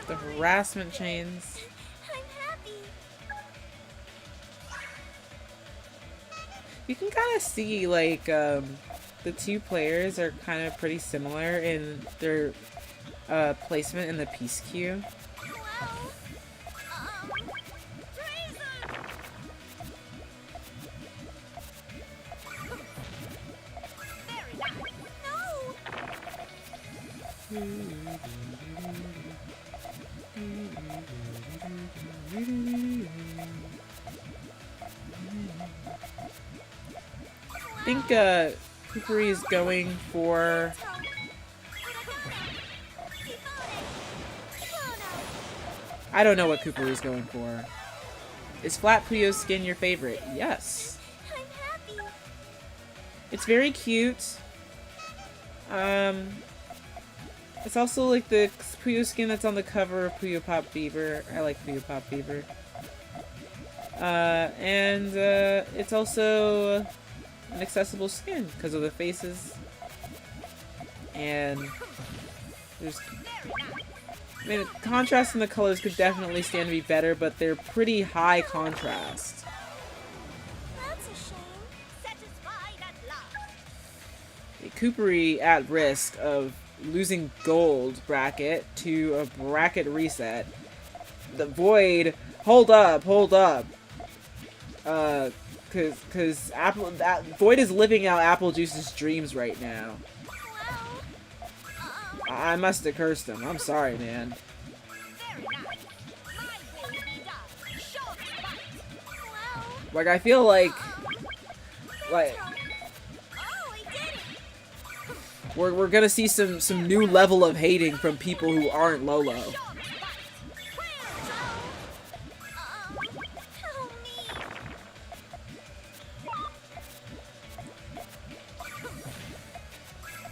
The harassment chains. You can kind of see, like, the 2 players are kind of pretty similar in their placement in the piece queue. I think Coopery is going for I don't know what Coopery is going for. Is Flat Puyo's skin your favorite? Yes. It's very cute. It's also like the Puyo skin that's on the cover of Puyo Pop Fever. I like Puyo Pop Fever. And it's also an accessible skin because of the faces. And there's, I mean, contrast in the colors could definitely stand to be better, but they're pretty high contrast. That's a shame. Satisfied at last. Coopery at risk of losing gold bracket to a bracket reset. The Void, hold up. Cause Void is living out Apple Juice's dreams right now. Well, I must have cursed him. I'm sorry, man. very nice. My will be done. Short fight. Well, Like, I feel like oh, he did it. we're gonna see some new level of hating from people who aren't Lolo. Short fight. Help me.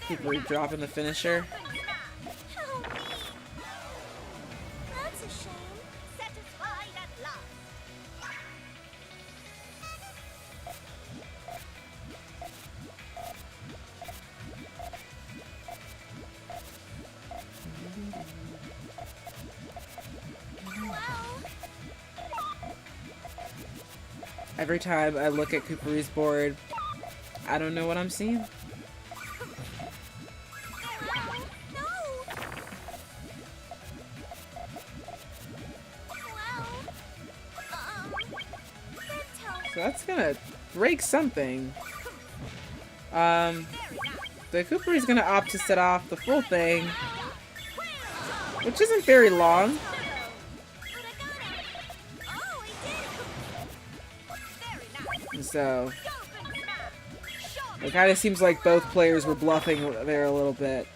People dropping the finisher. Help me. That's a shame. Satisfied at last. Well, Every time I look at Coopery's board, I don't know what I'm seeing. no. Well, that tells So that's gonna break something. The Coopery's gonna opt to set off the full thing, which isn't very long. But I got it. Oh, he did it. Very nice. So Open smash. Short it kind of seems like both players were bluffing there a little bit,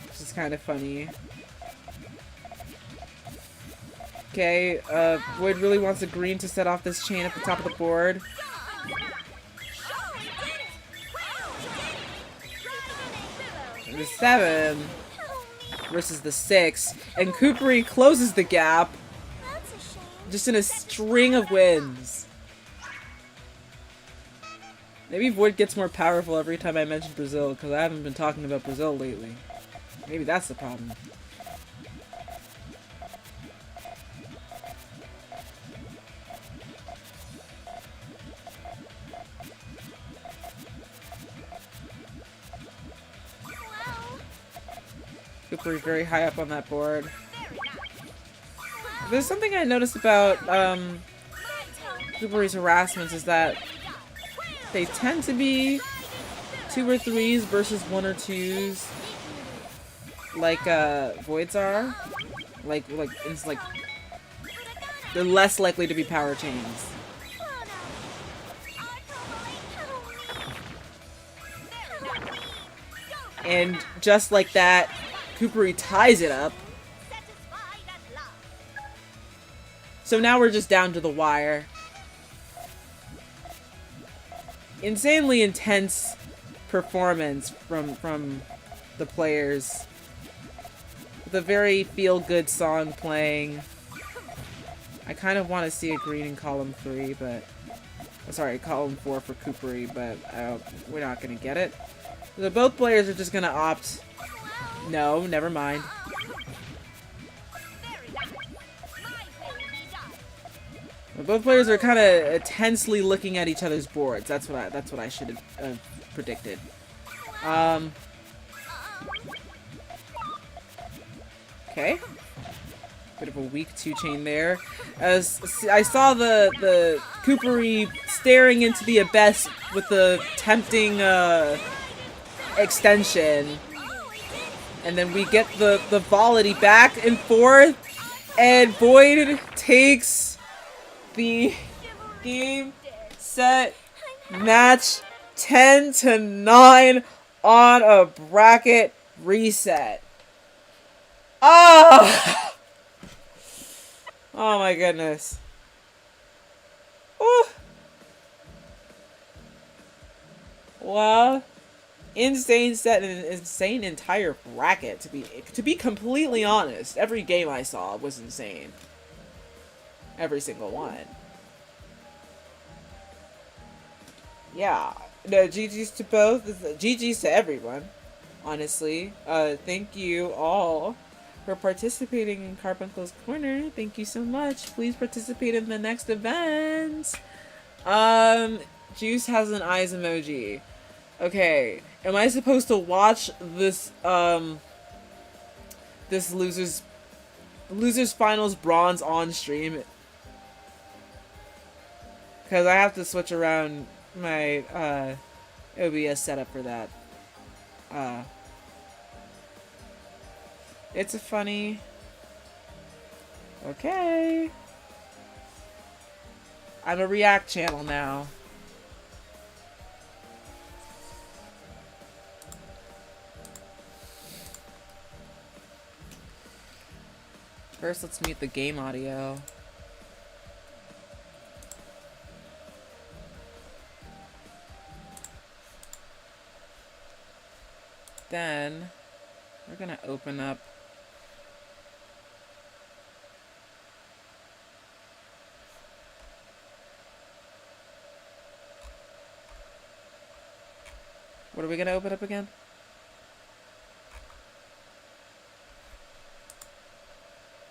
which is kind of funny. Okay, Void really wants a green to set off this chain at the top of the board. The 7 versus the 6, and Coopery closes the gap That's a shame. just in a string of wins. Maybe Void gets more powerful every time I mention Brazil, because I haven't been talking about Brazil lately. Maybe that's the problem. Well, Coopery's very high up on that board. very nice. There's something I noticed about My turn. Coopery's harassments is that they tend to be 2 or 3s versus 1 or 2s, like Voids are. Like it's like they're less likely to be power chains. Oh no. I probably help me. Very nice. Go. And just like that, Coopery ties it up. Satisfied at last. So now we're just down to the wire. Insanely intense performance from the players. With a very feel-good song playing. I kind of want to see a green in column 3, but... Sorry, column 4 for Coopery, but we're not going to get it. So both players are just going to opt... No, never mind. Very nice. My will be done. Both players are kind of tensely looking at each other's boards. That's what I should have predicted. Okay. Bit of a weak 2-chain there. As I saw the Coopery staring into the abyss with the tempting extension. And then we get the volley back and forth, and Void takes the game, set, match 10-9 on a bracket reset. Oh! Oh my goodness. Ooh. Wow. Insane set and an insane entire bracket, to be completely honest. Every game I saw was insane. Every single one. Yeah, No, GG's to both. GG's to everyone. Honestly, thank you all for participating in Carbuncle's Corner. Thank you so much. Please participate in the next event. Juice has an eyes emoji. Okay, am I supposed to watch this this losers finals bronze on stream? Because I have to switch around my OBS setup for that. It's a funny. Okay. I'm a React channel now. First, let's mute the game audio. Then, we're gonna open up what are we gonna open up again?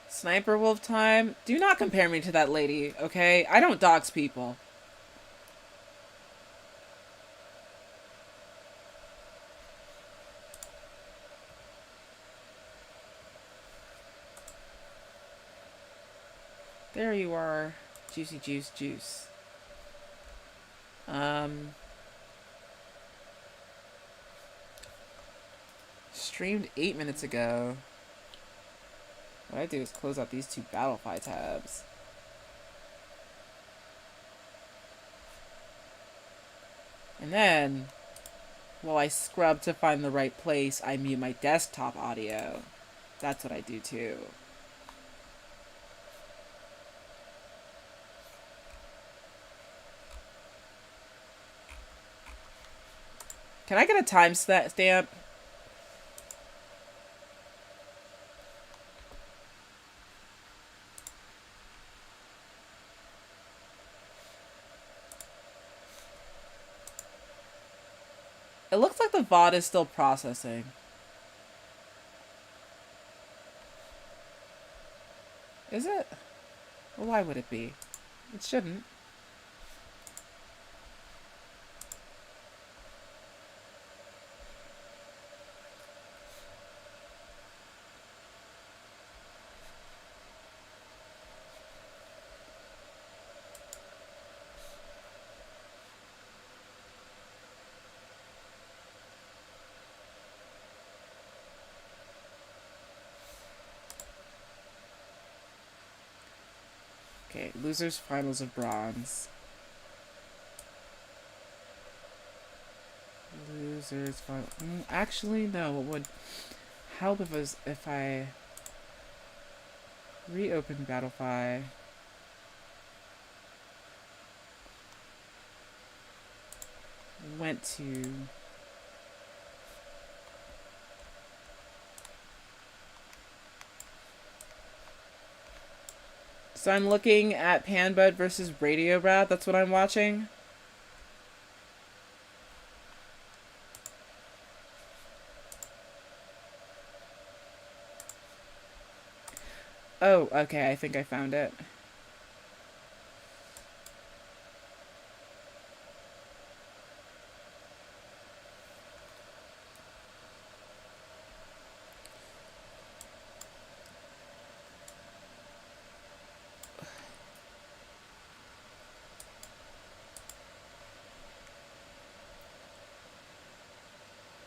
Sniper Wolf time? Do not compare me to that lady, okay? I don't dox people. There you are. Juicy juice juice. Streamed 8 minutes ago. What I do is close out these two Battlefy tabs. And then, while I scrub to find the right place, I mute my desktop audio. That's what I do too. Can I get a time stamp? It looks like the VOD is still processing. Is it? Well, why would it be? It shouldn't. Okay, losers finals of bronze. Losers final. Actually, no. What would help if I reopen Battlefy. Went to so I'm looking at Panbud versus Radio Rat. That's what I'm watching. Oh, okay. I think I found it.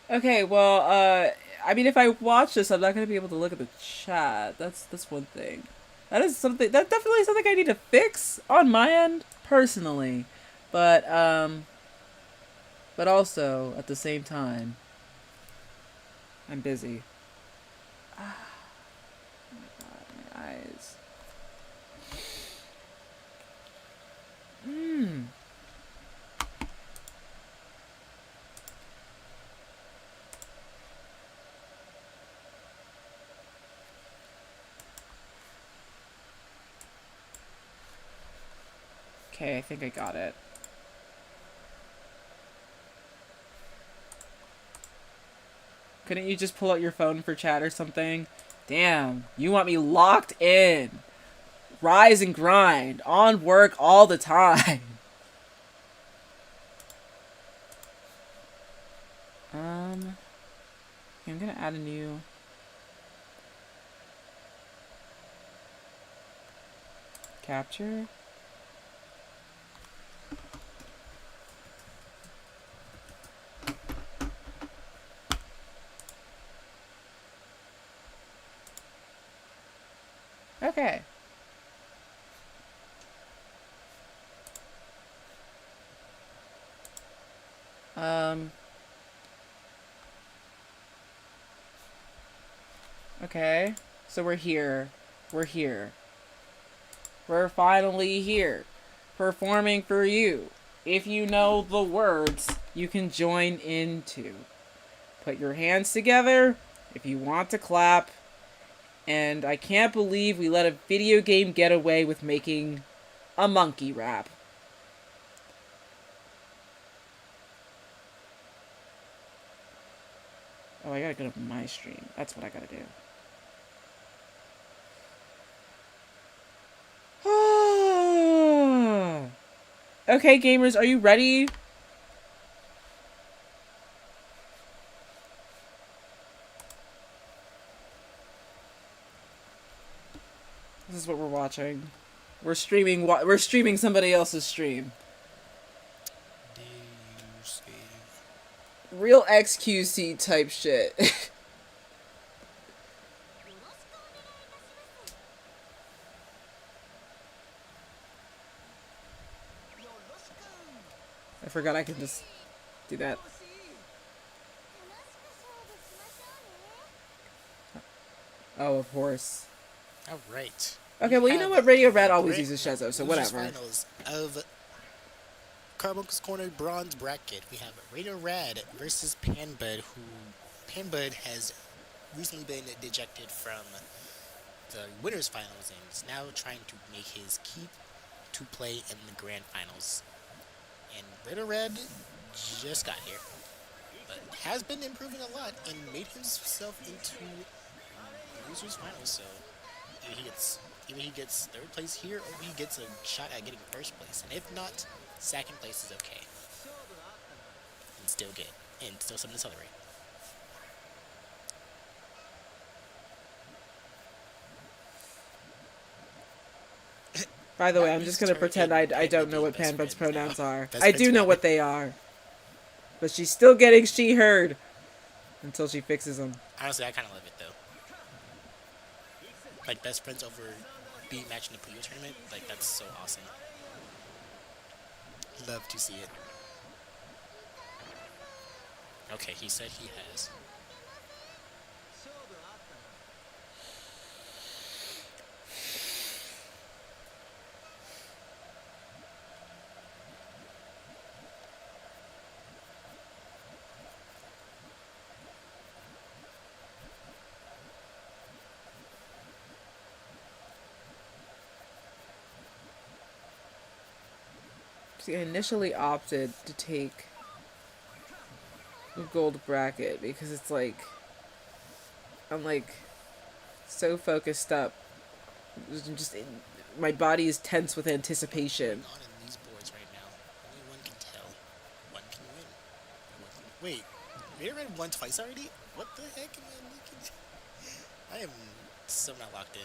Okay, well, I mean, if I watch this, I'm not gonna be able to look at the chat. That's one thing. That's definitely something I need to fix on my end, personally. But also, at the same time, I'm busy. Ah, oh my god, my eyes. Okay, I think I got it. Couldn't you just pull out your phone for chat or something? Damn, you want me locked in. Rise and grind. On work all the time. I'm gonna add a new... capture. Okay. Okay. So we're here. We're here. We're finally here. Performing for you. If you know the words, you can join in too. Put your hands together if you want to clap. And I can't believe we let a video game get away with making a monkey rap. Oh, I gotta go to my stream. That's what I gotta do. Okay, gamers, are you ready? This is what we're watching. We're streaming. We're streaming somebody else's stream. Real XQC type shit. I forgot I could just do that. Oh, of course. All right. Okay, well, you know what? Radio Red always uses Shezo, so whatever. Finals of Carbuncle's Corner Bronze Bracket. We have Radio Red versus Panbud, who Panbud has recently been ejected from the winners finals and is now trying to make his keep to play in the grand finals. And Radio Red just got here, but has been improving a lot and made himself into losers finals. So either he gets third place here, or he gets a shot at getting first place. And if not, second place is okay. And still something to celebrate. By the way, I'm just gonna pretend I don't know what Panbud's pronouns are. I do know what they are. But she's still getting she heard until she fixes them. Honestly, I kind of love it, though. Like, best friends over being matched in the Puyo tournament. Like, that's so awesome. Love to see it. Okay, he said he has. See, I initially opted to take the gold bracket because it's like I'm like so focused up. My body is tense with anticipation. On in these boards right now, only one can tell. One can win. Wait, Raider Red won twice already? What the heck? I am so not locked in.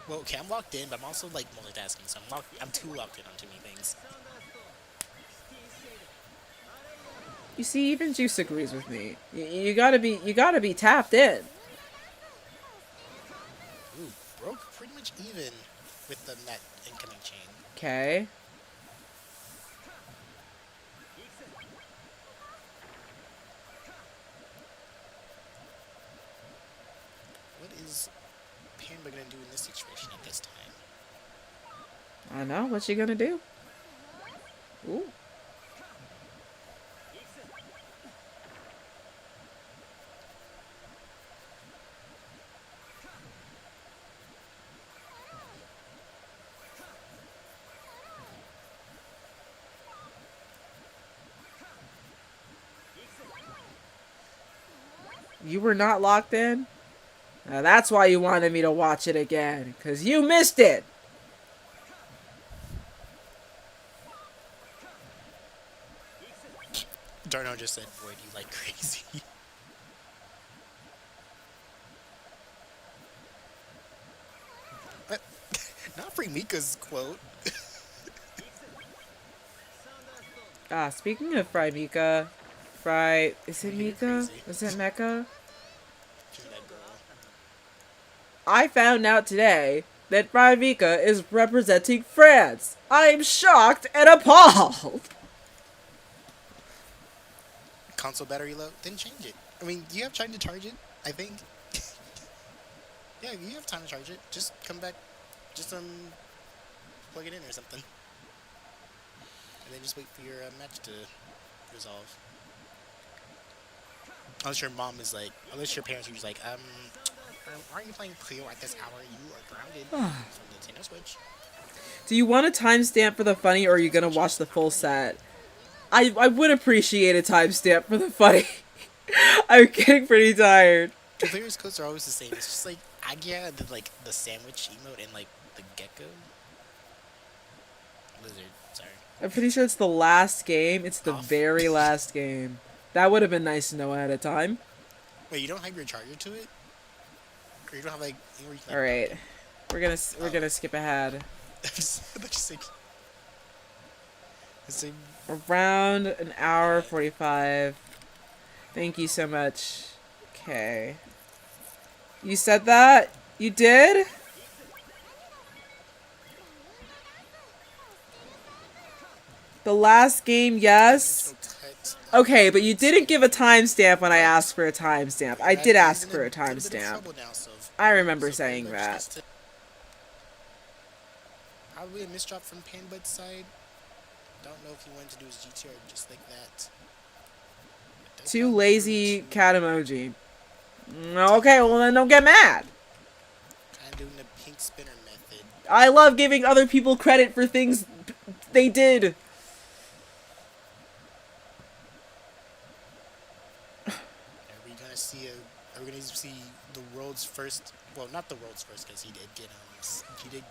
Well, okay, I'm locked in, but I'm also like multitasking, so I'm too locked in on too many things. You see, even Juice agrees with me. You gotta be tapped in. Ooh, broke pretty much even with the net incoming chain. Okay. What is Panda gonna do in this situation at this time? I know. What's she gonna do? Ooh. You were not locked in? Now that's why you wanted me to watch it again, because you missed it! Darno just said, boy, do you like crazy. But, not Free Mika's quote. Speaking of Fry Mika, is it Mika? Crazy. Is it Mecca? She's that girl. I found out today that Fry Mika is representing France. I'm shocked and appalled. Console battery low? Then change it. I mean, do you have time to charge it? I think. Yeah, you have time to charge it. Just come back. Just plug it in or something. And then just wait for your match to resolve. Unless your mom is like, unless your parents are just like, aren't you playing Puyo at this hour? You are grounded from Nintendo Switch. Do you want a timestamp for the funny, or are you gonna watch the full set? I would appreciate a timestamp for the funny. I'm getting pretty tired. The players' codes are always the same. It's just like Agia, the sandwich emote, and like the gecko. Lizard, sorry. I'm pretty sure it's the last game. It's the very last game. That would have been nice to know ahead of time. Wait, you don't have your charger to it? Or you don't have like anywhere you can, All right, we're gonna skip ahead. Around an hour 45. Thank you so much. Okay. You said that? You did? The last game, yes. Okay, but you didn't give a timestamp when I asked for a timestamp. I did ask for a timestamp. I remember saying that. Probably a misdrop from Panbud's side. Don't know if he wanted to do his GTR just like that. Too lazy cat emoji. Okay, well then don't get mad. Kind of doing the pink spinner method. I love giving other people credit for things they did. Are we gonna see the world's first? Well, not the world's first, because he did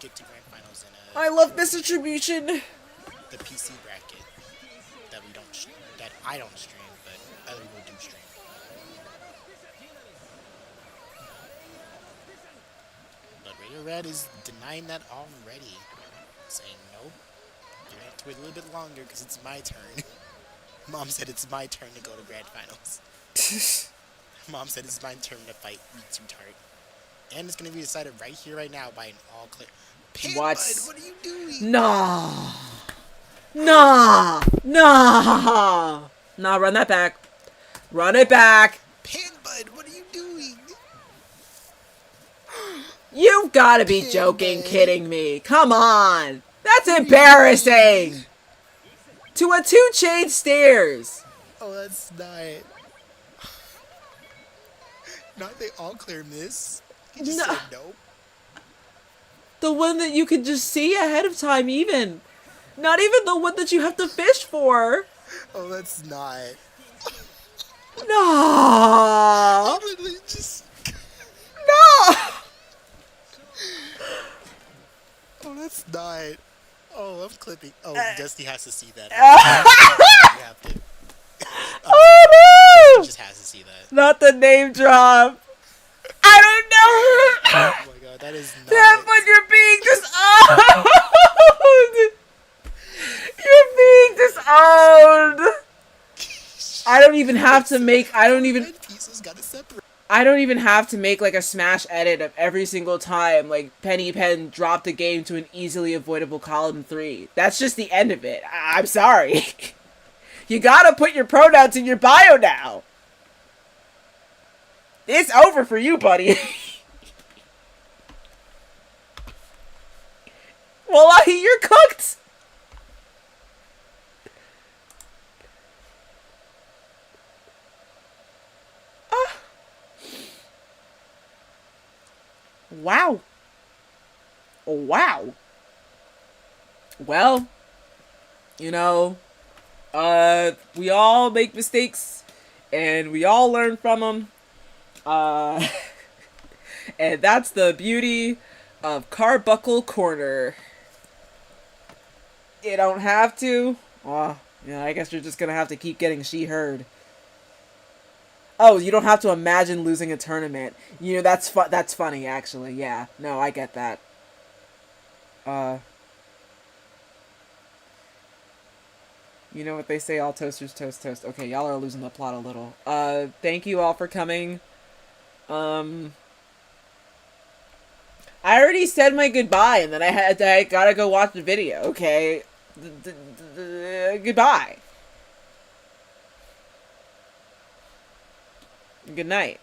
get to grand finals in I love this attribution. the PC bracket that I don't stream, but other people do stream. But Radio Red is denying that already, saying nope. You have to wait a little bit longer because it's my turn. Mom said it's my turn to go to grand finals. Mom said it's my turn to fight Mitsu Tart. And it's going to be decided right here, right now by an all clear. What? Bud, what are you doing? Nah. Nah. Nah. Nah, run that back. Run it back. Bud, what are you doing? You've got to be joking, kidding me. Come on. That's embarrassing. To a 2-chain stairs. Oh, that's not. Not they all clear miss. He just said nope. The one that you can just see ahead of time, even. Not even the one that you have to fish for. Oh, that's not. No. Literally just. No. Oh, that's not. Oh, I'm clipping. Oh, Dusty has to see that. You have to. Oh no! He just has to see that. Not the name drop. I don't know. Oh my god, that is not. Damn, but you're being disowned. You're being disowned. I don't even have to make. I don't even have to make like a smash edit of every single time like Penny Pen dropped the game to an easily avoidable column 3. That's just the end of it. I'm sorry. You gotta put your pronouns in your bio now. It's over for you, buddy. Wallahi, you're cooked. Wow. Wow. Well, you know, we all make mistakes, and we all learn from them, Uh, and that's the beauty of Carbuncle Corner. You don't have to. Well, yeah, I guess you're just gonna have to keep getting she heard. Oh, you don't have to imagine losing a tournament. You know, that's funny, actually. Yeah, no, I get that. You know what they say, all toasters toast toast. Okay, y'all are losing the plot a little. Thank you all for coming. I already said my goodbye, and then I gotta go watch the video, okay? Goodbye. Good night.